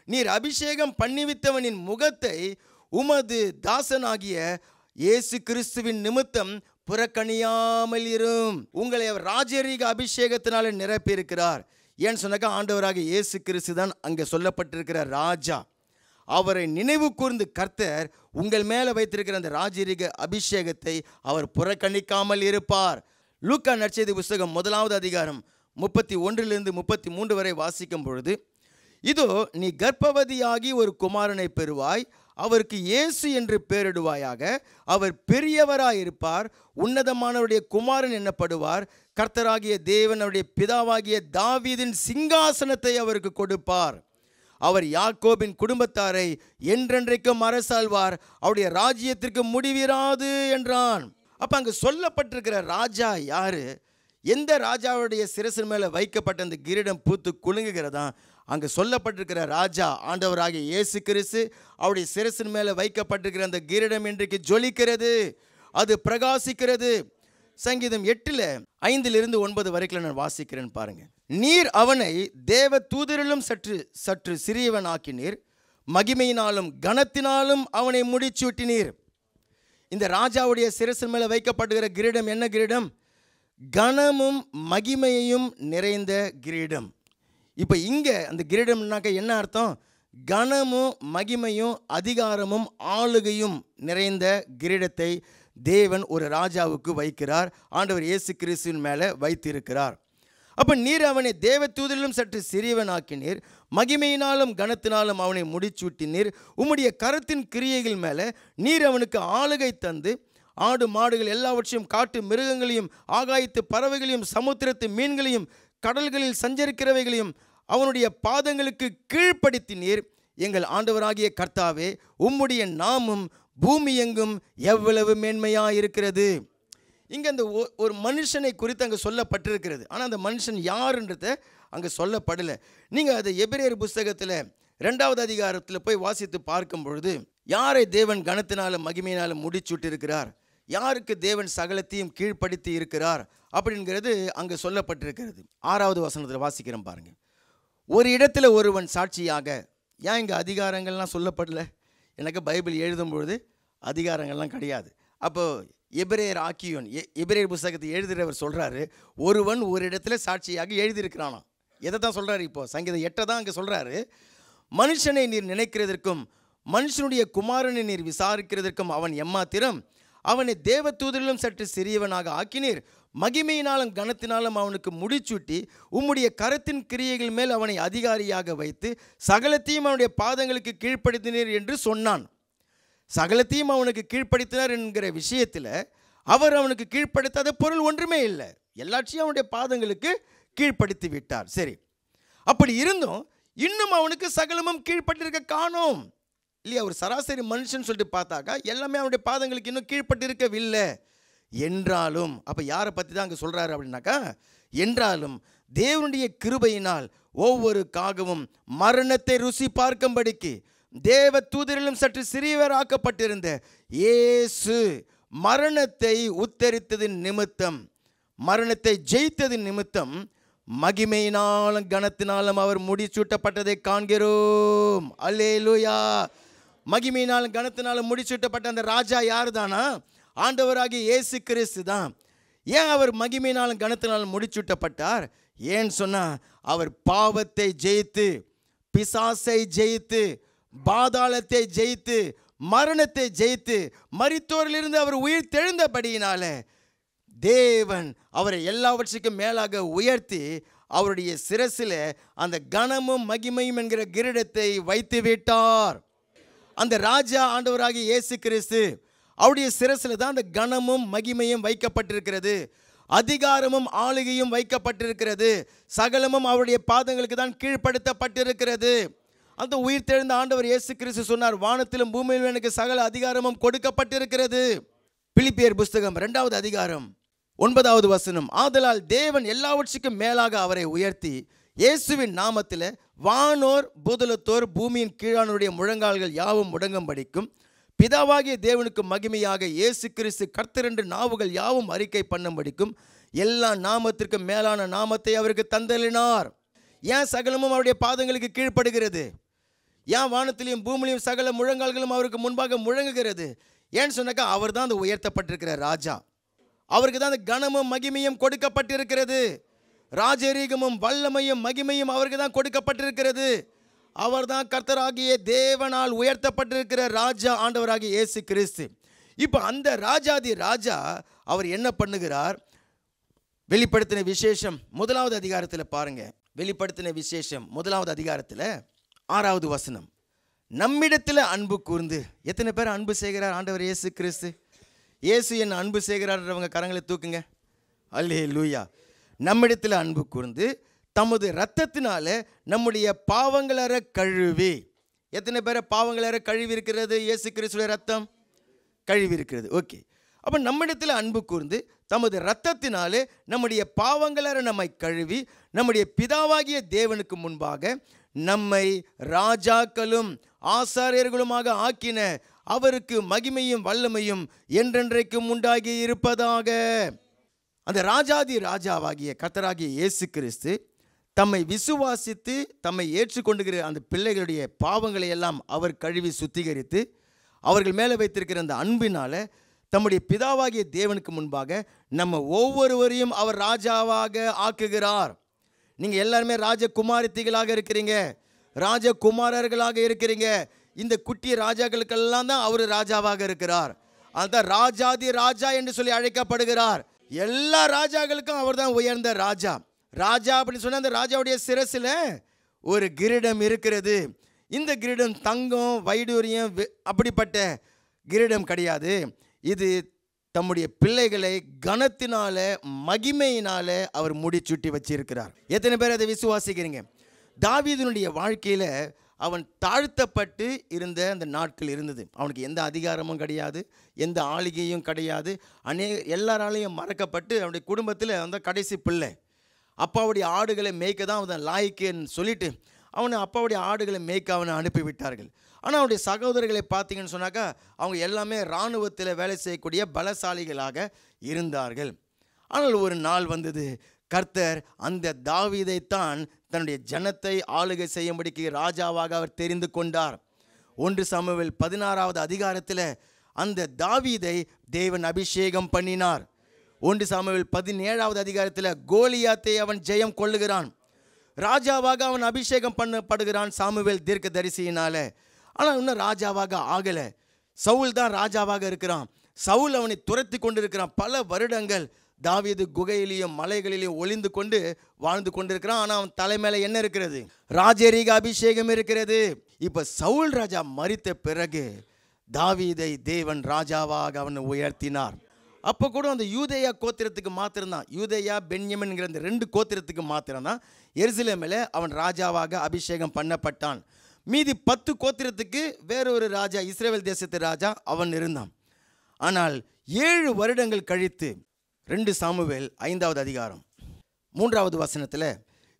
நீர் அபிஷேகம் பண்ணிவித்தவனின் முகத்தை உமது தாசனாகிய இயேசு கிறிஸ்துவின் நிமித்தம் புறக்கணியாமல் இரும். உங்களை அவர் ராஜரீக அபிஷேகத்தினால நிரப்பியிருக்கிறார். ஏன்னு சொன்னாக்கா, ஆண்டவராக இயேசு கிறிஸ்து தான் அங்கே சொல்லப்பட்டிருக்கிற ராஜா. அவரை நினைவு கூர்ந்து கர்த்தர் உங்கள் மேலே வைத்திருக்கிற அந்த ராஜரீக அபிஷேகத்தை அவர் புறக்கணிக்காமல் இருப்பார். லூக்கா நற்செய்தி புஸ்தகம் 1வது அதிகாரம் 31 33 வரை வாசிக்கும் பொழுது, இதோ நீ கர்ப்பவதியாகி ஒரு குமாரனை பெறுவாய், அவருக்கு இயேசு என்று பெயரிடுவாயாக. அவர் பெரியவராயிருப்பார், உன்னதமானவருடைய குமாரன் என்னப்படுவார். கர்த்தராகிய தேவன் அவருடைய பிதாவாகிய தாவீதின் சிங்காசனத்தை அவருக்கு கொடுப்பார். அவர் யாக்கோபின் குடும்பத்தாரை என்றென்றைக்கும் அரசாழ்வார், அவருடைய ராஜ்யத்திற்கு முடிவிராது என்றான். அப்போ அங்கே சொல்லப்பட்டிருக்கிற ராஜா யாரு? எந்த ராஜாவுடைய சிரசின் மேலே வைக்கப்பட்ட அந்த கிரீடம் பூத்து குலுங்குகிறதா? அங்கே சொல்லப்பட்டிருக்கிற ராஜா ஆண்டவராகிய இயேசு கிறிஸ்து. அவருடைய சிரசின் மேலே வைக்கப்பட்டிருக்கிற அந்த கிரீடம் இன்றைக்கு ஜொலிக்கிறது, அது பிரகாசிக்கிறது. சங்கீதம் 8:5-9 வரைக்கும் நான் வாசிக்கிறேன் பாருங்க. நீர் அவனை தேவ தூதரிலும் சற்று சிறியவனாக்கினீர், மகிமையினாலும் கனத்தினாலும் அவனை முடிச்சூட்டினீர். இந்த ராஜாவுடைய சிரசின் மேலே வைக்கப்படுகிற கிரீடம் என்ன கிரீடம்? கனமும் மகிமையையும் நிறைந்த கிரீடம். இப்போ இங்கே அந்த கிரீடம்னாக்க என்ன அர்த்தம்? கனமும் மகிமையும் அதிகாரமும் ஆளுகையும் நிறைந்த கிரீடத்தை தேவன் ஒரு ராஜாவுக்கு வைக்கிறார். ஆண்டவர் இயேசு கிறிஸ்துவின் மேலே வைத்திருக்கிறார். அப்போ நீர் அவனை தேவ தூதரிலும் சற்று சிறியவனாக்கினீர், மகிமையினாலும் கனத்தினாலும் அவனை முடிச்சூட்டினீர். உம்முடைய கரத்தின் கிரியைகள் மேலே நீர் அவனுக்கு ஆளுகை தந்து ஆடு மாடுகள் எல்லாவற்றையும், காட்டு மிருகங்களையும், ஆகாயத்து பறவைகளையும், சமுத்திரத்து மீன்களையும், கடல்களில் சஞ்சரிக்கிறவைகளையும் அவனுடைய பாதங்களுக்கு கீழ்ப்படுத்தினீர். எங்கள் ஆண்டவராகிய கர்த்தாவே, உம்முடைய நாமம் பூமி எங்கும் எவ்வளவு மேன்மையாக இருக்கிறது. இங்கே அந்த ஒரு மனுஷனை குறித்து அங்கே சொல்லப்பட்டிருக்கிறது. ஆனால் அந்த மனுஷன் யாருன்றதை அங்கே சொல்லப்படலை. நீங்கள் அதை எபிரேயர் புஸ்தகத்தில் 2வது அதிகாரத்தில் போய் வாசித்து பார்க்கும் பொழுது, யாரை தேவன் கனத்தினாலும் மகிமையினாலும் முடிச்சுட்டிருக்கிறார், யாருக்கு தேவன் சகலத்தையும் கீழ்ப்படுத்தி இருக்கிறார் அப்படிங்கிறது அங்கே சொல்லப்பட்டிருக்கிறது. 6வது வசனத்தில் வாசிக்கிறோம் பாருங்க. ஒரு இடத்துல ஒருவன் சாட்சியாக, ஏன் இங்கே அதிகாரங்கள்லாம் சொல்லப்படல? எனக்கு பைபிள் எழுதும் பொழுது அதிகாரங்கள்லாம் கிடையாது. அப்போது எபிரேயர் ஆக்கியோன், எபிரேயர் புஸ்தகத்தை எழுதுகிறவர் சொல்கிறாரு, ஒருவன் ஒரு இடத்துல சாட்சியாக எழுதியிருக்கிறானா. எதை தான் சொல்கிறாரு? இப்போது சங்கீதம் 8 தான் அங்கே சொல்கிறாரு. மனுஷனை நீர் நினைக்கிறதற்கும் மனுஷனுடைய குமாரனை நீர் விசாரிக்கிறதற்கும் அவன் எம்மாத்திரம்? அவனை தேவ தூதரிலும் சற்று சிறியவனாக ஆக்கினீர், மகிமையினாலும் கனத்தினாலும் அவனுக்கு முடிச்சூட்டி உம்முடைய கரத்தின் கிரியைகள் மேல் அவனை அதிகாரியாக வைத்து சகலத்தையும் அவனுடைய பாதங்களுக்கு கீழ்ப்படுத்தினீர் என்று சொன்னான். சகலத்தையும் அவனுக்கு கீழ்ப்படுத்தினார் என்கிற விஷயத்தில் அவர் அவனுக்கு கீழ்ப்படுத்தாத பொருள் ஒன்றுமே இல்லை. எல்லாத்தையும் அவனுடைய பாதங்களுக்கு கீழ்ப்படுத்தி விட்டார். சரி, அப்படி இருந்தும் இன்னும் அவனுக்கு சகலமும் கீழ்ப்பட்டிருக்க காணோம் இல்லையா? ஒரு சராசரி மனுஷன் சொல்லிட்டு பார்த்தாக்கா எல்லாமே அவனுடைய பாதங்களுக்கு இன்னும் கீழ்ப்பட்டிருக்கவில்லை என்றாலும், அப்போ யாரை பற்றி தான் அங்கே சொல்கிறாரு அப்படின்னாக்கா, என்றாலும் தேவனுடைய கிருபையினால் ஒவ்வொரு காகவும் மரணத்தை ருசி பார்க்கும்படிக்கு தேவ தூதரிலும் சற்று சிறியவராக்கப்பட்டிருந்த இயேசு மரணத்தை உத்தரித்ததின் நிமித்தம், மரணத்தை ஜெயித்ததின் நிமித்தம் மகிமையினாலும் கனத்தினாலும் அவர் முடிசூட்டப்பட்டதை காண்கிறோம். அல்லேலூயா. மகிமையினாலும் கனத்தினாலும் முடிசூட்டப்பட்ட அந்த ராஜா யார் தானா? ஆண்டவராகிய இயேசு கிறிஸ்து தான். ஏன் அவர் மகிமையினாலும் கனத்தினாலும் முடிச்சூட்டப்பட்டார்? ஏன்னு சொன்னால் அவர் பாவத்தை ஜெயித்து, பிசாசை ஜெயித்து, பாதாளத்தை ஜெயித்து, மரணத்தை ஜெயித்து, மரித்தோரிலிருந்து அவர் உயிர் தெழுந்தபடியினால தேவன் அவரை எல்லாவற்றுக்கும் மேலாக உயர்த்தி அவருடைய சிரசில் அந்த கனமும் மகிமையும் என்கிற கிரீடத்தை வைத்து விட்டார். அந்த ராஜா ஆண்டவராகிய இயேசு கிறிஸ்து, அவருடைய சிரசில் தான் அந்த கனமும் மகிமையும் வைக்கப்பட்டிருக்கிறது. அதிகாரமும் ஆளுகையும் வைக்கப்பட்டிருக்கிறது. சகலமும் அவருடைய பாதங்களுக்கு தான் கீழ்ப்படுத்தப்பட்டிருக்கிறது. அந்த உயிர் தெழுந்த ஆண்டவர் இயேசு கிறிஸ்து சொன்னார், வானத்திலும் பூமியிலும் எனக்கு சகல அதிகாரமும் கொடுக்கப்பட்டிருக்கிறது. பிலிப்பியர் புஸ்தகம் 2வது அதிகாரம் 9வது வசனம், ஆதலால் தேவன் எல்லாவற்றுக்கும் மேலாக அவரை உயர்த்தி இயேசுவின் நாமத்தில் வானோர் பூதலத்தோர் பூமியின் கீழானுடைய முழங்கால்கள் யாவும் முடங்கும்படிக்கும் பிதாவாகிய தேவனுக்கு மகிமையாக இயேசு கிறிஸ்து கர்த்தர் என்று நாவுகள் யாவும் அறிக்கை பண்ணும்படிக்கும் எல்லா நாமத்திற்கும் மேலான நாமத்தை அவருக்கு தந்தளினார். ஏன் சகலமும் அவருடைய பாதங்களுக்கு கீழ்ப்படுகிறது? ஏன் வானத்திலையும் பூமியிலையும் சகல முழங்கால்களும் அவருக்கு முன்பாக முழங்குகிறது? ஏன்னு சொன்னாக்கா அவர் தான் அந்த உயர்த்தப்பட்டிருக்கிற ராஜா. அவருக்கு தான் அந்த கனமும் மகிமையும் கொடுக்கப்பட்டிருக்கிறது. ராஜரீகமும் வல்லமையும் மகிமையும் அவருக்கு தான் கொடுக்கப்பட்டிருக்கிறது. அவர் தான் கர்த்தராகிய தேவனால் உயர்த்தப்பட்டிருக்கிற ராஜா ஆண்டவராகிய இயேசு கிறிஸ்து. இப்போ அந்த ராஜாதி ராஜா அவர் என்ன பண்ணுகிறார்? வெளிப்படுத்தின விசேஷம் 1வது அதிகாரத்தில் பாருங்க. வெளிப்படுத்தின விசேஷம் 1வது அதிகாரத்தில் 6வது வசனம், நம்மிடத்தில் அன்பு கூர்ந்து. எத்தனை பேர் அன்பு செய்கிறார் ஆண்டவர் இயேசு கிறிஸ்து? இயேசு என்ன அன்பு செய்கிறார்ன்றவங்க கரங்களை தூக்குங்க. அல்லேலூயா. நம்மிடத்தில் அன்பு கூர்ந்து தமது இரத்தத்தினால நம்முடைய பாவங்களற கழுவி. எத்தனை பேரை பாவங்களற கழுவி இருக்கிறது? இயேசு கிறிஸ்துவின் ரத்தம் கழுவி இருக்கிறது. ஓகே. அப்போ நம்மிடத்தில் அன்பு கூர்ந்து தமது இரத்தத்தினாலே நம்முடைய பாவங்களற நம்மை கழுவி நம்முடைய பிதாவாகிய தேவனுக்கு முன்பாக நம்மை ராஜாக்களும் ஆசாரியர்களுமாக ஆக்கின அவருக்கு மகிமையும் வல்லமையும் என்றென்றைக்கும் உண்டாகி இருப்பதாக. அந்த ராஜாதி ராஜாவாகிய கர்த்தராகிய இயேசு கிறிஸ்து தம்மை விசுவாசித்து தம்மை ஏற்றுக்கொண்டுகிற அந்த பிள்ளைகளுடைய பாவங்களை எல்லாம் அவர் கழுவி சுத்திகரித்து அவர்கள் மேலே வைத்திருக்கிற அந்த அன்பினால் தம்முடைய பிதாவாகிய தேவனுக்கு முன்பாக நம்ம ஒவ்வொருவரையும் அவர் ராஜாவாக ஆக்குகிறார். நீங்கள் எல்லாருமே ராஜகுமாரத்திகளாக இருக்கிறீங்க, ராஜகுமாரர்களாக இருக்கிறீங்க. இந்த குட்டி ராஜாக்களுக்கெல்லாம் தான் அவர் ராஜாவாக இருக்கிறார். அதுதான் ராஜாதி ராஜா என்று சொல்லி அழைக்கப்படுகிறார். எல்லா ராஜாக்களுக்கும் அவர் தான் உயர்ந்த ராஜா. ராஜா அப்படின்னு சொன்னால் அந்த ராஜாவுடைய சிரசில் ஒரு கிரீடம் இருக்கிறது. இந்த கிரீடம் தங்கம் வைடூரியம் அப்படிப்பட்ட கிரீடம் கிடையாது. இது தம்முடைய பிள்ளைகளை கனத்தினால மகிமையினால அவர் முடிச்சுட்டி வச்சிருக்கிறார். எத்தனை பேர் அதை விசுவாசிக்கிறீங்க? தாவீதினுடைய வாழ்க்கையில் அவன் தாழ்த்தப்பட்டு இருந்த அந்த நாட்கள் இருந்தது. அவனுக்கு எந்த அதிகாரமும் கிடையாது, எந்த ஆளுகையும் கிடையாது. எல்லாராலையும் மறக்கப்பட்டு அவனுடைய குடும்பத்தில் அந்த கடைசி பிள்ளை. அப்பாவுடைய ஆடுகளை மேய்க்க தான் அவன் லாய்க்குன்னு சொல்லிட்டு அவனை அப்பாவுடைய ஆடுகளை மேய்க்க அவனை அனுப்பிவிட்டார்கள். ஆனால் அவனுடைய சகோதரர்களை பார்த்தீங்கன்னு சொன்னாக்கா அவங்க எல்லாமே இராணுவத்தில் வேலை செய்யக்கூடிய பலசாலிகளாக இருந்தார்கள். ஆனால் ஒரு நாள் வந்தது, கர்த்தர் அந்த தாவீதைத்தான் தன்னுடைய ஜனத்தை ஆளுகை செய்யும்படிக்கு ராஜாவாக அவர் தெரிந்து கொண்டார். 1 சாமுவேல் 16வது அதிகாரத்தில் அந்த தாவீதை தேவன் அபிஷேகம் பண்ணினார். 1 சாமுவேல் 17வது அதிகாரத்தில் கோலியாத்தை அவன் ஜெயம் கொள்ளுகிறான். ராஜாவாக அவன் அபிஷேகம் பண்ணப்படுகிறான் சாமுவேல் தீர்க்கதரிசியினால. ஆனால் இன்னும் ராஜாவாக ஆகலை. சவுல் தான் ராஜாவாக இருக்கிறான். சவுல் அவனை துரத்தி கொண்டிருக்கிறான். பல வருடங்கள் தாவீது குகையிலையும் மலைகளிலையும் ஒளிந்து கொண்டு வாழ்ந்து கொண்டிருக்கிறான். ஆனால் அவன் தலைமையில என்ன இருக்கிறது? ராஜரீக அபிஷேகம் இருக்கிறது. இப்போ சவுல் ராஜா மரித்த பிறகு தாவீதை தேவன் ராஜாவாக அவனை உயர்த்தினார். அப்போ கூட அந்த யூதேயா கோத்திரத்துக்கு மாத்திரம்தான், யூதேயா பென்யமின்ங்கிற அந்த 2 கோத்திரத்துக்கு மாத்திரம்தான் எருசலேமில் அவன் ராஜாவாக அபிஷேகம் பண்ணப்பட்டான். மீதி 10 கோத்திரத்துக்கு வேறொரு ராஜா, இஸ்ரவேல் தேசத்து ராஜா அவன் இருந்தான். ஆனால் 7 வருடங்கள் கழித்து 2 சாமுவேல் 5வது அதிகாரம் 3வது வசனத்தில்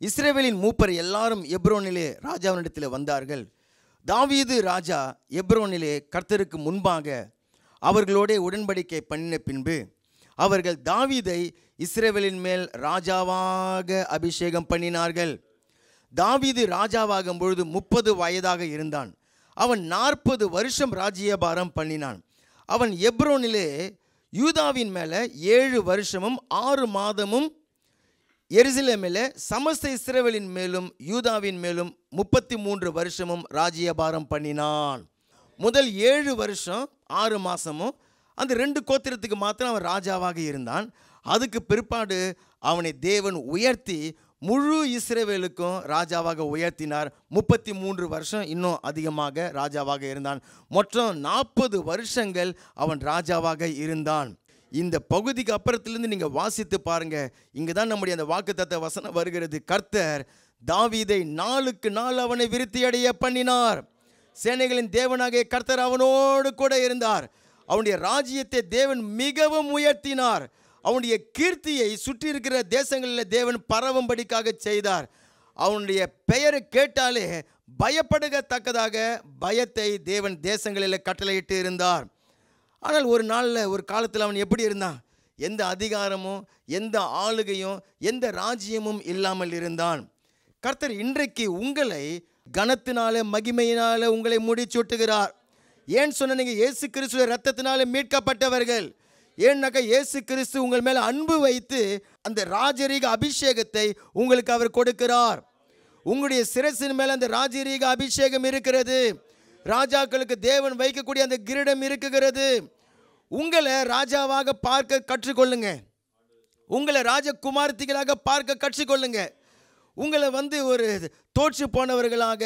இஸ்ரவேலின் மூப்பர் எல்லாரும் எப்ரோனிலே ராஜாவினிடத்தில் வந்தார்கள். தாவீது ராஜா எப்ரோனிலே கர்த்தருக்கு முன்பாக அவர்களோட உடன்படிக்கை பண்ணின பின்பு அவர்கள் தாவீதை இஸ்ரவேலின் மேல் ராஜாவாக அபிஷேகம் பண்ணினார்கள். தாவீது ராஜாவாகும் பொழுது 30 வயதாக இருந்தான். அவன் 40 வருஷம் ராஜ்யபாரம் பண்ணினான். அவன் எப்ரோனிலே யூதாவின் மேலே 7 வருஷமும் 6 மாதமும் எருசலேமிலே சமஸ்த இஸ்ரவேலின் மேலும் யூதாவின் மேலும் 33 வருஷமும் ராஜ்யபாரம் பண்ணினான். முதல் 7 வருஷம் 6 மாதமும் அந்த 2 கோத்திரத்துக்கு மாத்திரம் அவன் ராஜாவாக இருந்தான். அதுக்கு பிற்பாடு அவனை தேவன் உயர்த்தி முழு இஸ்ரவேலுக்கும் ராஜாவாக உயர்த்தினார். 33 வருஷம் இன்னும் அதிகமாக ராஜாவாக இருந்தான். மொத்தம் 40 வருஷங்கள் அவன் ராஜாவாக இருந்தான். இந்த பகுதிக்கு அப்புறத்திலிருந்து நீங்கள் வாசித்து பாருங்க. இங்கே தான் நம்முடைய அந்த வாக்குத்தத்த வசனம் வருகிறது. கர்த்தர் தாவீதை நாளுக்கு நாள் அவனை விருத்தியடைய பண்ணினார். சேனைகளின் தேவனாகிய கர்த்தர் அவனோடு கூட இருந்தார். அவனுடைய ராஜ்யத்தை தேவன் மிகவும் உயர்த்தினார். அவனுடைய கீர்த்தியை சுற்றி இருக்கிற தேசங்களில் தேவன் பரவும்படிக்காக செய்தார். அவனுடைய பெயரை கேட்டாலே பயப்படுகத்தக்கதாக பயத்தை தேவன் தேசங்களில் கட்டளையிட்டு இருந்தார். ஆனால் ஒரு நாளில் ஒரு காலத்தில் அவன் எப்படி இருந்தான்? எந்த அதிகாரமும் எந்த ஆளுகையும் எந்த ராஜ்யமும் இல்லாமல் இருந்தான். கர்த்தர் இன்றைக்கு உங்களை கனத்தினால மகிமையினால உங்களை முடிச்சூட்டுகிறார். ஏன் சொன்ன நீங்கள் இயேசு கிறிஸ்துவ இரத்தத்தினால மீட்கப்பட்டவர்கள். ஏன்னாக்கா இயேசு கிறிஸ்து உங்கள் மேலே அன்பு வைத்து அந்த ராஜரீக அபிஷேகத்தை உங்களுக்கு அவர் கொடுக்கிறார். உங்களுடைய சிரசின் மேலே அந்த ராஜரீக அபிஷேகம் இருக்கிறது. ராஜாக்களுக்கு தேவன் வைக்கக்கூடிய அந்த கிரீடம் இருக்குகிறது. உங்களை ராஜாவாக பார்க்க கற்றுக்கொள்ளுங்க. உங்களை ராஜகுமார்த்திகளாக பார்க்க கற்றுக்கொள்ளுங்க. உங்களை ஒரு தோற்று போனவர்களாக,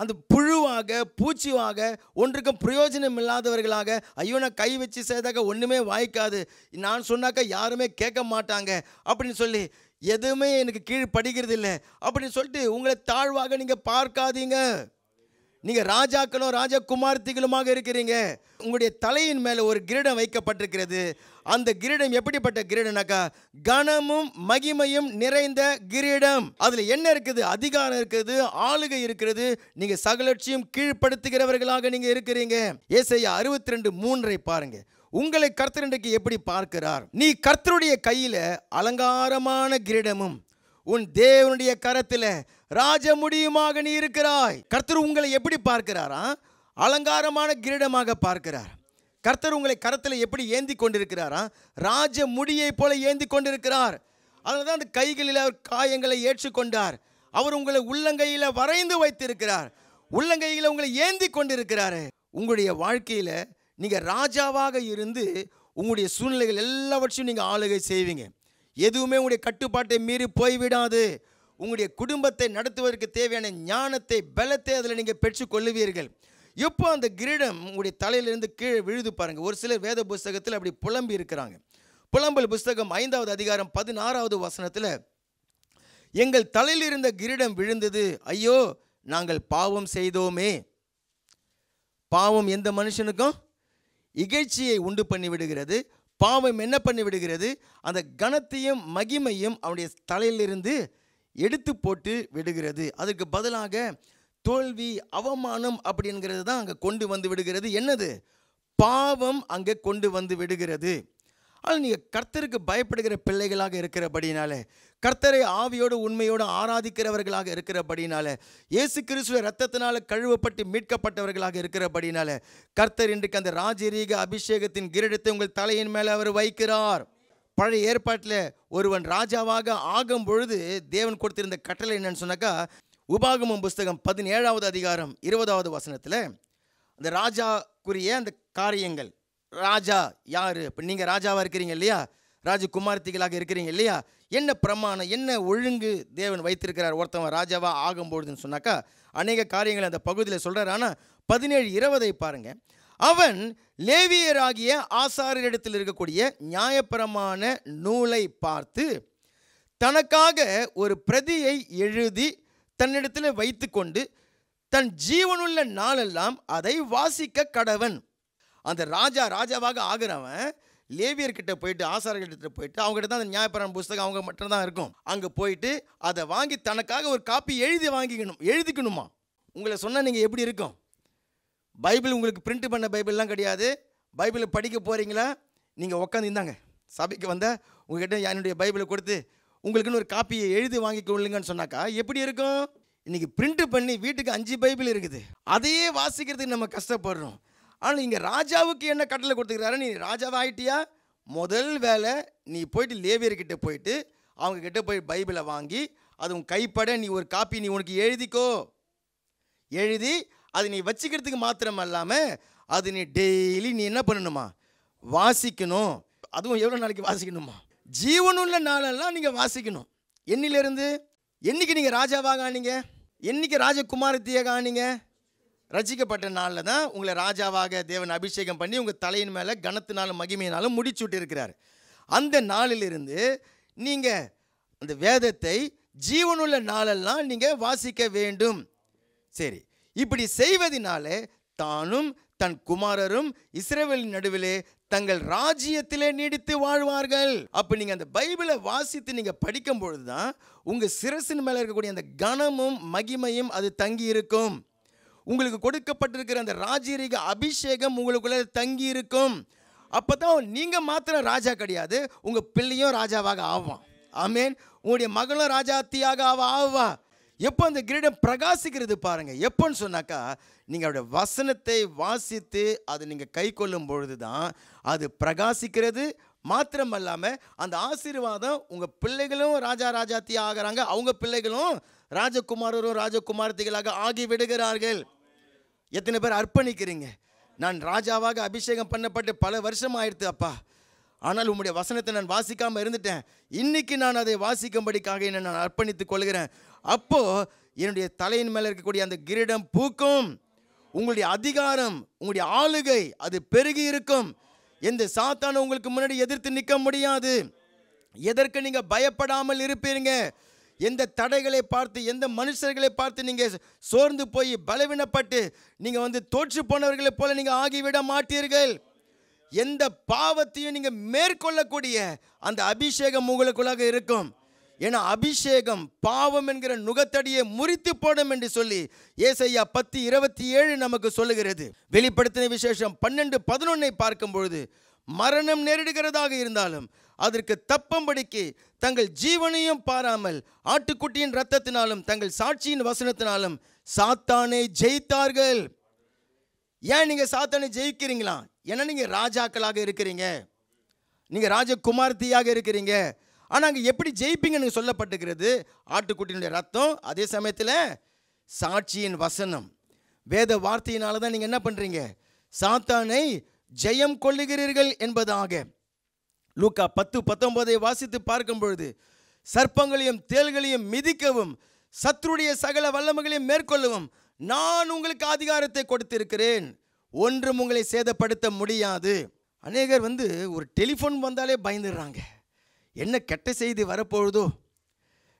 அந்த புழுவாக பூச்சிவாக ஒன்றுக்கும் பிரயோஜனம் இல்லாதவர்களாக, ஐயோ நான் கை வச்சு செய்தாக ஒன்றுமே வாய்க்காது, நான் சொன்னாக்கா யாருமே கேட்க மாட்டாங்க அப்படின்னு சொல்லி எதுவுமே எனக்கு கீழ் படிக்கிறது இல்லை அப்படின்னு சொல்லிட்டு உங்களை தாழ்வாக நீங்கள் பார்க்காதீங்க. நீங்கள் ராஜாக்களும் ராஜகுமார்த்திகளுமாக இருக்கிறீங்க. உங்களுடைய தலையின் மேலே ஒரு கிரீடம் வைக்கப்பட்டிருக்கிறது. அந்த கிரீடம் எப்படிப்பட்ட கிரீடம்னாக்கா கனமும் மகிமையும் நிறைந்த கிரீடம். அதில் என்ன இருக்குது? அதிகாரம் இருக்குது, ஆளுகை இருக்கிறது. நீங்கள் சகலட்சியும் கீழ்ப்படுத்துகிறவர்களாக நீங்கள் இருக்கிறீங்க. ஏசாயா 62:3 பாருங்க. உங்களை கர்த்தர் இன்றைக்கு எப்படி பார்க்கிறார்? நீ கர்த்தருடைய கையில் அலங்காரமான கிரீடமும் உன் தேவனுடைய கரத்தில் ராஜ முடியுமாக நீ இருக்கிறாய். கர்த்தர் உங்களை எப்படி பார்க்கிறாரா? அலங்காரமான கிரீடமாக பார்க்கிறார். கர்த்தர் உங்களை கரத்தில் எப்படி ஏந்தி கொண்டிருக்கிறாரா? ராஜ முடியை போல ஏந்தி கொண்டிருக்கிறார். அதனால தான் அந்த கைகளில் அவர் காயங்களை ஏற்றுக்கொண்டார். அவர் உங்களை உள்ளங்கையில் வரைந்து வைத்திருக்கிறார். உள்ளங்கையில் உங்களை ஏந்தி கொண்டிருக்கிறாரு. உங்களுடைய வாழ்க்கையில் நீங்கள் ராஜாவாக இருந்து உங்களுடைய சூழ்நிலைகள் எல்லாவற்றையும் நீங்கள் ஆளுகை செய்வீங்க. எதுவுமே உங்களுடைய கட்டுப்பாட்டை மீறி போய்விடாது. உங்களுடைய குடும்பத்தை நடத்துவதற்கு தேவையான ஞானத்தை பலத்தை அதில் நீங்கள் பெற்றுக்கொள்ளுவீர்கள். எப்போ அந்த கிரீடம் உங்களுடைய தலையிலிருந்து கீழே விழுது பாருங்க. ஒரு சிலர் வேத புஸ்தகத்தில் அப்படி புலம்பி இருக்கிறாங்க. புலம்பல் புஸ்தகம் 5வது அதிகாரம் 16வது வசனத்தில், எங்கள் தலையில் இருந்த கிரீடம் விழுந்தது, ஐயோ நாங்கள் பாவம் செய்தோமே. பாவம் எந்த மனுஷனுக்கும் இகழ்ச்சியை உண்டு பண்ணி விடுகிறது. பாவம் என்ன பண்ணி விடுகிறது? அந்த கனத்தையும் மகிமையும் அவனுடைய தலையிலிருந்து எடுத்து போட்டு விடுகிறது. அதுக்கு பதிலாக தோல்வி, அவமானம் அப்படிங்கிறது தான் அங்கே கொண்டு வந்து விடுகிறது. என்னது? பாவம் அங்கே கொண்டு வந்து விடுகிறது. ஆனால் நீங்கள் கர்த்தருக்கு பயப்படுகிற பிள்ளைகளாக இருக்கிறபடினால, கர்த்தரை ஆவியோடு உண்மையோடு ஆராதிக்கிறவர்களாக இருக்கிறபடினால, இயேசு கிறிஸ்துவ இரத்தத்தினால கழுவப்பட்டு மீட்கப்பட்டவர்களாக இருக்கிறபடினால, கர்த்தர் இன்றைக்கு அந்த ராஜரீக அபிஷேகத்தின் கிரீடத்தை உங்கள் தலையின் மேலே அவர் வைக்கிறார். பழைய ஏற்பாட்டில் ஒருவன் ராஜாவாக ஆகும் பொழுது தேவன் கொடுத்திருந்த கட்டளை என்னன்னு சொன்னாக்கா, உபாகமம் புஸ்தகம் 17வது அதிகாரம் 20வது வசனத்தில் அந்த ராஜாக்குரிய அந்த காரியங்கள். ராஜா யார்? இப்போ நீங்கள் ராஜாவாக இருக்கிறீங்க இல்லையா? ராஜகுமார்த்திகளாக இருக்கிறீங்க இல்லையா? என்ன பிரமாணம், என்ன ஒழுங்கு தேவன் வைத்திருக்கிறார் ஒருத்தவன் ராஜாவாக ஆகும்பொழுதுன்னு சொன்னாக்கா அநேக காரியங்கள் அந்த பகுதியில் சொல்கிறார். ஆனால் 17:20 பாருங்க. அவன் லேவியராகிய ஆசாரியரிடத்தில் இருக்கக்கூடிய நியாயப்பிரமாண நூலை பார்த்து தனக்காக ஒரு பிரதியை எழுதி தன்னிடத்தில் வைத்து கொண்டு தன் ஜீவனுள்ள நாளெல்லாம் அதை வாசிக்க கடவன். அந்த ராஜாவாக ஆகிறவன் லேவியர்கிட்ட போயிட்டு, ஆசாரியர்கிட்ட போயிட்டு, அவங்ககிட்ட தான் அந்த நியாயப்பிரமாண புஸ்தகம் அவங்க மட்டும் தான் இருக்கும். அங்கே போயிட்டு அதை வாங்கி தனக்காக ஒரு காப்பி எழுதிக்கணுமா? உங்களை சொன்னால் நீங்கள் எப்படி இருக்கும்? பைபிள் உங்களுக்கு பிரிண்ட் பண்ண பைபிள்லாம் கிடையாது. பைபிளை படிக்க போகிறீங்களா? நீங்கள் உட்காந்து இருந்தாங்க சபைக்கு வந்தால் உங்கள்கிட்ட என்னுடைய பைபிளை கொடுத்து உங்களுக்குன்னு ஒரு காப்பியை எழுதி வாங்கி கொள்ளுங்கன்னு சொன்னாக்கா எப்படி இருக்கும்? இன்றைக்கி பிரிண்ட் பண்ணி வீட்டுக்கு 5 பைபிள் இருக்குது, அதையே வாசிக்கிறதுக்கு நம்ம கஷ்டப்படுறோம். ஆனால் இங்கே ராஜாவுக்கு என்ன கட்டளை கொடுத்துக்கிறாரு? நீ ராஜாவாக ஆகிட்டியா, முதல் வேலை நீ போயிட்டு லேவியர்கிட்ட போயிட்டு அவங்க கிட்ட போய் பைபிளை வாங்கி அது உன் கைப்பட நீ ஒரு காப்பி நீ உனக்கு எழுதிக்கோ. எழுதி அது நீ வச்சுக்கிறதுக்கு மாத்திரம் இல்லாமல் அது நீ டெய்லி நீ என்ன பண்ணணுமா, வாசிக்கணும். அதுவும் எவ்வளோ நாளைக்கு வாசிக்கணுமா, ஜீவனுள்ள நாளெல்லாம் நீங்கள் வாசிக்கணும். என்னிலிருந்து என்னைக்கு நீங்கள் ராஜாவாக ஆனீங்க, என்னைக்கு ராஜகுமாரத்தியாக ஆனீங்க, ரசிக்கப்பட்ட நாளில் தான் உங்களை ராஜாவாக தேவன் அபிஷேகம் பண்ணி உங்கள் தலையின் மேலே கனத்தினாலும் மகிமையினாலும் முடிச்சு விட்டு இருக்கிறார். அந்த நாளிலிருந்து நீங்கள் அந்த வேதத்தை ஜீவனுள்ள நாளெல்லாம் நீங்கள் வாசிக்க வேண்டும். சரி, இப்படி செய்வதனாலே தானும் தன் குமாரரும் இஸ்ரவேலின் நடுவிலே தங்கள் ராஜ்யத்திலே நீடித்து வாழ்வார்கள். அப்போ நீங்கள் அந்த பைபிளை வாசித்து நீங்கள் படிக்கும் பொழுது தான் உங்கள் சிரசின் மேலே இருக்கக்கூடிய அந்த கனமும் மகிமையும் அது தங்கி இருக்கும். உங்களுக்கு கொடுக்கப்பட்டிருக்கிற அந்த ராஜரீக அபிஷேகம் உங்களுக்குள்ள தங்கி இருக்கும். அப்போ தான் நீங்கள் மாத்திரம் ராஜா கிடையாது, உங்கள் பிள்ளையும் ராஜாவாக ஆவான். ஆமேன். உங்களுடைய மகளும் ராஜாத்தியாக ஆவா. எப்போ அந்த கிரீடம் பிரகாசிக்கிறது பாருங்கள். எப்போன்னு சொன்னாக்கா நீங்கள் அவருடைய வசனத்தை வாசித்து அதை நீங்கள் கை கொள்ளும் பொழுது தான் அது பிரகாசிக்கிறது. மாத்திரம் இல்லாமல் அந்த ஆசீர்வாதம் உங்கள் பிள்ளைகளும் ராஜாத்தி ஆகிறாங்க, அவங்க பிள்ளைகளும் ராஜகுமாரரும் ராஜகுமாரத்திகளாக ஆகி விடுகிறார்கள். எத்தனை பேர் அர்ப்பணிக்கிறீங்க, நான் ராஜாவாக அபிஷேகம் பண்ணப்பட்டு பல வருஷம் ஆயிடுத்து அப்பா, ஆனால் உம்முடைய வசனத்தை நான் வாசிக்காமல் இருந்துட்டேன், இன்னைக்கு நான் அதை வாசிக்கும்படிக்காக என்னை நான் அர்ப்பணித்துக் கொள்கிறேன். அப்போது என்னுடைய தலையின் மேலே இருக்கக்கூடிய அந்த கிரீடம் பூக்கும். உங்களுடைய அதிகாரம், உங்களுடைய ஆளுகை அது பெருகி இருக்கும். எந்த சாத்தானும் உங்களுக்கு முன்னாடி எதிர்த்து நிற்க முடியாது. எதற்கு நீங்கள் பயப்படாமல் இருப்பீங்க. எந்த தடைகளை பார்த்து, எந்த மனுஷர்களை பார்த்து நீங்கள் சோர்ந்து போய் பலவீனப்பட்டு நீங்கள் தோற்று போனவர்களை போல நீங்கள் ஆகிவிட மாட்டீர்கள். எந்த பாவத்தையும் நீங்கள் மேற்கொள்ளக்கூடிய அந்த அபிஷேகம் உங்களுக்குள்ளாக இருக்கும். ஏன்னா அபிஷேகம் பாவம் என்கிற நுகத்தடியை முறித்து போடும் என்று சொல்லி ஏசாயா 10:27 நமக்கு சொல்லுகிறது. வெளிப்படுத்தின விசேஷம் 12:11 பார்க்கும் பொழுது, மரணம் நேரிடுகிறதாக இருந்தாலும் அதற்கு தப்பும்படிக்கு தங்கள் ஜீவனையும் பாராமல் ஆட்டுக்குட்டியின் இரத்தத்தினாலும் தங்கள் சாட்சியின் வசனத்தினாலும் சாத்தானை ஜெயித்தார்கள். ஏன் நீங்கள் சாத்தானை ஜெயிக்கிறீங்களா? ஏன்னா நீங்கள் ராஜாக்களாக இருக்கிறீங்க, நீங்கள் ராஜகுமார்த்தியாக இருக்கிறீங்க. ஆனால் அங்கே எப்படி ஜெயிப்பீங்கன்னு சொல்லப்பட்டிருக்கிறது. ஆட்டுக்குட்டியினுடைய ரத்தம், அதே சமயத்தில் சாட்சியின் வசனம், வேத வார்த்தையினால தான் நீங்கள் என்ன பண்ணுறீங்க, சாத்தானை ஜெயம் கொள்ளுகிறீர்கள் என்பதாக. லூக்கா 10:19 வாசித்து பார்க்கும் பொழுது, சர்ப்பங்களையும் தேள்களையும் மிதிக்கவும் சத்துருடைய சகல வல்லமைகளையும் மேற்கொள்ளவும் நான் உங்களுக்கு அதிகாரத்தை கொடுத்திருக்கிறேன், ஒன்றும் உங்களை சேதப்படுத்த முடியாது. அநேகர் ஒரு டெலிஃபோன் வந்தாலே பயந்துடுறாங்க. என்ன கெட்ட செய்தி வரப்போகுதோ,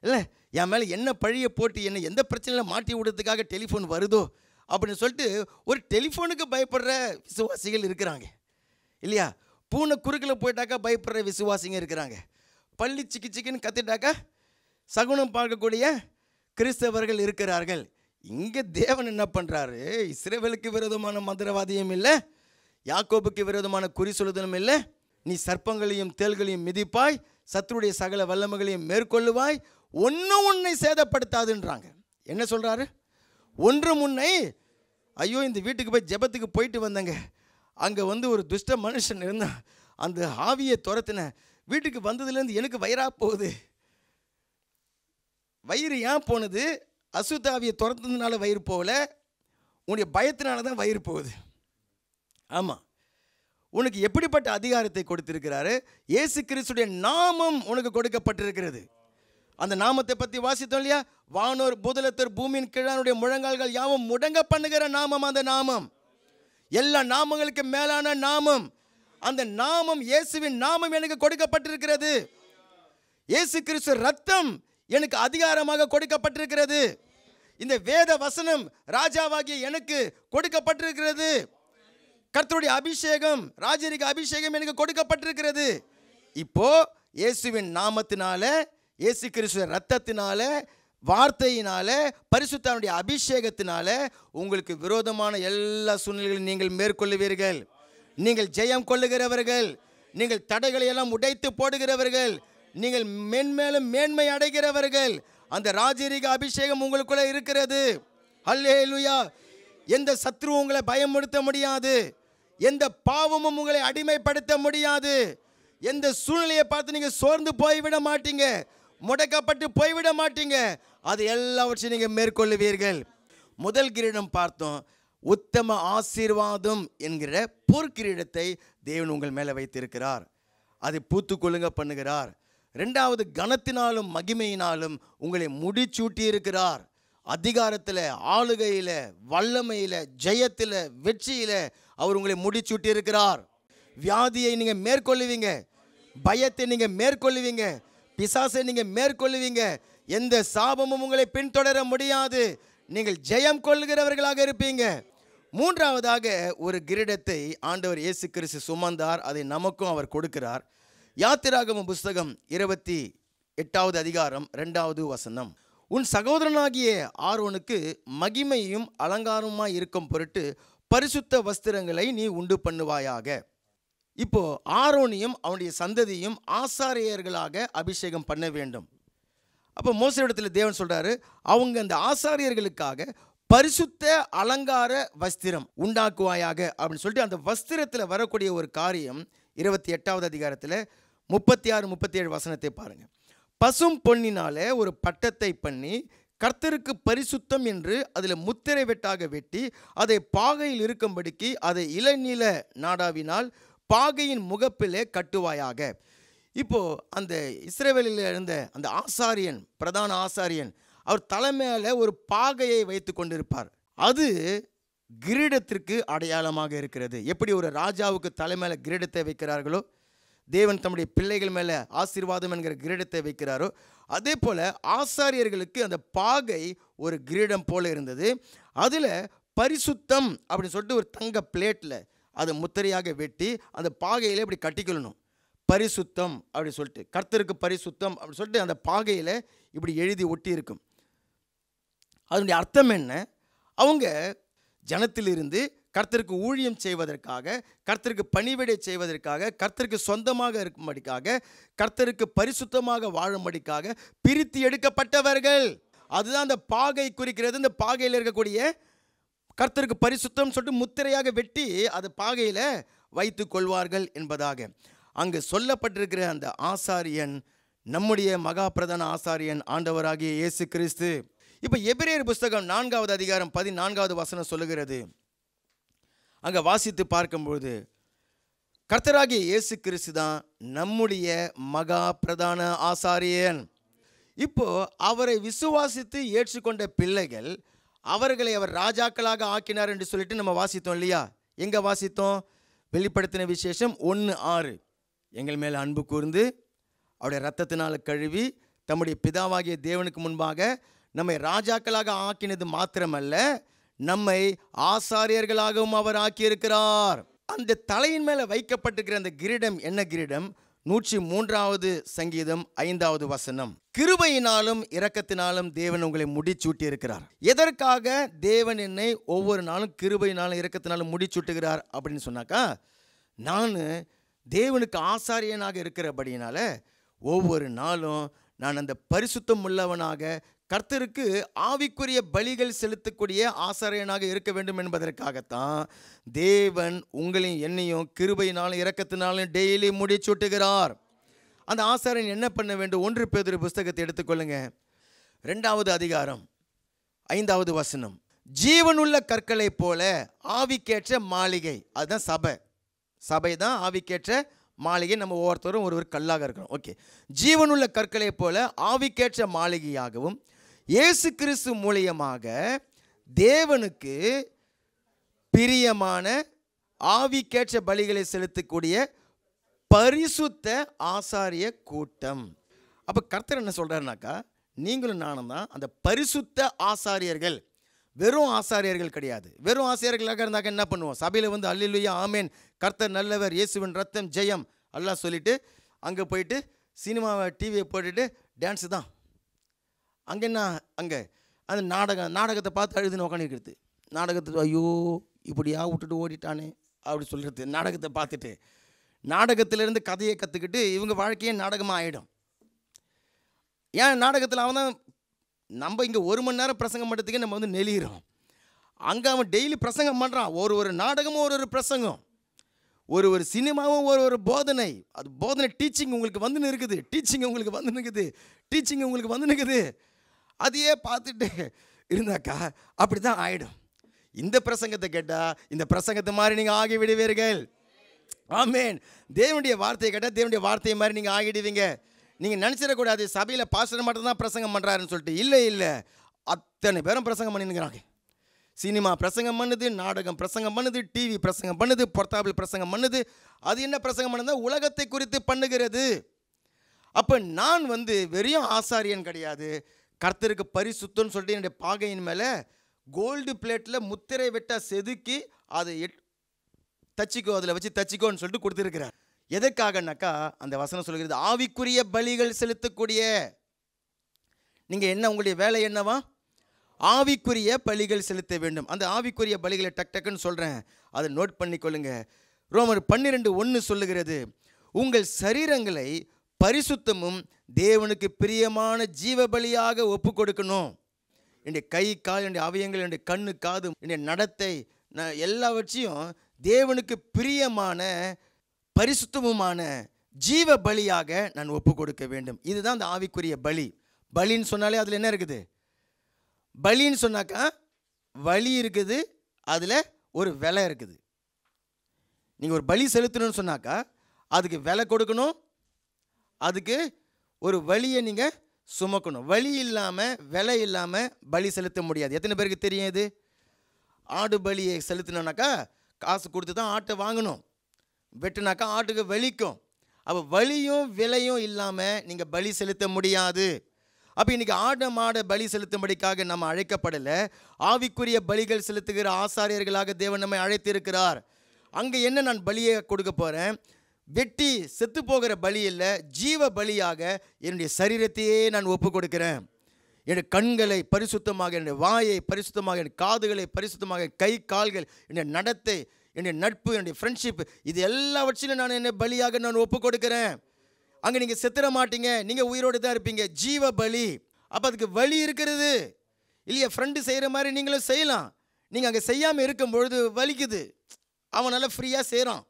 இல்லை என் மேலே என்ன பழியை போட்டு என்னை எந்த பிரச்சனையில் மாட்டி விடுறதுக்காக டெலிஃபோன் வருதோ அப்படின்னு சொல்லிட்டு ஒரு டெலிஃபோனுக்கு பயப்படுற விசுவாசிகள் இருக்கிறாங்க இல்லையா? பூனை குறுக்கில் போயிட்டாக்கா பயப்படுற விசுவாசிங்க இருக்கிறாங்க. பள்ளி சிக்கின்னு கத்திட்டாக்கா சகுனம் பார்க்கக்கூடிய கிறிஸ்தவர்கள் இருக்கிறார்கள். இங்கே தேவன் என்ன பண்ணுறாரு, இஸ்ரவேலுக்கு விரோதமான மந்திரவாதியும் இல்லை, யாக்கோபுக்கு விரோதமான குறி சொல்லுதலும் இல்லை, நீ சர்ப்பங்களையும் தேள்களையும் மிதிப்பாய், சத்துருடைய சகல வல்லமைகளையும் மேற்கொள்ளுவாய், ஒன்றும் உன்னை சேதப்படுத்தாதுன்றாங்க. என்ன சொல்கிறாரு? ஒன்றும் உன்னை, ஐயோ இந்த வீட்டுக்கு போய் ஜெபத்துக்கு போயிட்டு வந்தங்க, அங்கே ஒரு துஷ்ட மனுஷன் இருந்தான், அந்த ஆவியை துரத்தின, வீட்டுக்கு வந்ததுலேருந்து எனக்கு வயிறா போகுது. வயிறு ஏன் போனது? அசுத்தாவியை துரத்துனதுனால வயிறு போகல, உன்னுடைய பயத்தினால தான் வயிறு போகுது. ஆமாம், உனக்கு எப்படிப்பட்ட அதிகாரத்தை கொடுத்திருக்கிறாரு? இயேசு கிறிஸ்துடைய நாமம் உனக்கு கொடுக்கப்பட்டிருக்கிறது. அந்த நாமத்தை பற்றி வாசித்தோம் இல்லையா? வானோர் பூதலத்தர் பூமியின் கீழானுடைய முழங்கால்கள் யாவும் முடங்க பண்ணுகிற நாமம் அந்த நாமம். எல்லா நாமங்களுக்கு மேலான நாமம் அந்த நாமம். இயேசுவின் நாமம் எனக்கு கொடுக்கப்பட்டிருக்கிறது. இயேசு கிறிஸ்து ரத்தம் எனக்கு அதிகாரமாக கொடுக்கப்பட்டிருக்கிறது. இந்த வேத வசனம் ராஜாவாகிய எனக்கு கொடுக்கப்பட்டிருக்கிறது. கர்த்தருடைய அபிஷேகம், ராஜரிக அபிஷேகம் எனக்கு கொடுக்கப்பட்டிருக்கிறது. இப்போ இயேசுவின் நாமத்தினால, இயேசு கிறிஸ்துவ ரத்தத்தினால, வார்த்தையினால, பரிசுத்தனுடைய அபிஷேகத்தினால உங்களுக்கு விரோதமான எல்லா சூழ்நிலைகளையும் நீங்கள் மேற்கொள்ளுவீர்கள். நீங்கள் ஜெயம் கொள்ளுகிறவர்கள், நீங்கள் தடைகளை எல்லாம் உடைத்து போடுகிறவர்கள், நீங்கள் மென்மேலும் மேன்மை அடைகிறவர்கள். அந்த ராஜரீக அபிஷேகம் உங்களுக்குள்ள இருக்கிறது. அல்லேலூயா. எந்த சத்ரு உங்களை பயமுறுத்த முடியாது, எந்த பாவமும் உங்களை அடிமைப்படுத்த முடியாது, எந்த சூழ்நிலையை பார்த்து நீங்கள் சோர்ந்து போய்விட மாட்டீங்க, முடக்கப்பட்டு போய்விட மாட்டீங்க. அது எல்லாவற்றையும் நீங்கள் மேற்கொள்ளுவீர்கள். முதல் கிரீடம் பார்த்தோம், உத்தம ஆசீர்வாதம் என்கிற பொற்கிரீடத்தை தேவன் உங்கள் மேலே வைத்திருக்கிறார். அதை பூத்துக்கொள்ளுங்க பண்ணுகிறார். ரெண்டாவது, கனத்தினாலும் மகிமையினாலும் உங்களை முடிச்சூட்டி இருக்கிறார். அதிகாரத்தில், ஆளுகையில், வல்லமையில், ஜெயத்தில், வெற்றியில் அவர் உங்களை முடிச்சூட்டி இருக்கிறார். வியாதியை நீங்கள் மேற்கொள்ளுவீங்க, பயத்தை நீங்கள் மேற்கொள்ளுவீங்க, பிசாசை நீங்கள் மேற்கொள்ளுவீங்க. எந்த சாபமும் உங்களை பின்தொடர முடியாது. நீங்கள் ஜெயம் கொள்கிறவர்களாக இருப்பீங்க. மூன்றாவதாக, ஒரு கிரீடத்தை ஆண்டவர் இயேசு கிறிஸ்து சுமந்தார், அதை நமக்கும் அவர் கொடுக்கிறார். யாத்திராகம புஸ்தகம் 28வது அதிகாரம் 2வது வசனம். உன் சகோதரனாகிய ஆரோனுக்கு மகிமையும் அலங்காரமாய் இருக்கும் பொருட்டு பரிசுத்த வஸ்திரங்களை நீ உண்டு பண்ணுவாயாக. இப்போ ஆரோனையும் அவனுடைய சந்ததியும் ஆசாரியர்களாக அபிஷேகம் பண்ண வேண்டும். அப்போ மோசேயிடத்தில் தேவன் சொல்றாரு, அவங்க அந்த ஆசாரியர்களுக்காக பரிசுத்த அலங்கார வஸ்திரம் உண்டாக்குவாயாக அப்படின்னு சொல்லிட்டு, அந்த வஸ்திரத்தில் வரக்கூடிய ஒரு காரியம் 28வது அதிகாரத்தில் 36, 37 வசனத்தை பாருங்க. பசும் பொன்னினாலே ஒரு பட்டத்தை பண்ணி கர்த்தருக்கு பரிசுத்தம் என்று அதில் முத்திரை வெட்டாக வெட்டி அதை பாகையில் இருக்கும்படிக்கு அதை இளநீல நாடாவினால் பாகையின் முகப்பிலே கட்டுவாயாக. இப்போ அந்த இஸ்ரவேலில் இருந்த அந்த ஆசாரியன், பிரதான ஆசாரியன், அவர் தலைமையில ஒரு பாகையை வைத்து கொண்டிருப்பார். அது கிரீடத்திற்கு அடையாளமாக இருக்கிறது. எப்படி ஒரு ராஜாவுக்கு தலைமையில கிரீடத்தை வைக்கிறார்களோ, தேவன் தம்முடைய பிள்ளைகள் மேலே ஆசீர்வாதம் என்கிற கிரீடத்தை வைக்கிறாரோ, அதே போல் ஆசாரியர்களுக்கு அந்த பாகை ஒரு கிரீடம் போல இருந்தது. அதில் பரிசுத்தம் அப்படின்னு சொல்லிட்டு ஒரு தங்க பிளேட்டில் அதை முத்திரையாக வெட்டி அந்த பாகையில் இப்படி கட்டிக்கொள்ளணும். பரிசுத்தம் அப்படின்னு சொல்லிட்டு, கர்த்தருக்கு பரிசுத்தம் அப்படின்னு சொல்லிட்டு அந்த பாகையில் இப்படி எழுதி ஒட்டி இருக்கும். அதனுடைய அர்த்தம் என்ன? அவங்க ஜனத்திலிருந்து கர்த்தருக்கு ஊழியம் செய்வதற்காக, கர்த்தருக்கு பணிவிடை செய்வதற்காக, கர்த்தருக்கு சொந்தமாக இருக்கும்படிக்காக, கர்த்தருக்கு பரிசுத்தமாக வாழும்படிக்காக பிரித்து எடுக்கப்பட்டவர்கள். அதுதான் அந்த பாகை குறிக்கிறது. இந்த பாகையில் இருக்கக்கூடிய கர்த்தருக்கு பரிசுத்தம் சொல்லிட்டு முத்திரையாக வெட்டி அது பாகையில் வைத்து கொள்வார்கள் என்பதாக அங்கு சொல்லப்பட்டிருக்கிற அந்த ஆசாரியன் நம்முடைய மகா பிரதான ஆசாரியன் ஆண்டவராகிய இயேசு கிறிஸ்து. இப்போ எபிரேயர் புஸ்தகம் 4வது அதிகாரம் 14வது வசனம் சொல்லுகிறது. அங்கே வாசித்து பார்க்கும்பொழுது கர்த்தராகிய இயேசு கிறிஸ்து தான் நம்முடைய மகா பிரதான ஆசாரியன். இப்போ அவரை விசுவாசித்து ஏற்றுக்கொண்ட பிள்ளைகள், அவர்களை அவர் ராஜாக்களாக ஆக்கினார் என்று சொல்லிட்டு நம்ம வாசித்தோம் இல்லையா? எங்கே வாசித்தோம்? வெளிப்படுத்தின விசேஷம் 1:6. எங்கள் மேலே அன்பு கூர்ந்து அவருடைய இரத்தத்தினால் கழுவி தம்முடைய பிதாவாகிய தேவனுக்கு முன்பாக நம்மை ராஜாக்களாக ஆக்கினது மாத்திரமல்ல, நம்மை ஆசாரியர்களாகவும் அவர் ஆக்கியிருக்கிறார். அந்த தலையின் மேலே வைக்கப்பட்டிருக்கிற அந்த கிரீடம் என்ன கிரீடம்? 103வது சங்கீதம் 5வது வசனம். கிருபையினாலும் இரக்கத்தினாலும் தேவன் உங்களை முடிச்சூட்டி இருக்கிறார். எதற்காக தேவன் என்னை ஒவ்வொரு நாளும் கிருபையினாலும் இரக்கத்தினாலும் முடிச்சூட்டுகிறார் அப்படின்னு சொன்னாக்கா, நான் தேவனுக்கு ஆசாரியனாக இருக்கிறபடியினால ஒவ்வொரு நாளும் நான் அந்த பரிசுத்தம் உள்ளவனாக கர்த்தருக்கு ஆவிக்குரிய பலிகள் செலுத்தக்கூடிய ஆசாரியனாக இருக்க வேண்டும் என்பதற்காகத்தான் தேவன் உங்களையும் என்னையும் கிருபையினாலும் இரக்கத்தினாலும் டெய்லி முடிச்சூட்டுகிறார். அந்த ஆசாரியன் என்ன பண்ண வேண்டும்? 1 பேதுரு புஸ்தகத்தை எடுத்துக்கொள்ளுங்க, 2வது அதிகாரம் 5வது வசனம். ஜீவனுள்ள கற்களை போல ஆவிக்கேற்ற மாளிகை, அதுதான் சபை. சபை தான் ஆவிக்கேற்ற மாளிகை. நம்ம ஒவ்வொருத்தரும் ஒரு கல்லாக இருக்கிறோம். ஓகே, ஜீவனுள்ள கற்களை போல ஆவிக்கேற்ற மாளிகையாகவும் இயேசு கிறிஸ்து மூலியமாக தேவனுக்கு பிரியமான ஆவிக்கேற்ற பலிகளை செலுத்தக்கூடிய பரிசுத்த ஆசாரிய கூட்டம். அப்போ கர்த்தர் என்ன சொல்கிறாருனாக்கா, நீங்களும் நானும் தான் அந்த பரிசுத்த ஆசாரியர்கள். வெறும் ஆசாரியர்கள் கிடையாது. வெறும் ஆசாரியர்களாக இருந்தாக்க என்ன பண்ணுவோம்? சபையில் வந்து அல்லேலூயா ஆமேன், கர்த்தர் நல்லவர், இயேசுவின் ரத்தம் ஜெயம் எல்லாம் சொல்லிவிட்டு அங்கே போயிட்டு சினிமாவை டிவியை போட்டுட்டு டான்ஸு தான். அங்கே என்ன, அங்கே அந்த நாடகத்தை பார்த்து அழுதுன்னு உட்காந்துருக்கிறது. நாடகத்தை ஐயோ இப்படியா விட்டுட்டு ஓடிட்டானே அப்படி சொல்கிறது. நாடகத்தை பார்த்துட்டு நாடகத்திலேருந்து கதையை கற்றுக்கிட்டு இவங்க வாழ்க்கையே நாடகமாக ஆகிடும். ஏன் நாடகத்தில் அவன் தான், நம்ம இங்கே 1 மணி நேரம் பிரசங்கம் பண்ணுறதுக்கே நம்ம வந்து நெளிகிறோம். அங்கே அவன் டெய்லி பிரசங்கம் பண்ணுறான். ஒரு நாடகமும் ஒரு பிரசங்கம். ஒரு சினிமாவும் ஒரு போதனை, அது போதனை டீச்சிங் உங்களுக்கு வந்துன்னு இருக்குது, டீச்சிங் உங்களுக்கு வந்துன்னு அதையே பார்த்துட்டு இருந்தாக்கா அப்படி தான் ஆகிடும். இந்த பிரசங்கத்தை கேட்டால் இந்த பிரசங்கத்தை மாதிரி நீங்கள் ஆகி விடுவீர்கள். ஆமேன். தேவனுடைய வார்த்தையை கேட்டால் தேவனுடைய வார்த்தையை மாதிரி நீங்கள் ஆகிடுவீங்க. நீங்கள் நினச்சிடக்கூடாது சபையில் பாஸ்டர் மட்டும்தான் பிரசங்கம் பண்ணுறாருன்னு சொல்லிட்டு. இல்லை, அத்தனை பேரும் பிரசங்கம் பண்ணினுங்கிறாங்க. சினிமா பிரசங்கம் பண்ணுது, நாடகம் பிரசங்கம் பண்ணுது, டிவி பிரசங்கம் பண்ணுது, பொர்த்தாபிள் பிரசங்கம் பண்ணுது. அது என்ன பிரசங்கம் பண்ணுதா? உலகத்தை குறித்து பண்ணுகிறது. அப்போ நான் வெறும் ஆசாரியன் கிடையாது, கர்த்தருக்கு பரிசுத்தம்னு சொல்லிட்டு என்னுடைய பாகையின் மேலே கோல்டு பிளேட்டில் முத்திரை வெட்டா செதுக்கி அதை தச்சிக்கோ, அதில் வச்சு தச்சிக்கோன்னு சொல்லிட்டு கொடுத்துருக்கிறார். எதற்காகனாக்கா அந்த வசனம் சொல்கிறது, ஆவிக்குரிய பலிகள் செலுத்தக்கூடிய. நீங்கள் என்ன, உங்களுடைய வேலை என்னவா? ஆவிக்குரிய பலிகள் செலுத்த வேண்டும். அந்த ஆவிக்குரிய பலிகளை டக்குன்னு சொல்கிறேன், அதை நோட் பண்ணிக்கொள்ளுங்க. ரோமர் 12:1 சொல்லுகிறது, உங்கள் சரீரங்களை பரிசுத்தமும் தேவனுக்கு பிரியமான ஜீவ பலியாக ஒப்பு கொடுக்கணும். என்னுடைய கை கால், என்னுடைய அவயங்கள், என்னுடைய கண்ணு காது, என்னுடைய நடத்தை, எல்லாவற்றையும் தேவனுக்கு பிரியமான பரிசுத்தமுமான ஜீவ பலியாக நான் ஒப்பு கொடுக்க வேண்டும். இதுதான் அந்த ஆவிக்குரிய பலி. பலின்னு சொன்னாலே அதில் என்ன இருக்குது? பலின்னு சொன்னாக்கா வலி இருக்குது, அதில் ஒரு விலை இருக்குது. நீங்கள் ஒரு பலி செலுத்தணும்னு சொன்னாக்கா அதுக்கு விலை கொடுக்கணும், அதுக்கு ஒரு வலியை நீங்கள் சுமக்கணும். வலி இல்லாமல் விலை இல்லாமல் பலி செலுத்த முடியாது. எத்தனை பேருக்கு தெரியும் இது? ஆடு பலியை செலுத்தினோன்னாக்கா காசு கொடுத்து தான் ஆட்டை வாங்கணும். வெட்டுனாக்கா ஆட்டுக்கு வலிக்கும். அப்போ வலியும் விலையும் இல்லாமல் நீங்கள் பலி செலுத்த முடியாது. அப்போ இன்றைக்கி ஆடு மாடை பலி செலுத்தும்படிக்காக நம்ம அழைக்கப்படலை. ஆவிக்குரிய பலிகள் செலுத்துகிற ஆசாரியர்களாக தேவன் நம்மை அழைத்திருக்கிறார். அங்கே என்ன நான் பலியை கொடுக்க போகிறேன்? வெட்டி செத்து போகிற பலி இல்லை, ஜீவ பலியாக என்னுடைய சரீரத்தையே நான் ஒப்பு கொடுக்கிறேன். என்னுடைய கண்களை பரிசுத்தமாக, என்னுடைய வாயை பரிசுத்தமாக, என்னுடைய காதுகளை பரிசுத்தமாக, கை கால்கள், என்னுடைய நடத்தை, என்னுடைய நட்பு, என்னுடைய ஃப்ரெண்ட்ஷிப், இது எல்லாவற்றிலும் நான் என்னை பலியாக நான் ஒப்பு கொடுக்கிறேன். அங்கே நீங்கள் செத்துற மாட்டீங்க, நீங்கள் உயிரோடு தான் இருப்பீங்க. ஜீவ பலி. அப்போ அதுக்கு வலி இருக்கிறது இல்லையா? ஃப்ரெண்டு செய்கிற மாதிரி நீங்களும் செய்யலாம். நீங்கள் அங்கே செய்யாமல் இருக்கும் பொழுது வலிக்குது. அவன் நல்லா ஃப்ரீயாக செய்கிறான்,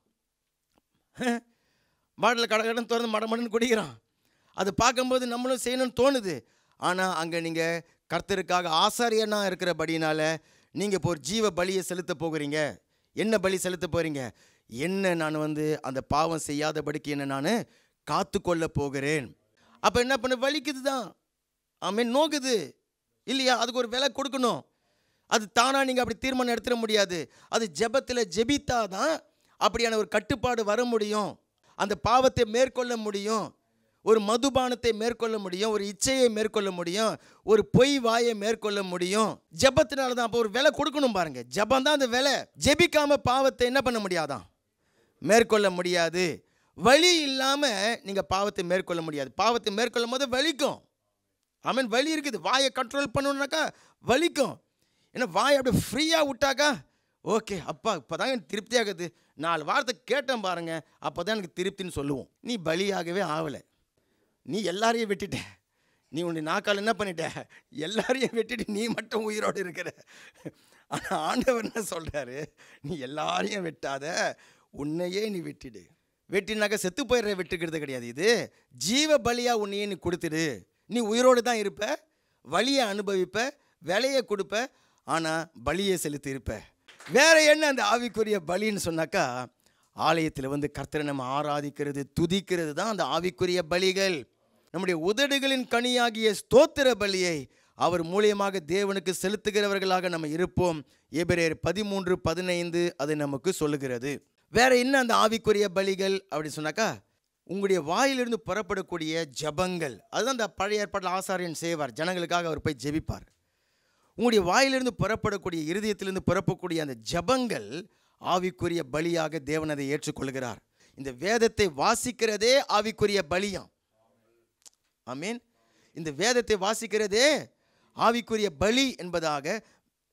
பாட்டில் கடன் திறந்து மடமடன்னு குடிக்கிறான். அது பார்க்கும்போது நம்மளும் செய்யணும்னு தோணுது. ஆனால் அங்கே நீங்கள் கர்த்தருக்காக ஆசாரியனாக இருக்கிறபடினால நீங்கள் இப்போ ஒரு ஜீவ பலியை செலுத்த போகிறீங்க. என்ன பலி செலுத்த போகிறீங்க? என்ன நான் அந்த பாவம் செய்யாதபடிக்கு என்ன நான் காத்து கொள்ள போகிறேன். அப்போ என்ன பண்ண? வலிக்குது தான், நோக்குது இல்லையா? அதுக்கு ஒரு விலை கொடுக்கணும். அது தானாக நீங்கள் அப்படி தீர்மானம் எடுத்துட முடியாது. அது ஜெபத்தில் ஜெபித்தா தான் அப்படியான ஒரு கட்டுப்பாடு வர முடியும். அந்த பாவத்தை மேற்கொள்ள முடியும், ஒரு மதுபானத்தை மேற்கொள்ள முடியும், ஒரு இச்சையை மேற்கொள்ள முடியும், ஒரு பொய் வாயை மேற்கொள்ள முடியும். ஜெபத்தினால தான். அப்போ ஒரு விலை கொடுக்கணும் பாருங்க. ஜெபம் தான் அந்த விலை. ஜெபிக்காம பாவத்தை என்ன பண்ண முடியாதான்? மேற்கொள்ள முடியாது. வலி இல்லாமல் நீங்கள் பாவத்தை மேற்கொள்ள முடியாது. பாவத்தை மேற்கொள்ளும் போது வலிக்கும். வலி இருக்குது. வாயை கண்ட்ரோல் பண்ணணுன்னாக்கா வலிக்கும். ஏன்னா வாயை அப்படியே ஃப்ரீயாக விட்டாக்கா ஓகே, அப்பா இப்போ தான் எனக்கு திருப்தி ஆகுது, 4 வார்த்தை கேட்டேன் பாருங்க, அப்போ தான் எனக்கு திருப்தின்னு சொல்லுவோம். நீ பலியாகவே ஆகலை. நீ எல்லாரையும் வெட்டிட்ட. நீ உன்னுடைய நாக்கால் என்ன பண்ணிட்ட? எல்லாரையும் வெட்டிட்டு நீ மட்டும் உயிரோடு இருக்கிற. ஆனால் ஆண்டவர் என்ன சொல்கிறாரு? நீ எல்லாரையும் வெட்டாத, உன்னையே நீ வெட்டிடு. வெட்டினாக்கா செத்து போயிடுற வெட்டுக்கிறது கிடையாது. இது ஜீவ பலியாக உன்னையே நீ கொடுத்துடு. நீ உயிரோடு தான் இருப்ப, வலியை அனுபவிப்ப, விலையை கொடுப்ப, ஆனால் பலியை செலுத்தி இருப்ப. வேற என்ன அந்த ஆவிக்குரிய பலின்னு சொன்னாக்கா, ஆலயத்தில் கர்த்தரை நம்ம ஆராதிக்கிறது, துதிக்கிறது தான் அந்த ஆவிக்குரிய பலிகள். நம்முடைய உதடுகளின் கனியாகிய ஸ்தோத்திர பலியை அவர் மூலியமாக தேவனுக்கு செலுத்துகிறவர்களாக நம்ம இருப்போம். எபிரேயர் 13:15 அது நமக்கு சொல்லுகிறது. வேற என்ன அந்த ஆவிக்குரிய பலிகள் அப்படின்னு சொன்னாக்கா, உங்களுடைய வாயிலிருந்து புறப்படக்கூடிய ஜபங்கள். அதுதான் அந்த பழைய ஏற்பாட்டில் ஆசாரியன் செய்வார். ஜனங்களுக்காக அவர் போய் ஜெபிப்பார். உங்களுடைய வாயிலிருந்து புறப்படக்கூடிய, இருதயத்திலிருந்து புறப்படக்கூடிய அந்த ஜபங்கள் ஆவிக்குரிய பலியாக தேவன் அதை ஏற்றுக்கொள்கிறார். இந்த வேதத்தை வாசிக்கிறதே ஆவிக்குரிய பலியாம். ஆமீன். இந்த வேதத்தை வாசிக்கிறதே ஆவிக்குரிய பலி என்பதாக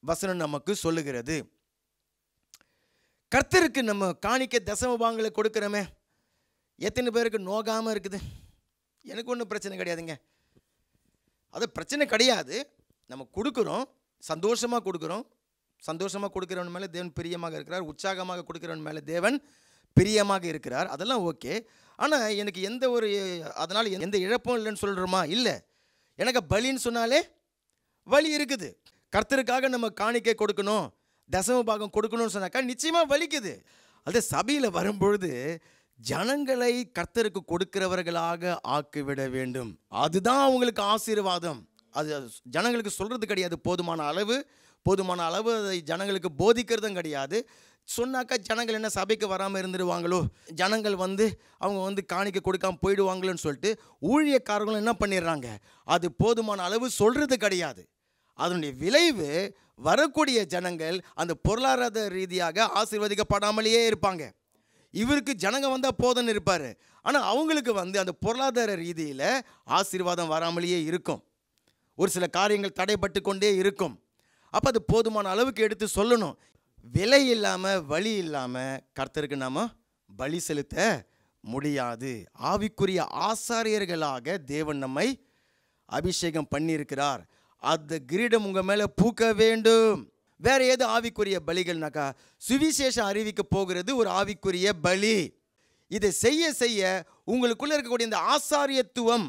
வசனம் நமக்கு சொல்லுகிறது. கர்த்தருக்கு நம்ம காணிக்க தசமபாகங்களை கொடுக்கிறோமே, எத்தனை பேருக்கு நோகாமல் இருக்குது? எனக்கு ஒன்றும் பிரச்சனை கிடையாதுங்க, அது பிரச்சனை கிடையாது. நம்ம கொடுக்குறோம், சந்தோஷமாக கொடுக்குறோம். சந்தோஷமாக கொடுக்குறவன் மேலே தேவன் பிரியமாக இருக்கிறார். உற்சாகமாக கொடுக்குறவன் மேலே தேவன் பிரியமாக இருக்கிறார், அதெல்லாம் ஓகே. ஆனால் எனக்கு எந்த ஒரு அதனால் எந்த இழப்பும் இல்லைன்னு சொல்கிறோமா? இல்லை. எனக்கு பலின்னு சொன்னாலே வலி இருக்குது. கர்த்தருக்காக நம்ம காணிக்கை கொடுக்கணும், தசம பாகம் கொடுக்கணும்னு சொன்னாக்கா நிச்சயமாக வலிக்குது. அது சபையில் வரும்பொழுது ஜனங்களை கர்த்தருக்கு கொடுக்கிறவர்களாக ஆக்கிவிட வேண்டும். அதுதான் அவங்களுக்கு ஆசீர்வாதம். அது ஜனங்களுக்கு சொல்கிறது கிடையாது. போதுமான அளவு அதை ஜனங்களுக்கு போதிக்கிறதும் கிடையாது. சொன்னாக்கா ஜனங்கள் என்ன சபைக்கு வராமல் இருந்துடுவாங்களோ, ஜனங்கள் அவங்க காணிக்க கொடுக்காமல் போயிடுவாங்களோன்னு சொல்லிட்டு ஊழியக்காரர்களும் என்ன பண்ணிடுறாங்க, அது போதுமான அளவு சொல்கிறது கிடையாது. அதனுடைய விளைவு வரக்கூடிய ஜனங்கள் அந்த பொருளாதார ரீதியாக ஆசீர்வதிக்கப்படாமலேயே இருப்பாங்க. இவருக்கு ஜனங்க வந்தால் போதும்னு இருப்பார், ஆனால் அவங்களுக்கு அந்த பொருளாதார ரீதியில் ஆசீர்வாதம் வராமலேயே இருக்கும். ஒரு சில காரியங்கள் தடைப்பட்டு கொண்டே இருக்கும். அப்போ அது போதுமான அளவுக்கு எடுத்து சொல்லணும். விலை இல்லாமல் வழி இல்லாமல் கர்த்தருக்கு நாம் பலி செலுத்த முடியாது. ஆவிக்குரிய ஆசாரியர்களாக தேவன் நம்மை அபிஷேகம் பண்ணியிருக்கிறார். அந்த கிரீடம் உங்கள் மேலே பூக்க வேண்டும். வேற ஏது ஆவிக்குரிய பலிகள்னாக்கா சுவிசேஷம் அறிவிக்க போகிறது ஒரு ஆவிக்குரிய பலி. இதை செய்ய செய்ய உங்களுக்குள்ளே இருக்கக்கூடிய இந்த ஆசாரியத்துவம்,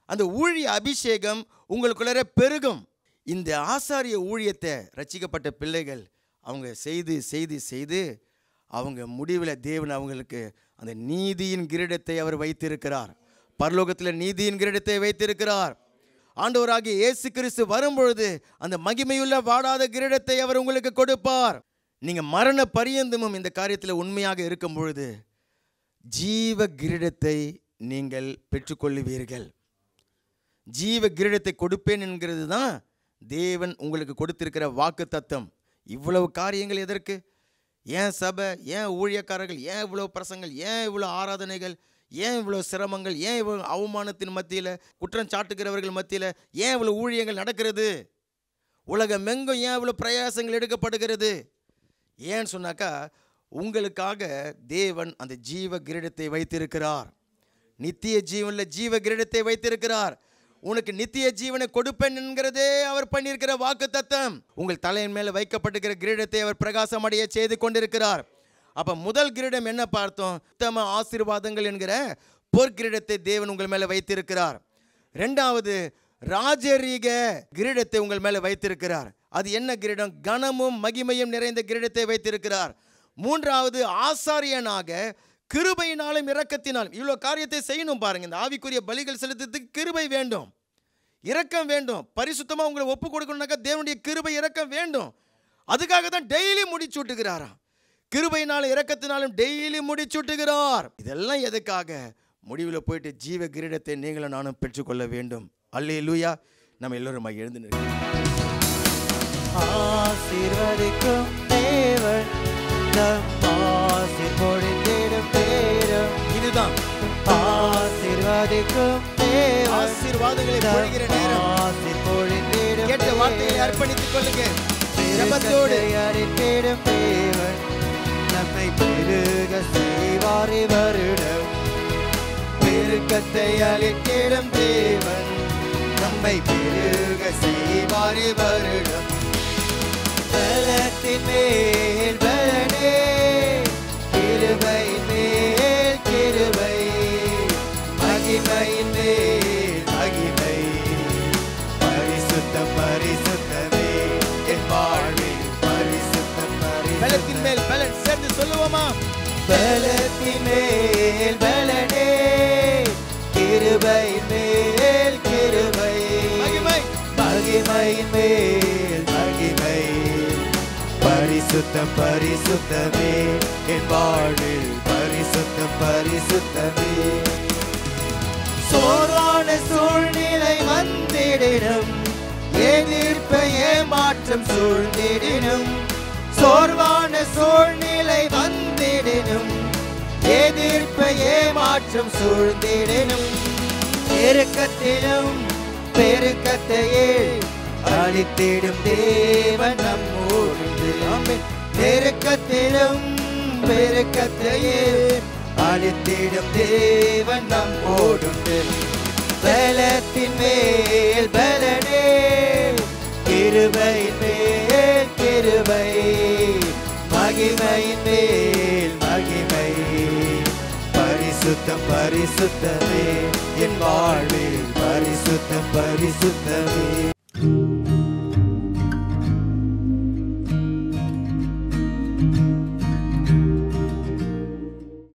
அந்த ஊழிய அபிஷேகம் உங்களுக்குள்ளே பெருகும். இந்த ஆசாரிய ஊழியத்தை ரட்சிக்கப்பட்ட பிள்ளைகள் அவங்க செய்து செய்து செய்து அவங்க முடிவில் தேவன் அவங்களுக்கு அந்த நீதியின் கிரீடத்தை அவர் வைத்திருக்கிறார். பரலோகத்தில் நீதியின் கிரீடத்தை வைத்திருக்கிறார். ஆண்டவராகிய இயேசு கிறிஸ்து வரும்பொழுது அந்த மகிமையுள்ள வாடாத கிரீடத்தை அவர் உங்களுக்கு கொடுப்பார். நீங்கள் மரண பரியந்தமும் இந்த காரியத்தில் உண்மையாக இருக்கும் பொழுது ஜீவ கிரீடத்தை நீங்கள் பெற்றுக்கொள்ளுவீர்கள். ஜீவ கிரீடத்தை கொடுப்பேன் என்கிறது தான் தேவன் உங்களுக்கு கொடுத்திருக்கிற வாக்கு தத்தம். இவ்வளவு காரியங்கள் எதற்கு? ஏன் சபை, ஏன் ஊழியக்காரர்கள், ஏன் இவ்வளோ பிரசங்கள், ஏன் இவ்வளோ ஆராதனைகள், ஏன் இவ்வளோ சிரமங்கள், ஏன் இவ்வளோ அவமானத்தின் மத்தியில், குற்றம் சாட்டுகிறவர்கள் மத்தியில் ஏன் இவ்வளோ ஊழியங்கள் நடக்கிறது? உலகமெங்கும் ஏன் இவ்வளோ பிரயாசங்கள் எடுக்கப்படுகிறது? ஏன்னு சொன்னாக்கா உங்களுக்காக தேவன் அந்த ஜீவ கிரீடத்தை வைத்திருக்கிறார். நித்திய ஜீவனில் ஜீவ கிரீடத்தை வைத்திருக்கிறார். உனக்கு நித்திய ஜீவனை கொடுப்பேன் என்கிறதே அவர் பண்ணியிருக்கிற வாக்கு தத்தம். உங்கள் தலையின் மேலே வைக்கப்பட்டிருக்கிற கிரீடத்தை அவர் பிரகாசமடைய செய்து கொண்டிருக்கிறார். அப்போ முதல் கிரீடம் என்ன பார்த்தோம்? உத்தம ஆசீர்வாதங்கள் என்கிற பொற்கிரீடத்தை தேவன் உங்கள் மேலே வைத்திருக்கிறார். ரெண்டாவது ராஜரீக கிரீடத்தை உங்கள் மேலே வைத்திருக்கிறார். அது என்ன கிரீடம்? கனமும் மகிமையும் நிறைந்த கிரீடத்தை வைத்திருக்கிறார். மூன்றாவது ஆசாரியனாக கிருபையினாலும் இரக்கத்தினாலும் இவ்வளோ காரியத்தை செய்யணும். பாருங்க, இந்த ஆவிக்குரிய பலிகள் செலுத்துறதுக்கு கிருபை வேண்டும், இரக்கம் வேண்டும். பரிசுத்தமாக உங்களை ஒப்பு கொடுக்கணும்னாக்கா தேவனுடைய கிருபை இரக்கம் வேண்டும். அதுக்காக தான் டெய்லி முடிச்சுட்டுகிறாராம். கிருபையினாலும் இரக்கத்தினாலும் டெய்லி முடிச்சுட்டுகிறார். இதெல்லாம் எதுக்காக? முடிவில் போயிட்டு ஜீவ கிரீடத்தை நீங்களும் நானும் பெற்றுக்கொள்ள வேண்டும். அல்லேலூயா. நம்ம எல்லோரும் எழுந்து நிற்கிறோம். ஆசீர்வதிக்கும் தேவன் நம் ஆசீர் பொழிந்திடும் பேரும் இதுதான் ஆசீர்வதிக்கும் தேவன். ஆசீர்வாதங்களை பொழிகிற நேரம். ஆசீர் பொழிந்திடும் கேட்ட வார்த்தைகளை அர்ப்பணித்துக் கொள்ளுங்க. ஜெபத்தோடு அறிக்கையிடும் தேவன் நம்மை பெருக செய்வார். வருடம் பெருக்கத்தை அளித்திடும் தேவன் நம்மை பெருக செய்வார். வருடம் பலத்தின் மேல் பலனே, கிருபையின் மேல் கிருபை, மகிமையின் மேல் மகிமை, பரிசுத்தம் பரிசுத்தமே என் வாழ்வில் பரிசுத்தம் பரிசுத்தம். பலத்தின் மேல் பலன் சேர்ந்து சொல்லுவோமா? பலத்தின் மேல் பலனே, கிருபையின் மேல் கிருபை, மகிமை மகிமையின் மேல் மகிமை, பரிசுத்தம் பரிசுத்தமே என் வாழ்வில் பரிசுத்தம் பரிசுத்தமே. சோர்வான சூழ்நிலை வந்திடினும், எதிர்ப்பு ஏமாற்றம் சூழ்ந்திடினும், சோர்வான சூழ்நிலை வந்திடினும், எதிர்ப்பு ஏமாற்றம் சூழ்ந்திடினும், பெருக்கத்திலும் பெருக்கத்தையே அளித்திடும் தேவன் நம்மோடு. பெருக்கத்திலும் பெருக்கத்தையே அளித்திடும் தேவன் நம்மோடு. பலத்தின் மேல் பலனே, கிருபையின் மேல் கிருபை, மகிமையின் மேல் மகிமை, பரிசுத்தம் பரிசுத்தமே என் வாழ்வில் பரிசுத்தம் பரிசுத்தமே.